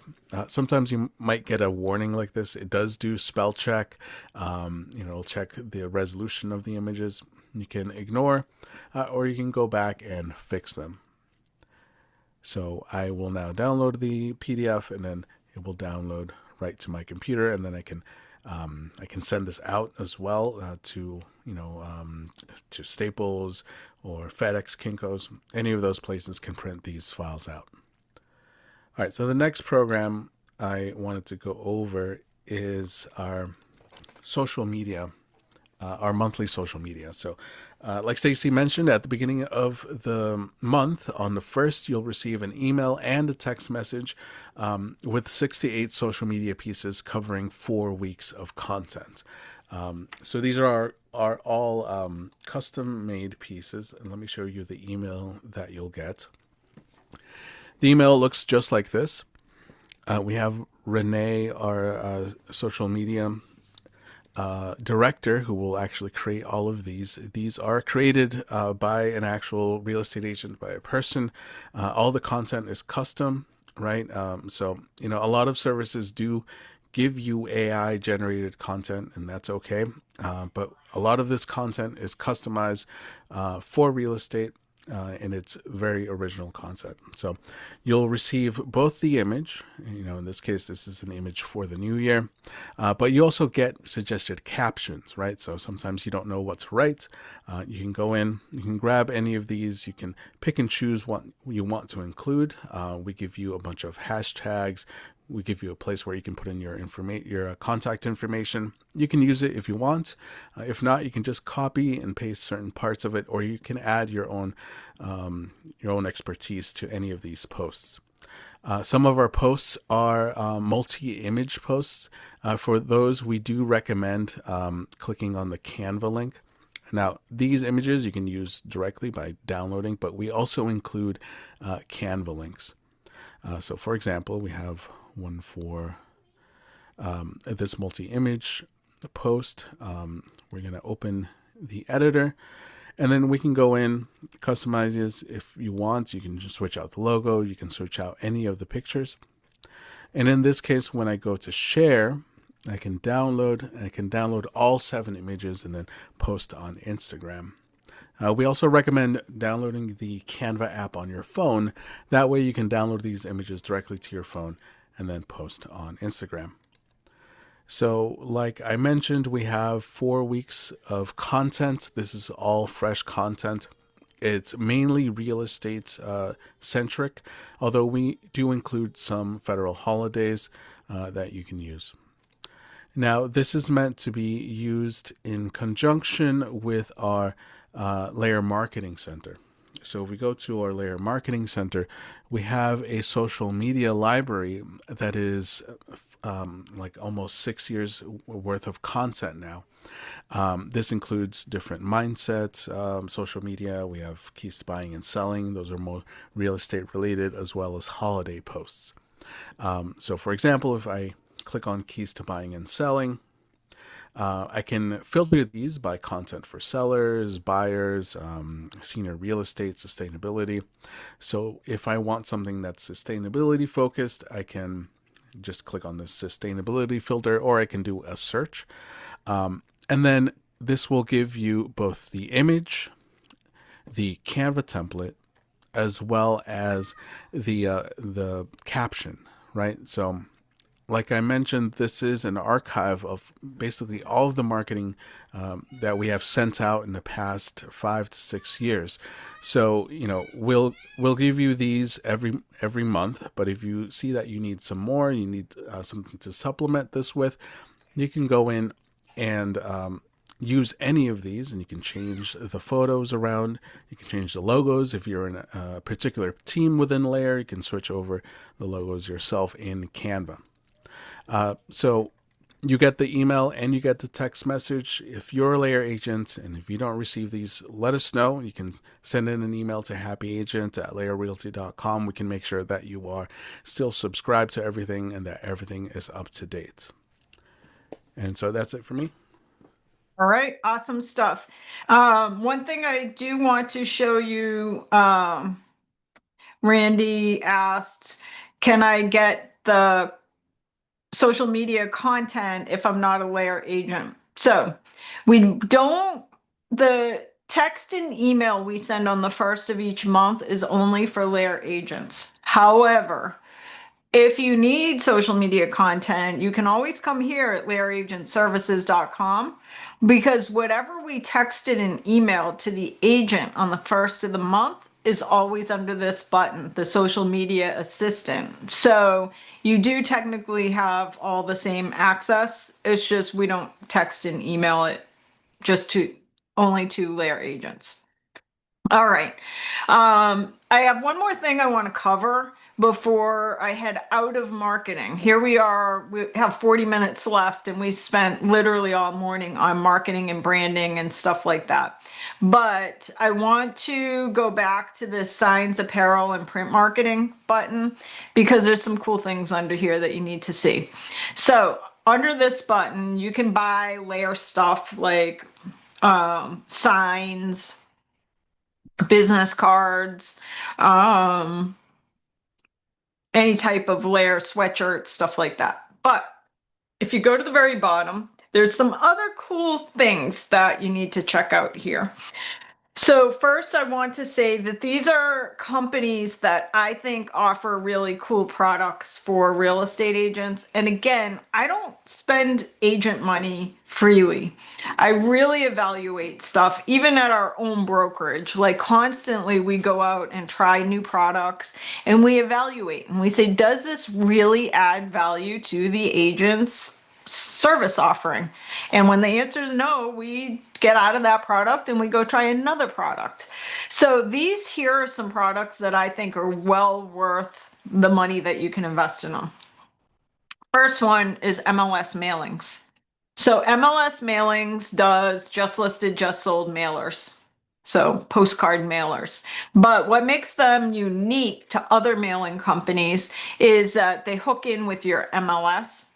Sometimes you might get a warning like this. It does do spell check. It'll check the resolution of the images. You can ignore, or you can go back and fix them. So I will now download the PDF, and then it will download right to my computer, and then I can send this out as well to Staples or FedEx, Kinko's. Any of those places can print these files out. All right, so the next program I wanted to go over is our social media, our monthly social media. So, like Stacey mentioned, at the beginning of the month, on the 1st, you'll receive an email and a text message with 6 to 8 social media pieces covering 4 weeks of content. So these are all custom-made pieces. And let me show you the email that you'll get. The email looks just like this. We have Renee, our social media director, who will actually create all of these. These are created by an actual real estate agent, by a person. All the content is custom, right? So, you know, a lot of services do give you AI generated content, and that's okay. But a lot of this content is customized for real estate. And it's very original content. So you'll receive both the image, you know, in this case, this is an image for the new year, but you also get suggested captions, right? So sometimes you don't know what to write. You can go in, you can grab any of these, you can pick and choose what you want to include. We give you a bunch of hashtags. We give you a place where you can put in your contact information. You can use it if you want. If not, you can just copy and paste certain parts of it, or you can add your own expertise to any of these posts. Some of our posts are multi-image posts. For those, we do recommend clicking on the Canva link. Now, these images you can use directly by downloading, but we also include Canva links. So, for example, we have one for this multi-image post. We're going to open the editor, and then we can go in, customize this if you want. You can just switch out the logo. You can switch out any of the pictures. And in this case, when I go to share, I can download all 7 images and then post on Instagram. We also recommend downloading the Canva app on your phone. That way you can download these images directly to your phone and then post on Instagram. So like I mentioned, we have 4 weeks of content. This is all fresh content. It's mainly real estate centric, although we do include some federal holidays that you can use. Now, this is meant to be used in conjunction with our LAER Marketing Center. So if we go to our LAER Marketing Center, we have a social media library that is like almost 6 years worth of content now. This includes different mindsets, social media. We have keys to buying and selling. Those are more real estate related, as well as holiday posts. So for example, if I click on keys to buying and selling, I can filter these by content for sellers, buyers, senior real estate, sustainability. So if I want something that's sustainability focused, I can just click on the sustainability filter, or I can do a search. And then this will give you both the image, the Canva template, as well as the caption, right? So like I mentioned, this is an archive of basically all of the marketing that we have sent out in the past 5 to 6 years. So, you know, we'll give you these every month. But if you see that you need some more, you need something to supplement this with, you can go in and use any of these, and you can change the photos around. You can change the logos. If you're in a particular team within LAER, you can switch over the logos yourself in Canva. So you get the email and you get the text message. If you're a LAER agent and if you don't receive these, let us know. You can send in an email to happyagent@laerrealty.com. We can make sure that you are still subscribed to everything and that everything is up to date. And so that's it for me. All right, awesome stuff. One thing I do want to show you, Randy asked, can I get the social media content if I'm not a LAER agent? So the text and email we send on the 1st of each month is only for LAER agents. However, if you need social media content, you can always come here at laeragentservices.com, because whatever we texted and emailed to the agent on the 1st of the month is always under this button, the social media assistant. So you do technically have all the same access. It's just we don't text and email it just to only to LAER agents. All right. I have one more thing I want to cover before I head out of marketing. Here we are, we have 40 minutes left, and we spent literally all morning on marketing and branding and stuff like that. But I want to go back to this signs, apparel, and print marketing button because there's some cool things under here that you need to see. So under this button, you can buy LAER stuff like signs, business cards, any type of LAER sweatshirt, stuff like that. But if you go to the very bottom, there's some other cool things that you need to check out here. So first, I want to say that these are companies that I think offer really cool products for real estate agents. And again, I don't spend agent money freely. I really evaluate stuff, even at our own brokerage. Like constantly, we go out and try new products and we evaluate and we say, does this really add value to the agent's service offering? And when the answer is no, we get out of that product and we go try another product. So these here are some products that I think are well worth the money that you can invest in them. First one is MLS mailings. So MLS mailings does just listed, just sold mailers. So postcard mailers. But what makes them unique to other mailing companies is that they hook in with your MLS,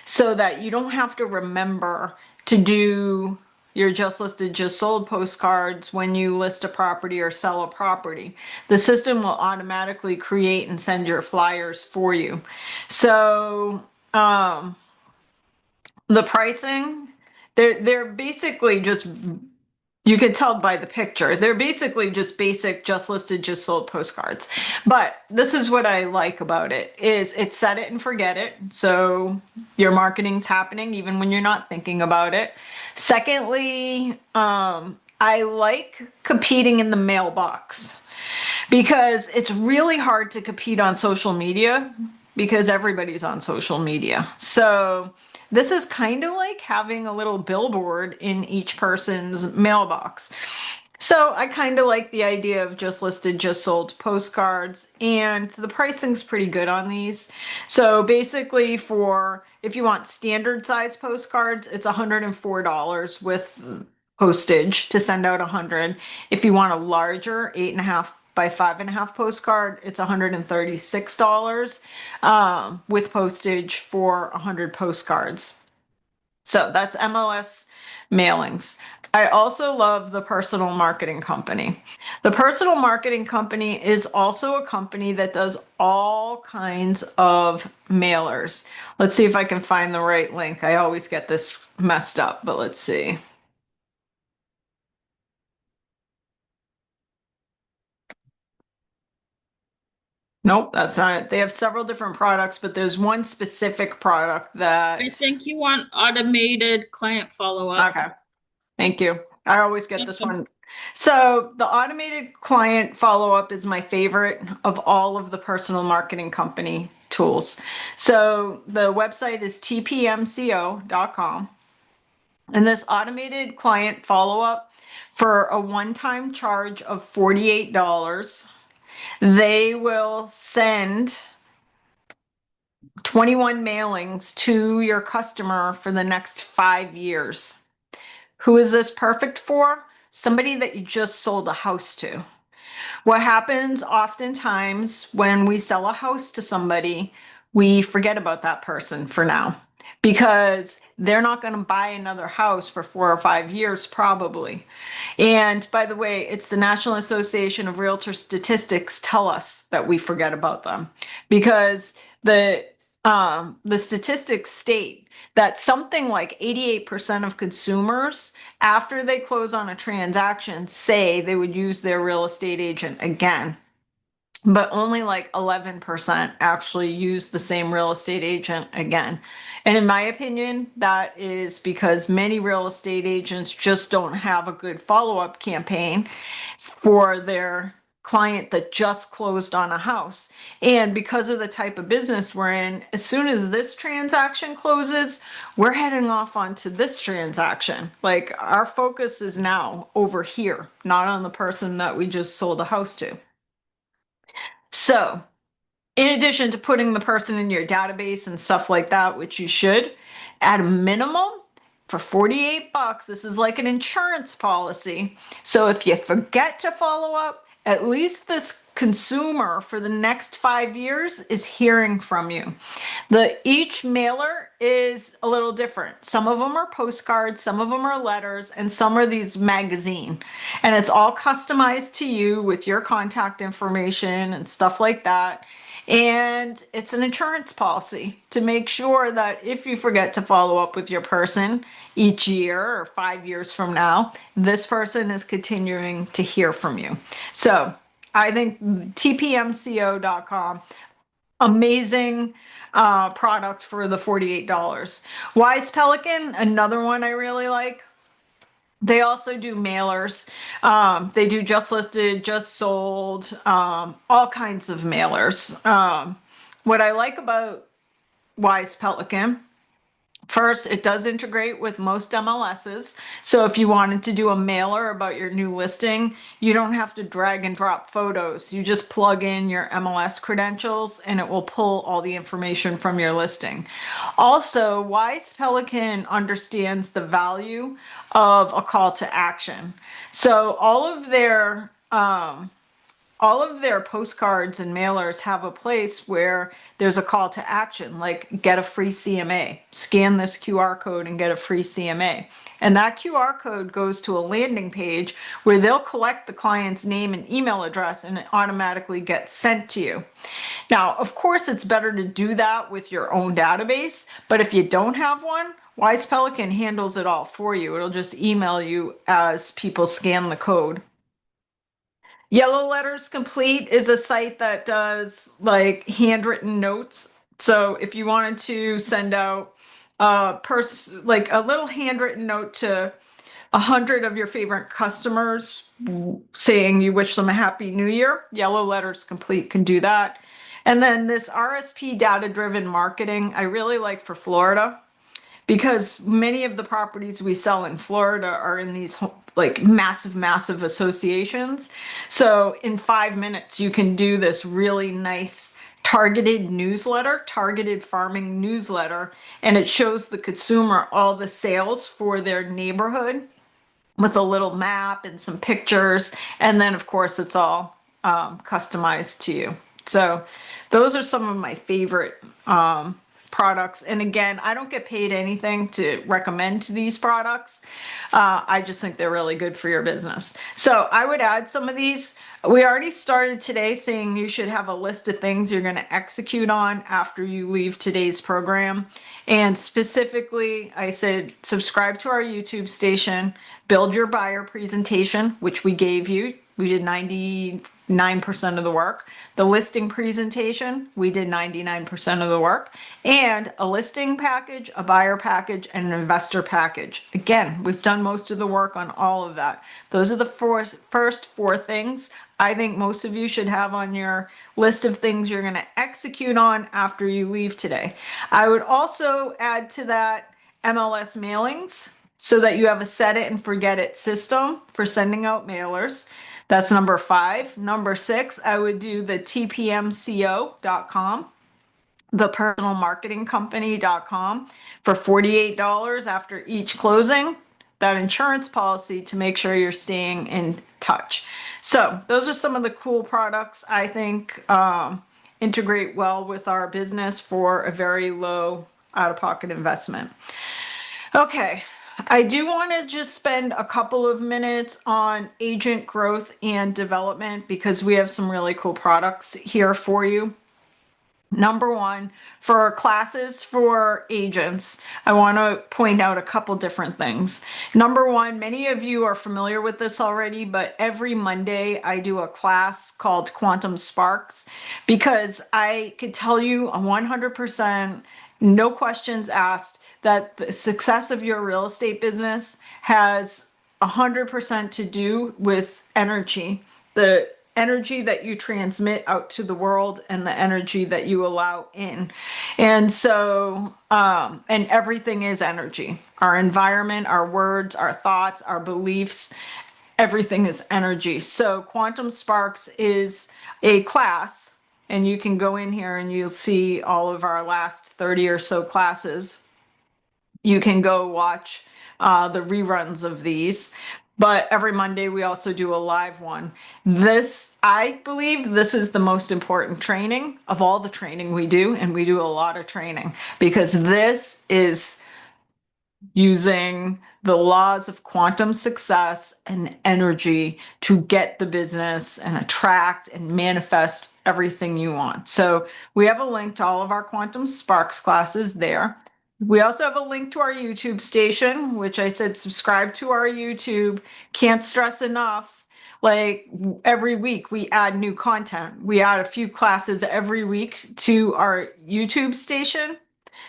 so that you don't have to remember to do your just listed, just sold postcards when you list a property or sell a property. The system will automatically create and send your flyers for you. So the pricing, they're basically just, you could tell by the picture, they're basically just basic, just listed, just sold postcards. But this is what I like about it, is it's set it and forget it. So your marketing's happening even when you're not thinking about it. Secondly, I like competing in the mailbox because it's really hard to compete on social media because everybody's on social media. So this is kind of like having a little billboard in each person's mailbox. So I kind of like the idea of just listed, just sold postcards, and the pricing's pretty good on these. So basically for, if you want standard size postcards, it's $104 with postage to send out 100. If you want a larger 8.5 by 5.5 postcard, it's $136 with postage for 100 postcards. So that's MLS mailings. I also love the personal marketing company. The personal marketing company is also a company that does all kinds of mailers. Let's see if I can find the right link. I always get this messed up, but let's see. Nope, that's not it. They have several different products, but there's one specific product that... I think you want automated client follow-up. Okay, thank you. I always get this one. So the automated client follow-up is my favorite of all of the personal marketing company tools. So the website is tpmco.com. And this automated client follow-up, for a one-time charge of $48, they will send 21 mailings to your customer for the next 5 years. Who is this perfect for? Somebody that you just sold a house to. What happens oftentimes when we sell a house to somebody, we forget about that person for now because they're not going to buy another house for 4 or 5 years probably. And by the way, it's the National Association of Realtor Statistics tell us that we forget about them because the statistics state that something like 88% of consumers, after they close on a transaction, say they would use their real estate agent again. But only like 11% actually use the same real estate agent again. And in my opinion, that is because many real estate agents just don't have a good follow-up campaign for their client that just closed on a house. And because of the type of business we're in, as soon as this transaction closes, we're heading off onto this transaction. Like our focus is now over here, not on the person that we just sold a house to. So, in addition to putting the person in your database and stuff like that, which you should, at a minimum, for 48 bucks, this is like an insurance policy. So if you forget to follow up, at least this consumer for the next 5 years is hearing from you. Each mailer is a little different. Some of them are postcards, some of them are letters, and some are these magazine. And it's all customized to you with your contact information and stuff like that. And it's an insurance policy to make sure that if you forget to follow up with your person each year or 5 years from now, this person is continuing to hear from you. So I think tpmco.com, amazing product for the $48. Wise Pelican, another one I really like. They also do mailers. They do just listed, just sold, all kinds of mailers. What I like about Wise Pelican, first, it does integrate with most MLSs. So if you wanted to do a mailer about your new listing, you don't have to drag and drop photos. You just plug in your MLS credentials and it will pull all the information from your listing. Also, Wise Pelican understands the value of a call to action. So all of their postcards and mailers have a place where there's a call to action, like get a free CMA, scan this QR code and get a free CMA. And that QR code goes to a landing page where they'll collect the client's name and email address and it automatically gets sent to you. Now, of course, it's better to do that with your own database, but if you don't have one, Wise Pelican handles it all for you. It'll just email you as people scan the code. Yellow Letters Complete is a site that does like handwritten notes. So if you wanted to send out like a little handwritten note to 100 of your favorite customers saying you wish them a happy new year, Yellow Letters Complete can do that. And then this RSP data-driven marketing, I really like for Florida, because many of the properties we sell in Florida are in these like massive associations. So in 5 minutes, you can do this really nice targeted newsletter, targeted farming newsletter, and it shows the consumer all the sales for their neighborhood with a little map and some pictures. And then of course it's all customized to you. So those are some of my favorite products. And again, I don't get paid anything to recommend these products. I just think they're really good for your business. So I would add some of these. We already started today saying you should have a list of things you're going to execute on after you leave today's program. And specifically, I said, subscribe to our YouTube station, build your buyer presentation, which we gave you. We did 99% of the work. The listing presentation, we did 99% of the work. And a listing package, a buyer package, and an investor package. Again, we've done most of the work on all of that. Those are the first four things I think most of you should have on your list of things you're going to execute on after you leave today. I would also add to that MLS mailings so that you have a set it and forget it system for sending out mailers. That's number 5. Number 6, I would do the tpmco.com, the personalmarketingcompany.com for $48 after each closing. That insurance policy to make sure you're staying in touch. So those are some of the cool products I think integrate well with our business for a very low out-of-pocket investment. Okay. I do want to just spend a couple of minutes on agent growth and development because we have some really cool products here for you. Number 1, for classes for agents, I want to point out a couple different things. Number 1, many of you are familiar with this already, but every Monday I do a class called Quantum Sparks because I could tell you 100%, no questions asked, that the success of your real estate business has 100% to do with energy. The energy that you transmit out to the world and the energy that you allow in. And so, and everything is energy. Our environment, our words, our thoughts, our beliefs, everything is energy. So Quantum Sparks is a class, and you can go in here and you'll see all of our last 30 or so classes. You can go watch the reruns of these. But every Monday, we also do a live one. I believe this is the most important training of all the training we do. And we do a lot of training because this is using the laws of quantum success and energy to get the business and attract and manifest everything you want. So we have a link to all of our Quantum Sparks classes there. We also have a link to our YouTube station, which I said subscribe to our YouTube. Can't stress enough. Like every week we add new content. We add a few classes every week to our YouTube station.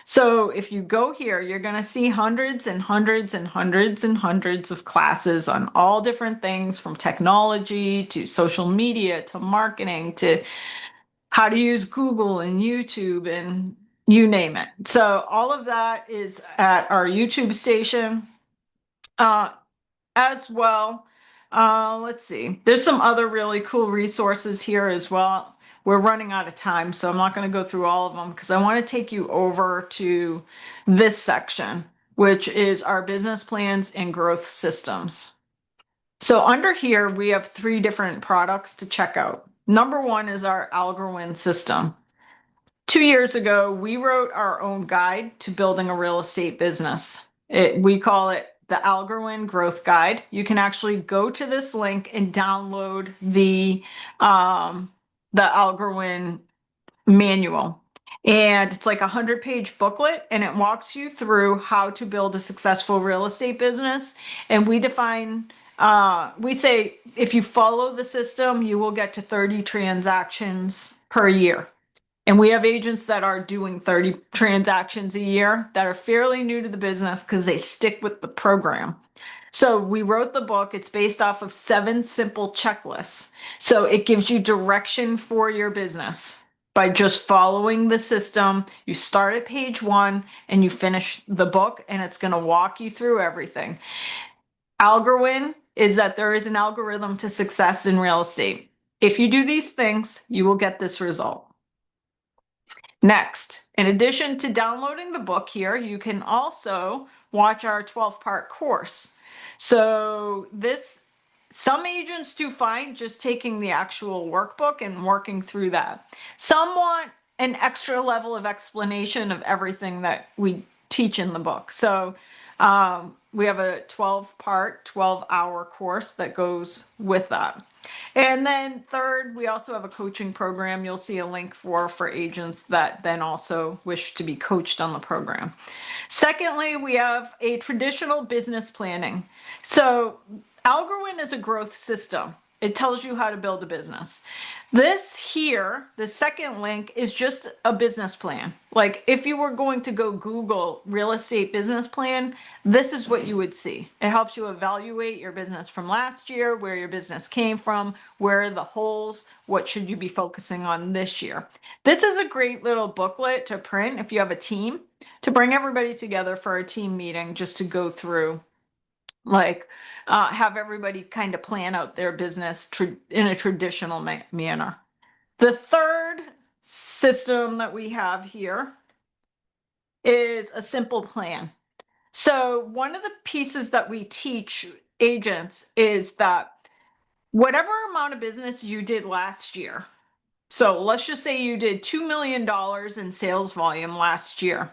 So if you go here, you're going to see hundreds and hundreds and hundreds and hundreds of classes on all different things from technology to social media to marketing to how to use Google and YouTube and you name it. So all of that is at our YouTube station as well. Let's see. There's some other really cool resources here as well. We're running out of time, so I'm not going to go through all of them because I want to take you over to this section, which is our business plans and growth systems. So under here, we have 3 different products to check out. Number 1 is our Algorand system. 2 years ago, we wrote our own guide to building a real estate business. We call it the Algorand Growth Guide. You can actually go to this link and download the Algorand manual. And it's like a 100-page booklet, and it walks you through how to build a successful real estate business. And we define, we say, if you follow the system, you will get to 30 transactions per year. And we have agents that are doing 30 transactions a year that are fairly new to the business because they stick with the program. So we wrote the book. It's based off of 7 simple checklists. So it gives you direction for your business by just following the system. You start at page 1 and you finish the book, and it's going to walk you through everything. Algorand is that there is an algorithm to success in real estate. If you do these things, you will get this result. Next, in addition to downloading the book here, you can also watch our 12-part course. So some agents do fine just taking the actual workbook and working through that. Some want an extra level of explanation of everything that we teach in the book. So we have a 12-part, 12-hour course that goes with that. And then third, we also have a coaching program you'll see a link for agents that then also wish to be coached on the program. Secondly, we have a traditional business planning. So Algorand is a growth system. It tells you how to build a business. This here, the second link, is just a business plan. Like if you were going to go Google real estate business plan, this is what you would see. It helps you evaluate your business from last year, where your business came from, where are the holes, what should you be focusing on this year. This is a great little booklet to print if you have a team, to bring everybody together for a team meeting just to go through, like have everybody kind of plan out their business in a traditional manner. The third system that we have here is a simple plan. So one of the pieces that we teach agents is that whatever amount of business you did last year, so let's just say you did $2 million in sales volume last year.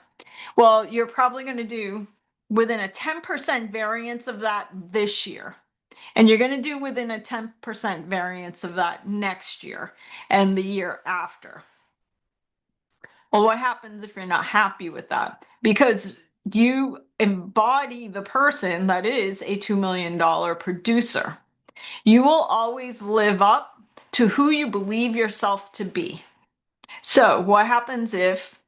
Well, you're probably going to do within a 10% variance of that this year. And you're going to do within a 10% variance of that next year and the year after. Well, what happens if you're not happy with that? Because you embody the person that is a $2 million producer. You will always live up to who you believe yourself to be. So what happens if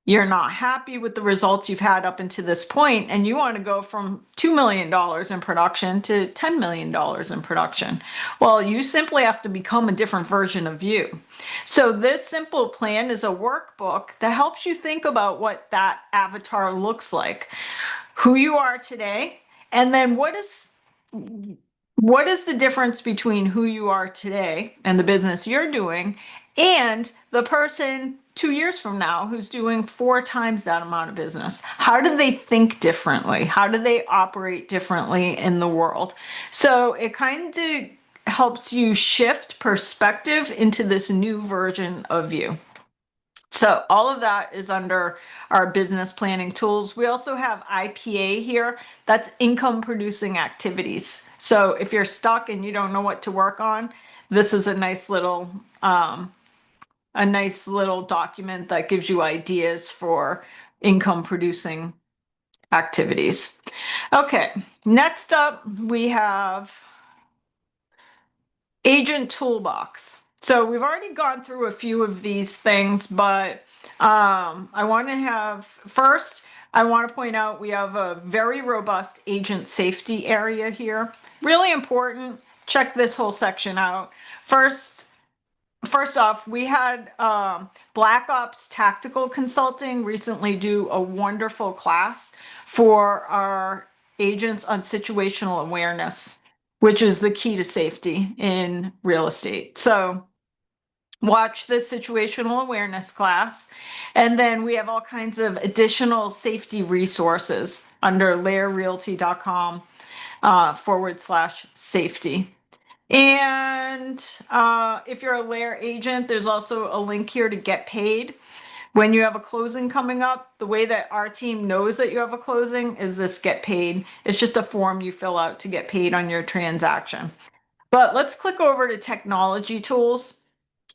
you're not happy with the results you've had up until this point, and you want to go from $2 million in production to $10 million in production. Well, you simply have to become a different version of you. So this simple plan is a workbook that helps you think about what that avatar looks like, who you are today, and then what is the difference between who you are today and the business you're doing and the person 2 years from now who's doing 4 times that amount of business? How do they think differently? How do they operate differently in the world? So it kind of helps you shift perspective into this new version of you. So all of that is under our business planning tools. We also have IPA here. That's income producing activities. So if you're stuck and you don't know what to work on, this is a nice little document that gives you ideas for income producing activities. Okay, next up we have Agent Toolbox. So we've already gone through a few of these things, but I want to point out we have a very robust agent safety area here. Really important. Check this whole section out. First off, we had Black Ops Tactical Consulting recently do a wonderful class for our agents on situational awareness, which is the key to safety in real estate. So watch the situational awareness class. And then we have all kinds of additional safety resources under laerrealty.com /safety. And if you're a LAER agent, there's also a link here to get paid. When you have a closing coming up, the way that our team knows that you have a closing is this get paid. It's just a form you fill out to get paid on your transaction. But let's click over to technology tools.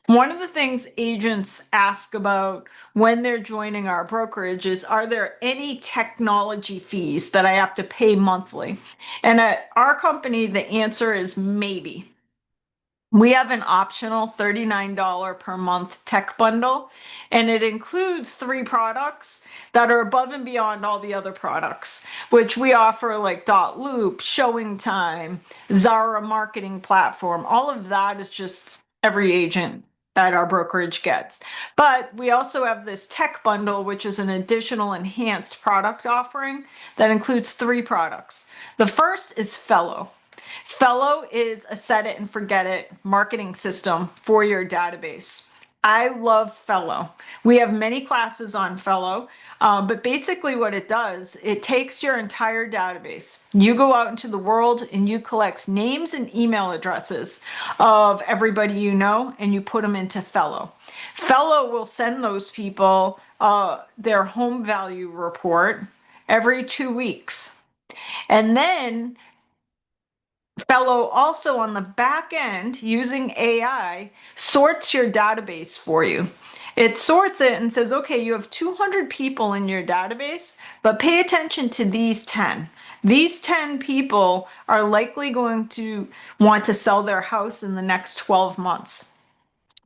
One of the things agents ask about when they're joining our brokerage is, are there any technology fees that I have to pay monthly? And at our company, the answer is maybe. We have an optional $39 per month tech bundle, and it includes 3 products that are above and beyond all the other products, which we offer, like Loop, Showing Time, Zara Marketing Platform. All of that is just every agent that our brokerage gets. But we also have this tech bundle, which is an additional enhanced product offering that includes 3 products. The first is Fellow. Fellow is a set it and forget it marketing system for your database. I love Fellow. We have many classes on Fellow, but basically what it does, it takes your entire database. You go out into the world and you collect names and email addresses of everybody you know, and you put them into Fellow. Fellow will send those people their home value report every 2 weeks. And then Fellow also on the back end, using AI, sorts your database for you. It sorts it and says, okay, you have 200 people in your database, but pay attention to these 10. These 10 people are likely going to want to sell their house in the next 12 months.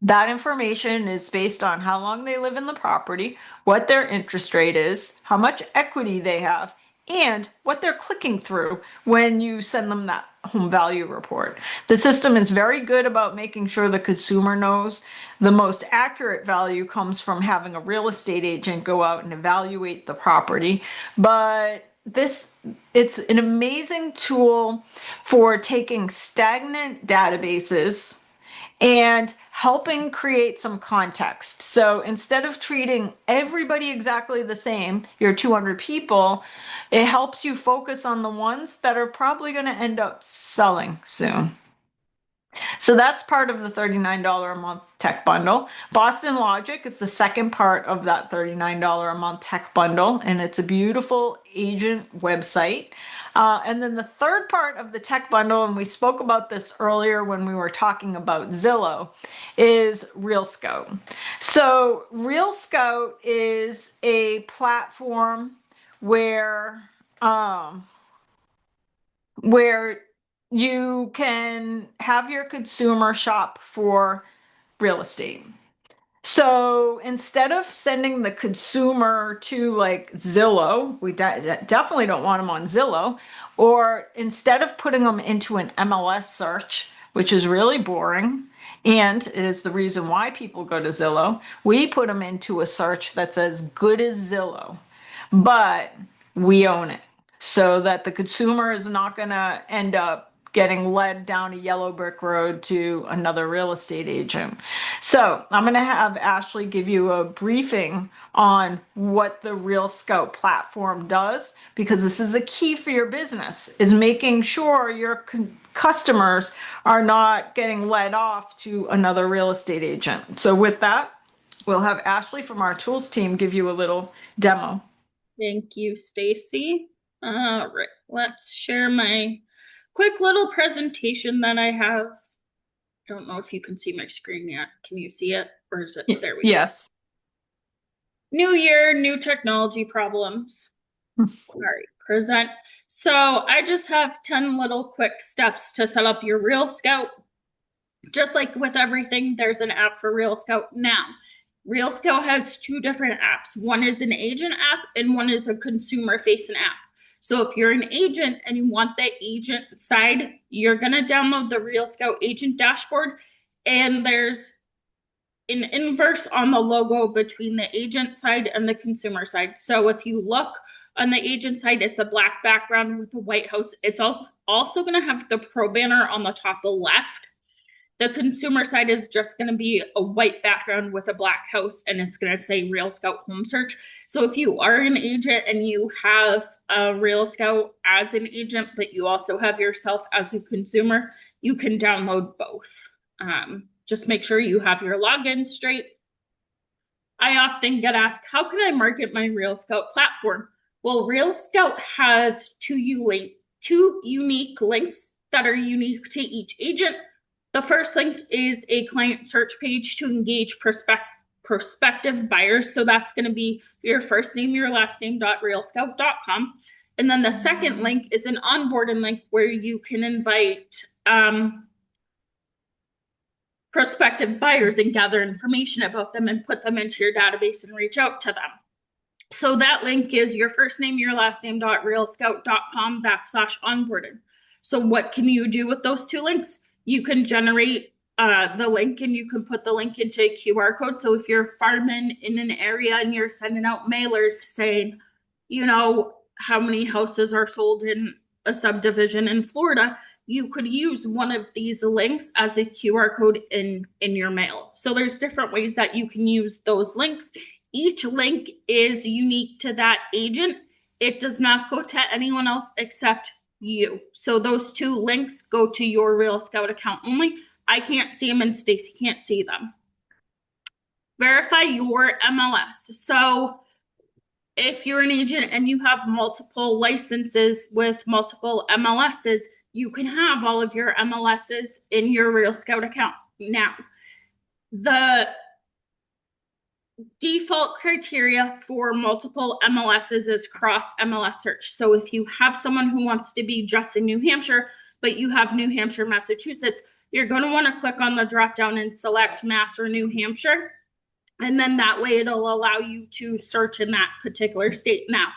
That information is based on how long they live in the property, what their interest rate is, how much equity they have, and what they're clicking through when you send them that home value report. The system is very good about making sure the consumer knows. The most accurate value comes from having a real estate agent go out and evaluate the property. But it's an amazing tool for taking stagnant databases and helping create some context. So instead of treating everybody exactly the same, your 200 people, it helps you focus on the ones that are probably going to end up selling soon. So that's part of the $39 a month tech bundle. Boston Logic is the second part of that $39 a month tech bundle, and it's a beautiful agent website. And then the third part of the tech bundle, and we spoke about this earlier when we were talking about Zillow, is Real Scout. So Real Scout is a platform where you can have your consumer shop for real estate. So instead of sending the consumer to like Zillow, we definitely don't want them on Zillow, or instead of putting them into an MLS search, which is really boring, and it is the reason why people go to Zillow, we put them into a search that's as good as Zillow, but we own it so that the consumer is not going to end up getting led down a yellow brick road to another real estate agent. So I'm going to have Ashley give you a briefing on what the Real Scout platform does, because this is a key for your business, is making sure your customers are not getting led off to another real estate agent. So with that, we'll have Ashley from our tools team give you a little demo. Thank you, Stacy. All right, let's share my quick little presentation that I have. Don't know if you can see my screen yet. Can you see it? Or is it? There we go. Yes. New year, new technology problems. All right, present. So I just have 10 little quick steps to set up your Real Scout. Just like with everything, there's an app for Real Scout now. Real Scout has two different apps. One is an agent app and one is a consumer facing app. So if you're an agent and you want the agent side, you're going to download the Real Scout agent dashboard, and there's an inverse on the logo between the agent side and the consumer side. So if you look on the agent side, it's a black background with a white house. It's also going to have the pro banner on the top left. The consumer side is just going to be a white background with a black house, and it's going to say Real Scout Home Search. So if you are an agent and you have a Real Scout as an agent, but you also have yourself as a consumer, you can download both. Just make sure you have your login straight. I often get asked, how can I market my Real Scout platform? Well, Real Scout has two unique links that are unique to each agent. The first link is a client search page to engage prospective buyers. So that's going to be your first name, your last name, .realscout.com. And then the second link is an onboarding link where you can invite prospective buyers and gather information about them and put them into your database and reach out to them. So that link is your first name, your last name, .realscout.com/onboarding. So what can you do with those two links? You can generate the link, and you can put the link into a QR code. So if you're farming in an area and you're sending out mailers saying, you know, how many houses are sold in a subdivision in Florida, you could use one of these links as a QR code in your mail. So there's different ways that you can use those links. Each link is unique to that agent. It does not go to anyone else except you. So those two links go to your Real Scout account only. I can't see them and Stacy can't see them. Verify your MLS. So if you're an agent and you have multiple licenses with multiple MLSs, you can have all of your MLSs in your Real Scout account. Now, the default criteria for multiple MLSs is cross MLS search. So if you have someone who wants to be just in New Hampshire, but you have New Hampshire, Massachusetts, you're going to want to click on the drop down and select Mass or New Hampshire. And then that way it'll allow you to search in that particular state. Now,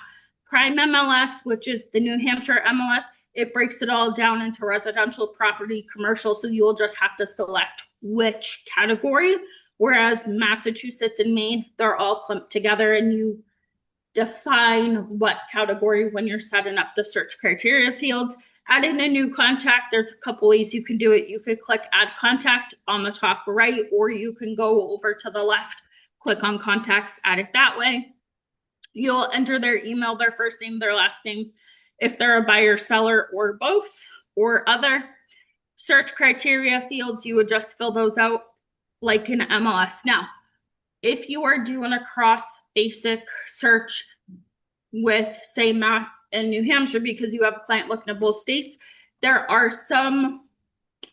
Prime MLS, which is the New Hampshire MLS, it breaks it all down into residential, property, commercial. So you'll just have to select which category. Whereas Massachusetts and Maine, they're all clumped together, and you define what category when you're setting up the search criteria fields. Add in a new contact. There's a couple ways you can do it. You could click add contact on the top right, or you can go over to the left, click on contacts, add it that way. You'll enter their email, their first name, their last name, if they're a buyer, seller, or both, or other. Search criteria fields, you would just fill those out like an MLS. Now, if you are doing a cross basic search with, say, Mass and New Hampshire, because you have a client looking at both states, there are some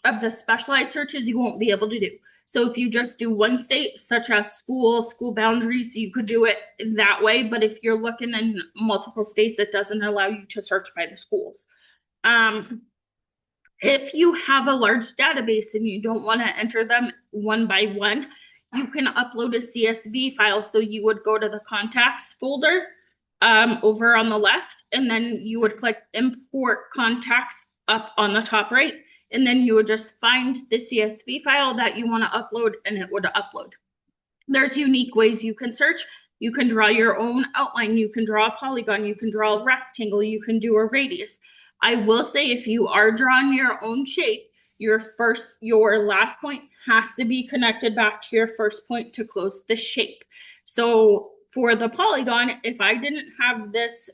of the specialized searches you won't be able to do. So if you just do one state, such as school boundaries, you could do it that way. But if you're looking in multiple states, it doesn't allow you to search by the schools. If you have a large database and you don't want to enter them one by one, you can upload a CSV file. So you would go to the contacts folder over on the left, and then you would click import contacts up on the top right. And then you would just find the CSV file that you want to upload, and it would upload. There's unique ways you can search. You can draw your own outline. You can draw a polygon. You can draw a rectangle. You can do a radius. I will say, if you are drawing your own shape, your last point has to be connected back to your first point to close the shape. So for the polygon, if I didn't have this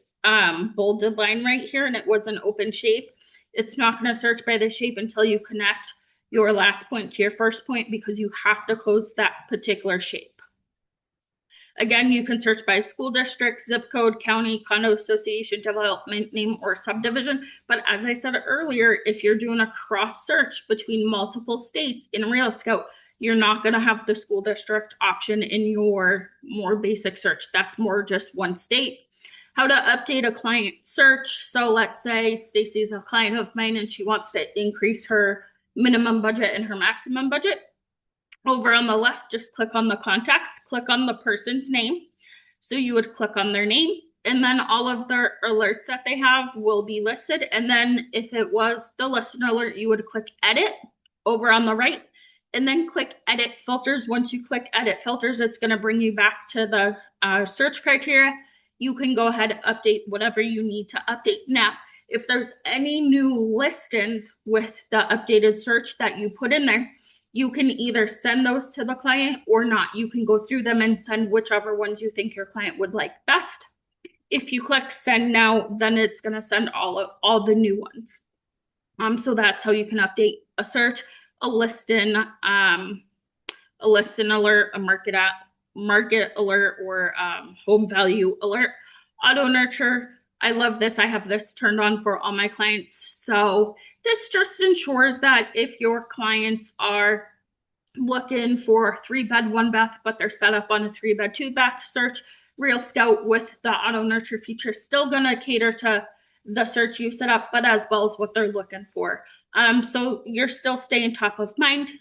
bolded line right here and it was an open shape, it's not going to search by the shape until you connect your last point to your first point, because you have to close that particular shape. Again, you can search by school district, zip code, county, condo association, development name, or subdivision. But as I said earlier, if you're doing a cross search between multiple states in Real Scout, you're not going to have the school district option in your more basic search. That's more just one state. How to update a client search. So let's say Stacey's a client of mine and she wants to increase her minimum budget and her maximum budget. Over on the left, just click on the contacts, click on the person's name. So you would click on their name, and then all of their alerts that they have will be listed. And then if it was the listen alert, you would click edit over on the right, and then click edit filters. Once you click edit filters, it's going to bring you back to the search criteria. You can go ahead and update whatever you need to update. Now, if there's any new listings with the updated search that you put in there, you can either send those to the client or not. You can go through them and send whichever ones you think your client would like best. If you click send now, then it's going to send all the new ones. So that's how you can update a search, a listing alert, a market alert, or home value alert. Auto nurture. I love this. I have this turned on for all my clients. So this just ensures that if your clients are looking for a 3-bed, 1-bath, but they're set up on a 3-bed, 2-bath search, Real Scout with the auto nurture feature is still going to cater to the search you set up, but as well as what they're looking for. So you're still staying top of mind.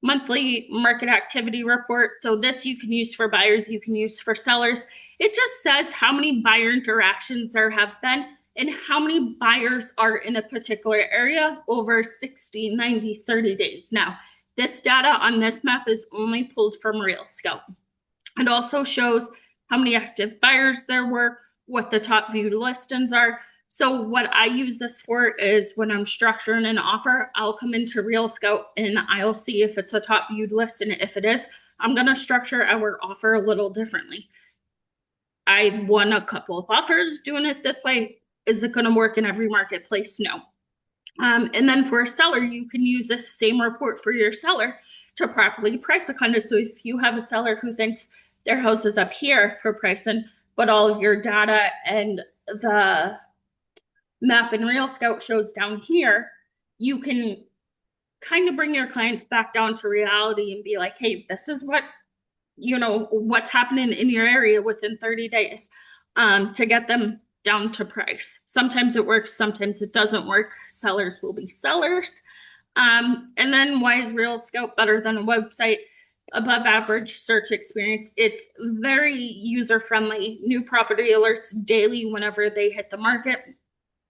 Monthly market activity report. So this you can use for buyers, you can use for sellers. It just says how many buyer interactions there have been and how many buyers are in a particular area over 60, 90, 30 days. Now, this data on this map is only pulled from Real Scout. It also shows how many active buyers there were, what the top viewed listings are. So what I use this for is when I'm structuring an offer, I'll come into Real Scout and I'll see if it's a top viewed list. And if it is, I'm going to structure our offer a little differently. I've won a couple of offers doing it this way. Is it going to work in every marketplace? No. And then for a seller, you can use this same report for your seller to properly price a condo. So if you have a seller who thinks their house is up here for pricing, but all of your data and the map in Real Scout shows down here, you can kind of bring your clients back down to reality and be like, hey, this is what, what's happening in your area within 30 days to get them down to price. Sometimes it works, sometimes it doesn't work. Sellers will be sellers. And then why is Real Scout better than a website? Above average search experience. It's very user friendly. New property alerts daily whenever they hit the market.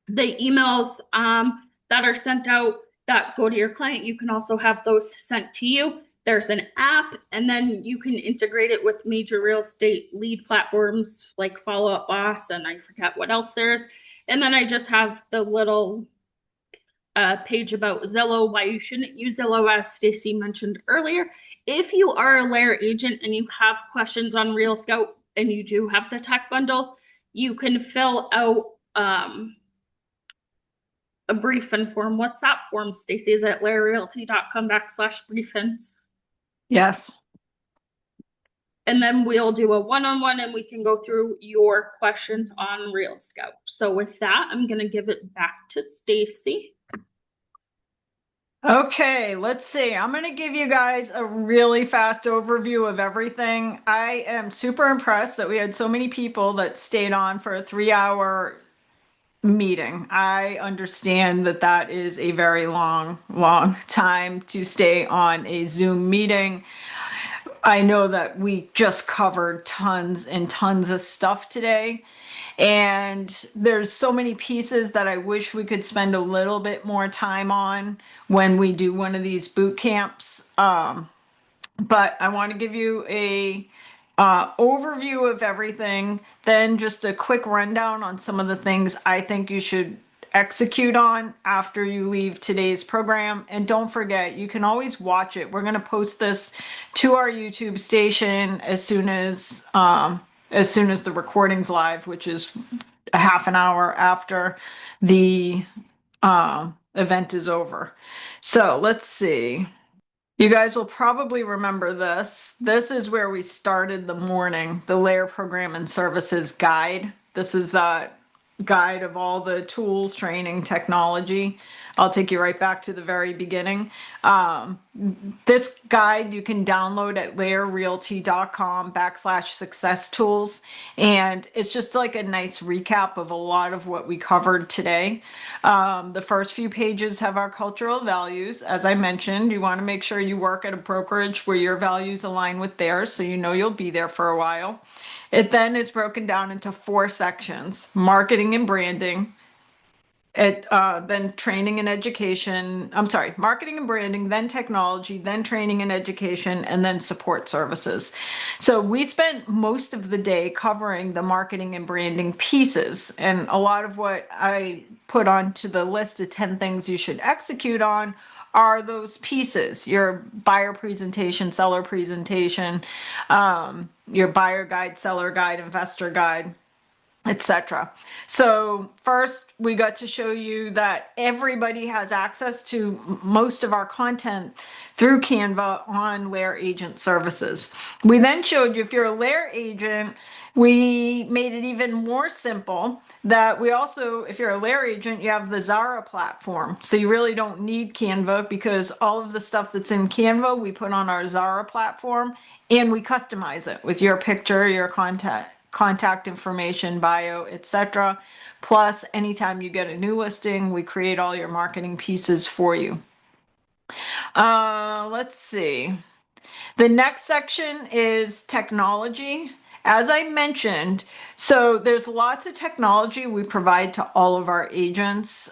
The emails that are sent out that go to your client, you can also have those sent to you. There's an app, and then you can integrate it with major real estate lead platforms like Follow Up Boss, and I forget what else there is. And then I just have the little page about Zillow, why you shouldn't use Zillow, as Stacey mentioned earlier. If you are a LAER agent and you have questions on Real Scout and you do have the tech bundle, you can fill out a briefing form. What's that form, Stacey? Is it laerrealty.com/briefings? Yes. And then we'll do a one-on-one and we can go through your questions on Real Scout. So with that, I'm going to give it back to Stacey. Okay, let's see. I'm going to give you guys a really fast overview of everything. I am super impressed that we had so many people that stayed on for a 3-hour meeting. I understand that that is a very long time to stay on a Zoom meeting. I know that we just covered tons and tons of stuff today. And there's so many pieces that I wish we could spend a little bit more time on when we do one of these boot camps. But I want to give you a overview of everything, then just a quick rundown on some of the things I think you should execute on after you leave today's program. And don't forget, you can always watch it. We're going to post this to our YouTube station as soon as the recording's live, which is a half an hour after the event is over. So let's see. You guys will probably remember this. This is where we started the morning, the LAER Program and Services Guide. This is a guide of all the tools, training, technology. I'll take you right back to the very beginning. This guide you can download at laerrealty.com/success tools. And it's just like a nice recap of a lot of what we covered today. The first few pages have our cultural values. As I mentioned, you want to make sure you work at a brokerage where your values align with theirs, so you know you'll be there for a while. It then is broken down into 4 sections: marketing and branding, then training and education. I'm sorry, marketing and branding, then technology, then training and education, and then support services. So we spent most of the day covering the marketing and branding pieces. And a lot of what I put onto the list of 10 things you should execute on are those pieces: your buyer presentation, seller presentation, your buyer guide, seller guide, investor guide, etc. So first, we got to show you that everybody has access to most of our content through Canva on LAER Agent Services. We then showed you, if you're a LAER agent, we made it even more simple that we also, if you're a LAER agent, you have the Zara platform. So you really don't need Canva, because all of the stuff that's in Canva, we put on our Zara platform and we customize it with your picture, your contact information, bio, etc. Plus, anytime you get a new listing, we create all your marketing pieces for you. Let's see. The next section is technology. As I mentioned, so there's lots of technology we provide to all of our agents.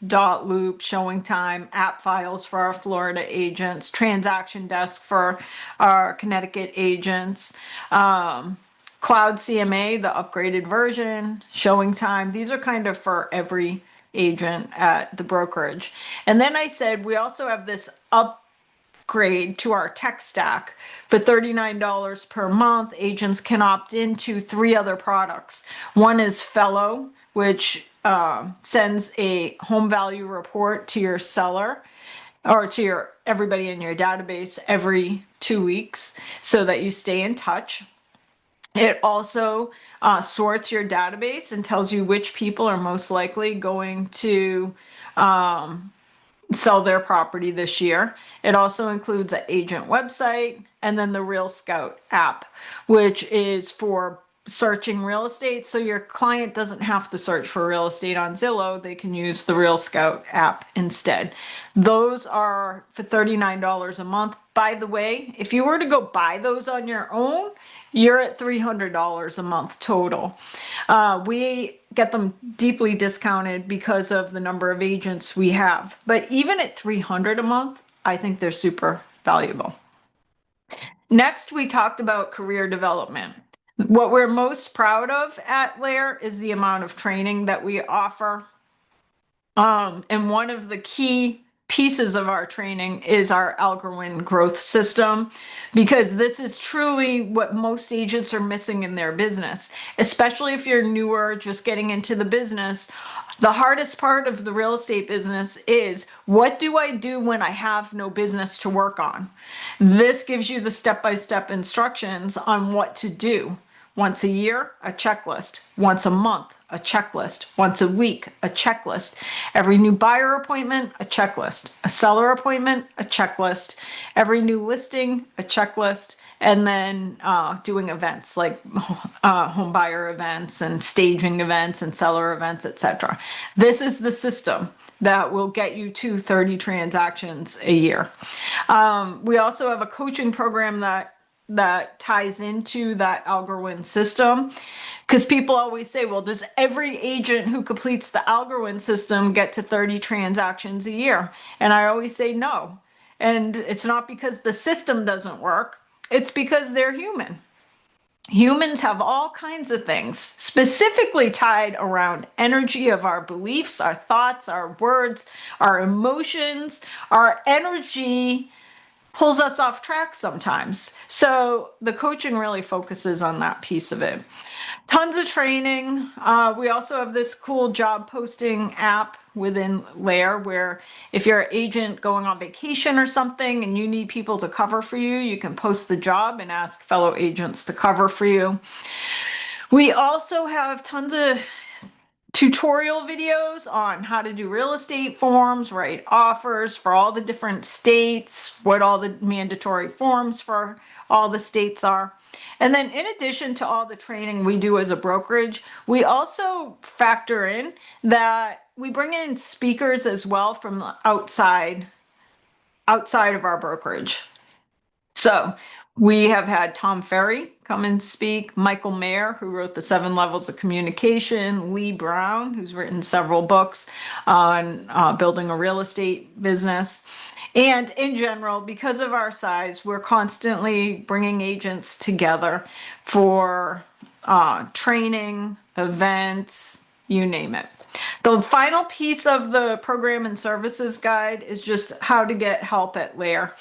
Dot Loop, Showing Time, app files for our Florida agents, Transaction Desk for our Connecticut agents, Cloud CMA, the upgraded version, Showing Time. These are kind of for every agent at the brokerage. And then I said we also have this upgrade to our tech stack. For $39 per month, agents can opt into 3 other products. One is Fellow, which sends a home value report to your seller or to everybody in your database every 2 weeks so that you stay in touch. It also sorts your database and tells you which people are most likely going to sell their property this year. It also includes an agent website and then the Real Scout app, which is for searching real estate. So your client doesn't have to search for real estate on Zillow. They can use the Real Scout app instead. Those are for $39 a month. By the way, if you were to go buy those on your own, you're at $300 a month total. We get them deeply discounted because of the number of agents we have. But even at $300 a month, I think they're super valuable. Next, we talked about career development. What we're most proud of at LAER is the amount of training that we offer. And one of the key pieces of our training is our Alcorn growth system, because this is truly what most agents are missing in their business, especially if you're newer, just getting into the business. The hardest part of the real estate business is, what do I do when I have no business to work on? This gives you the step-by-step instructions on what to do. Once a year, a checklist. Once a month, a checklist. Once a week, a checklist. Every new buyer appointment, a checklist. A seller appointment, a checklist. Every new listing, a checklist. And then doing events like home buyer events and staging events and seller events, etc. This is the system that will get you to 30 transactions a year. We also have a coaching program that that ties into that Algorand system. Because people always say, well, does every agent who completes the Algorand system get to 30 transactions a year? And I always say no. And it's not because the system doesn't work, it's because they're human. Humans have all kinds of things specifically tied around energy of our beliefs, our thoughts, our words, our emotions. Our energy pulls us off track sometimes. So the coaching really focuses on that piece of it. Tons of training. We also have this cool job posting app within LAER where if you're an agent going on vacation or something and you need people to cover for you, you can post the job and ask fellow agents to cover for you. We also have tons of tutorial videos on how to do real estate forms, write offers for all the different states, what all the mandatory forms for all the states are. And then in addition to all the training we do as a brokerage, we also factor in that we bring in speakers as well from outside of our brokerage. So we have had Tom Ferry come and speak, Michael Mayer, who wrote the 7 Levels of Communication, Lee Brown, who's written several books on building a real estate business. And in general, because of our size, we're constantly bringing agents together for training, events, you name it. The final piece of the program and services guide is just how to get help at LAER,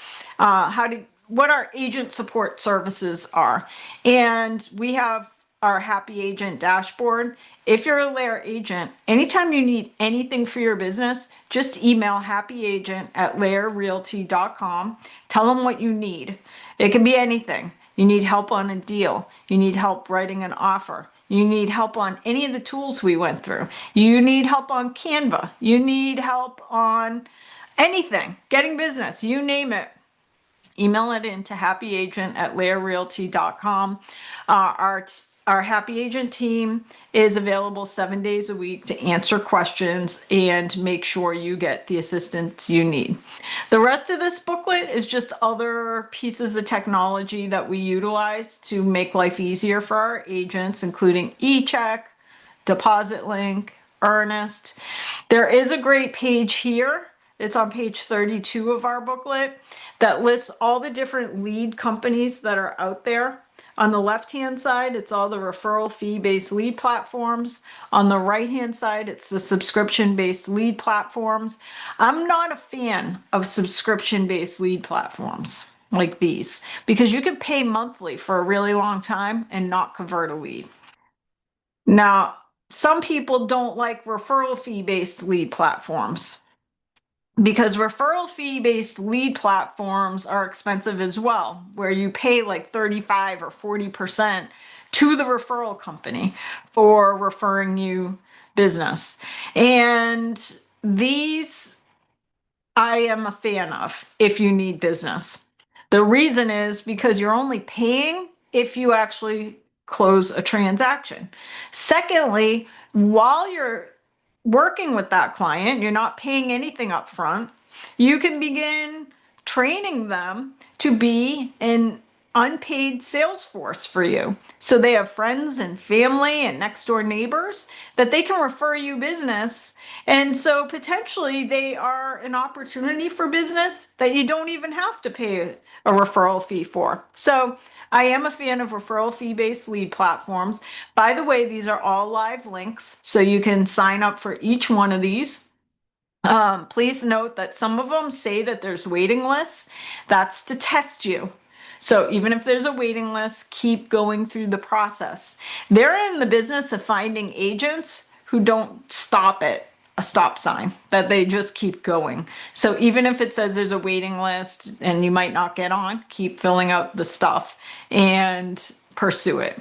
what our agent support services are. And we have our Happy Agent dashboard. If you're a LAER agent, anytime you need anything for your business, just email happyagent@laerrealty.com. Tell them what you need. It can be anything. You need help on a deal. You need help writing an offer. You need help on any of the tools we went through. You need help on Canva. You need help on anything, getting business, you name it. Email it into happyagent@laerrealty.com. Our Happy Agent team is available 7 days a week to answer questions and make sure you get the assistance you need. The rest of this booklet is just other pieces of technology that we utilize to make life easier for our agents, including eCheck, Deposit Link, Earnest. There is a great page here. It's on page 32 of our booklet that lists all the different lead companies that are out there. On the left-hand side, it's all the referral fee-based lead platforms. On the right-hand side, it's the subscription-based lead platforms. I'm not a fan of subscription-based lead platforms like these because you can pay monthly for a really long time and not convert a lead. Now, some people don't like referral fee-based lead platforms, because referral fee-based lead platforms are expensive as well, where you pay like 35 or 40% to the referral company for referring you business. And these I am a fan of if you need business. The reason is because you're only paying if you actually close a transaction. Secondly, while you're working with that client, you're not paying anything up front. You can begin training them to be an unpaid sales force for you. So they have friends and family and next door neighbors that they can refer you business. And so potentially they are an opportunity for business that you don't even have to pay a referral fee for. So I am a fan of referral fee-based lead platforms. By the way, these are all live links, so you can sign up for each one of these. Please note that some of them say that there's waiting lists. That's to test you. So even if there's a waiting list, keep going through the process. They're in the business of finding agents who don't stop at a stop sign, that they just keep going. So even if it says there's a waiting list and you might not get on, keep filling out the stuff and pursue it.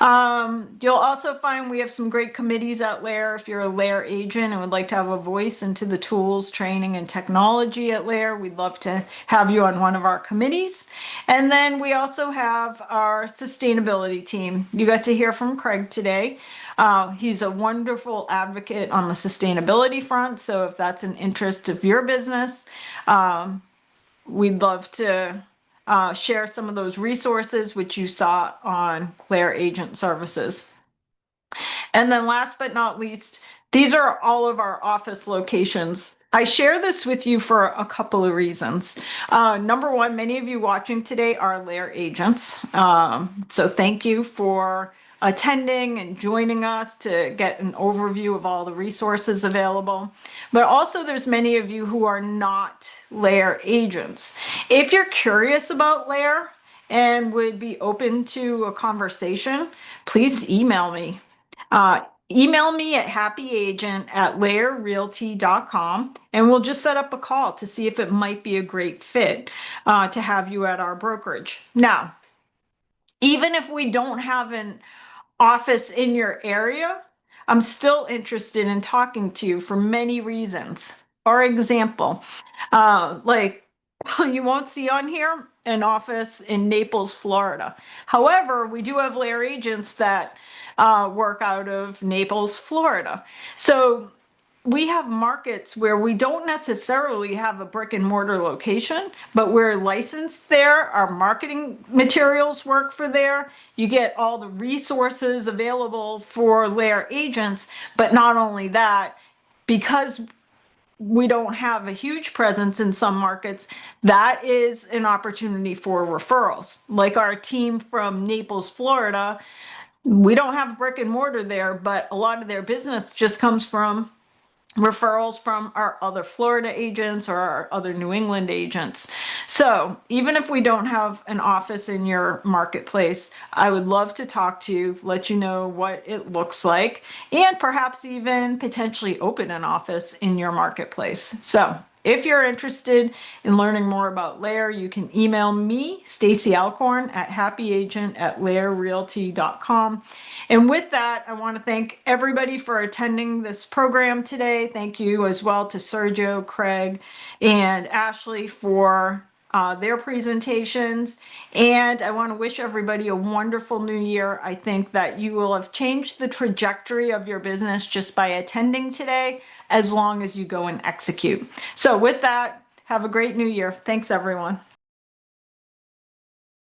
You'll also find we have some great committees at LAER. If you're a LAER agent and would like to have a voice into the tools, training, and technology at LAER, we'd love to have you on one of our committees. And then we also have our sustainability team. You got to hear from Craig today. He's a wonderful advocate on the sustainability front. So if that's an interest of your business, we'd love to share some of those resources which you saw on LAER Agent Services. And then last but not least, these are all of our office locations. I share this with you for a couple of reasons. Number one, many of you watching today are LAER agents. So thank you for attending and joining us to get an overview of all the resources available. But also there's many of you who are not LAER agents. If you're curious about LAER and would be open to a conversation, please email me. Email me at happyagent@laerrealty.com, and we'll just set up a call to see if it might be a great fit to have you at our brokerage. Now, even if we don't have an office in your area, I'm still interested in talking to you for many reasons. For example, like you won't see on here an office in Naples, Florida. However, we do have LAER agents that work out of Naples, Florida. So we have markets where we don't necessarily have a brick and mortar location, but we're licensed there. Our marketing materials work for there. You get all the resources available for LAER agents, but not only that, because we don't have a huge presence in some markets, that is an opportunity for referrals. Like our team from Naples, Florida, we don't have brick and mortar there, but a lot of their business just comes from referrals from our other Florida agents or our other New England agents. So even if we don't have an office in your marketplace, I would love to talk to you, let you know what it looks like, and perhaps even potentially open an office in your marketplace. So if you're interested in learning more about LAER, you can email me, Stacey Alcorn, at happyagent@laerrealty.com. And with that, I want to thank everybody for attending this program today. Thank you as well to Sergio, Craig, and Ashley for their presentations. And I want to wish everybody a wonderful new year. I think that you will have changed the trajectory of your business just by attending today, as long as you go and execute. So with that, have a great new year. Thanks, everyone.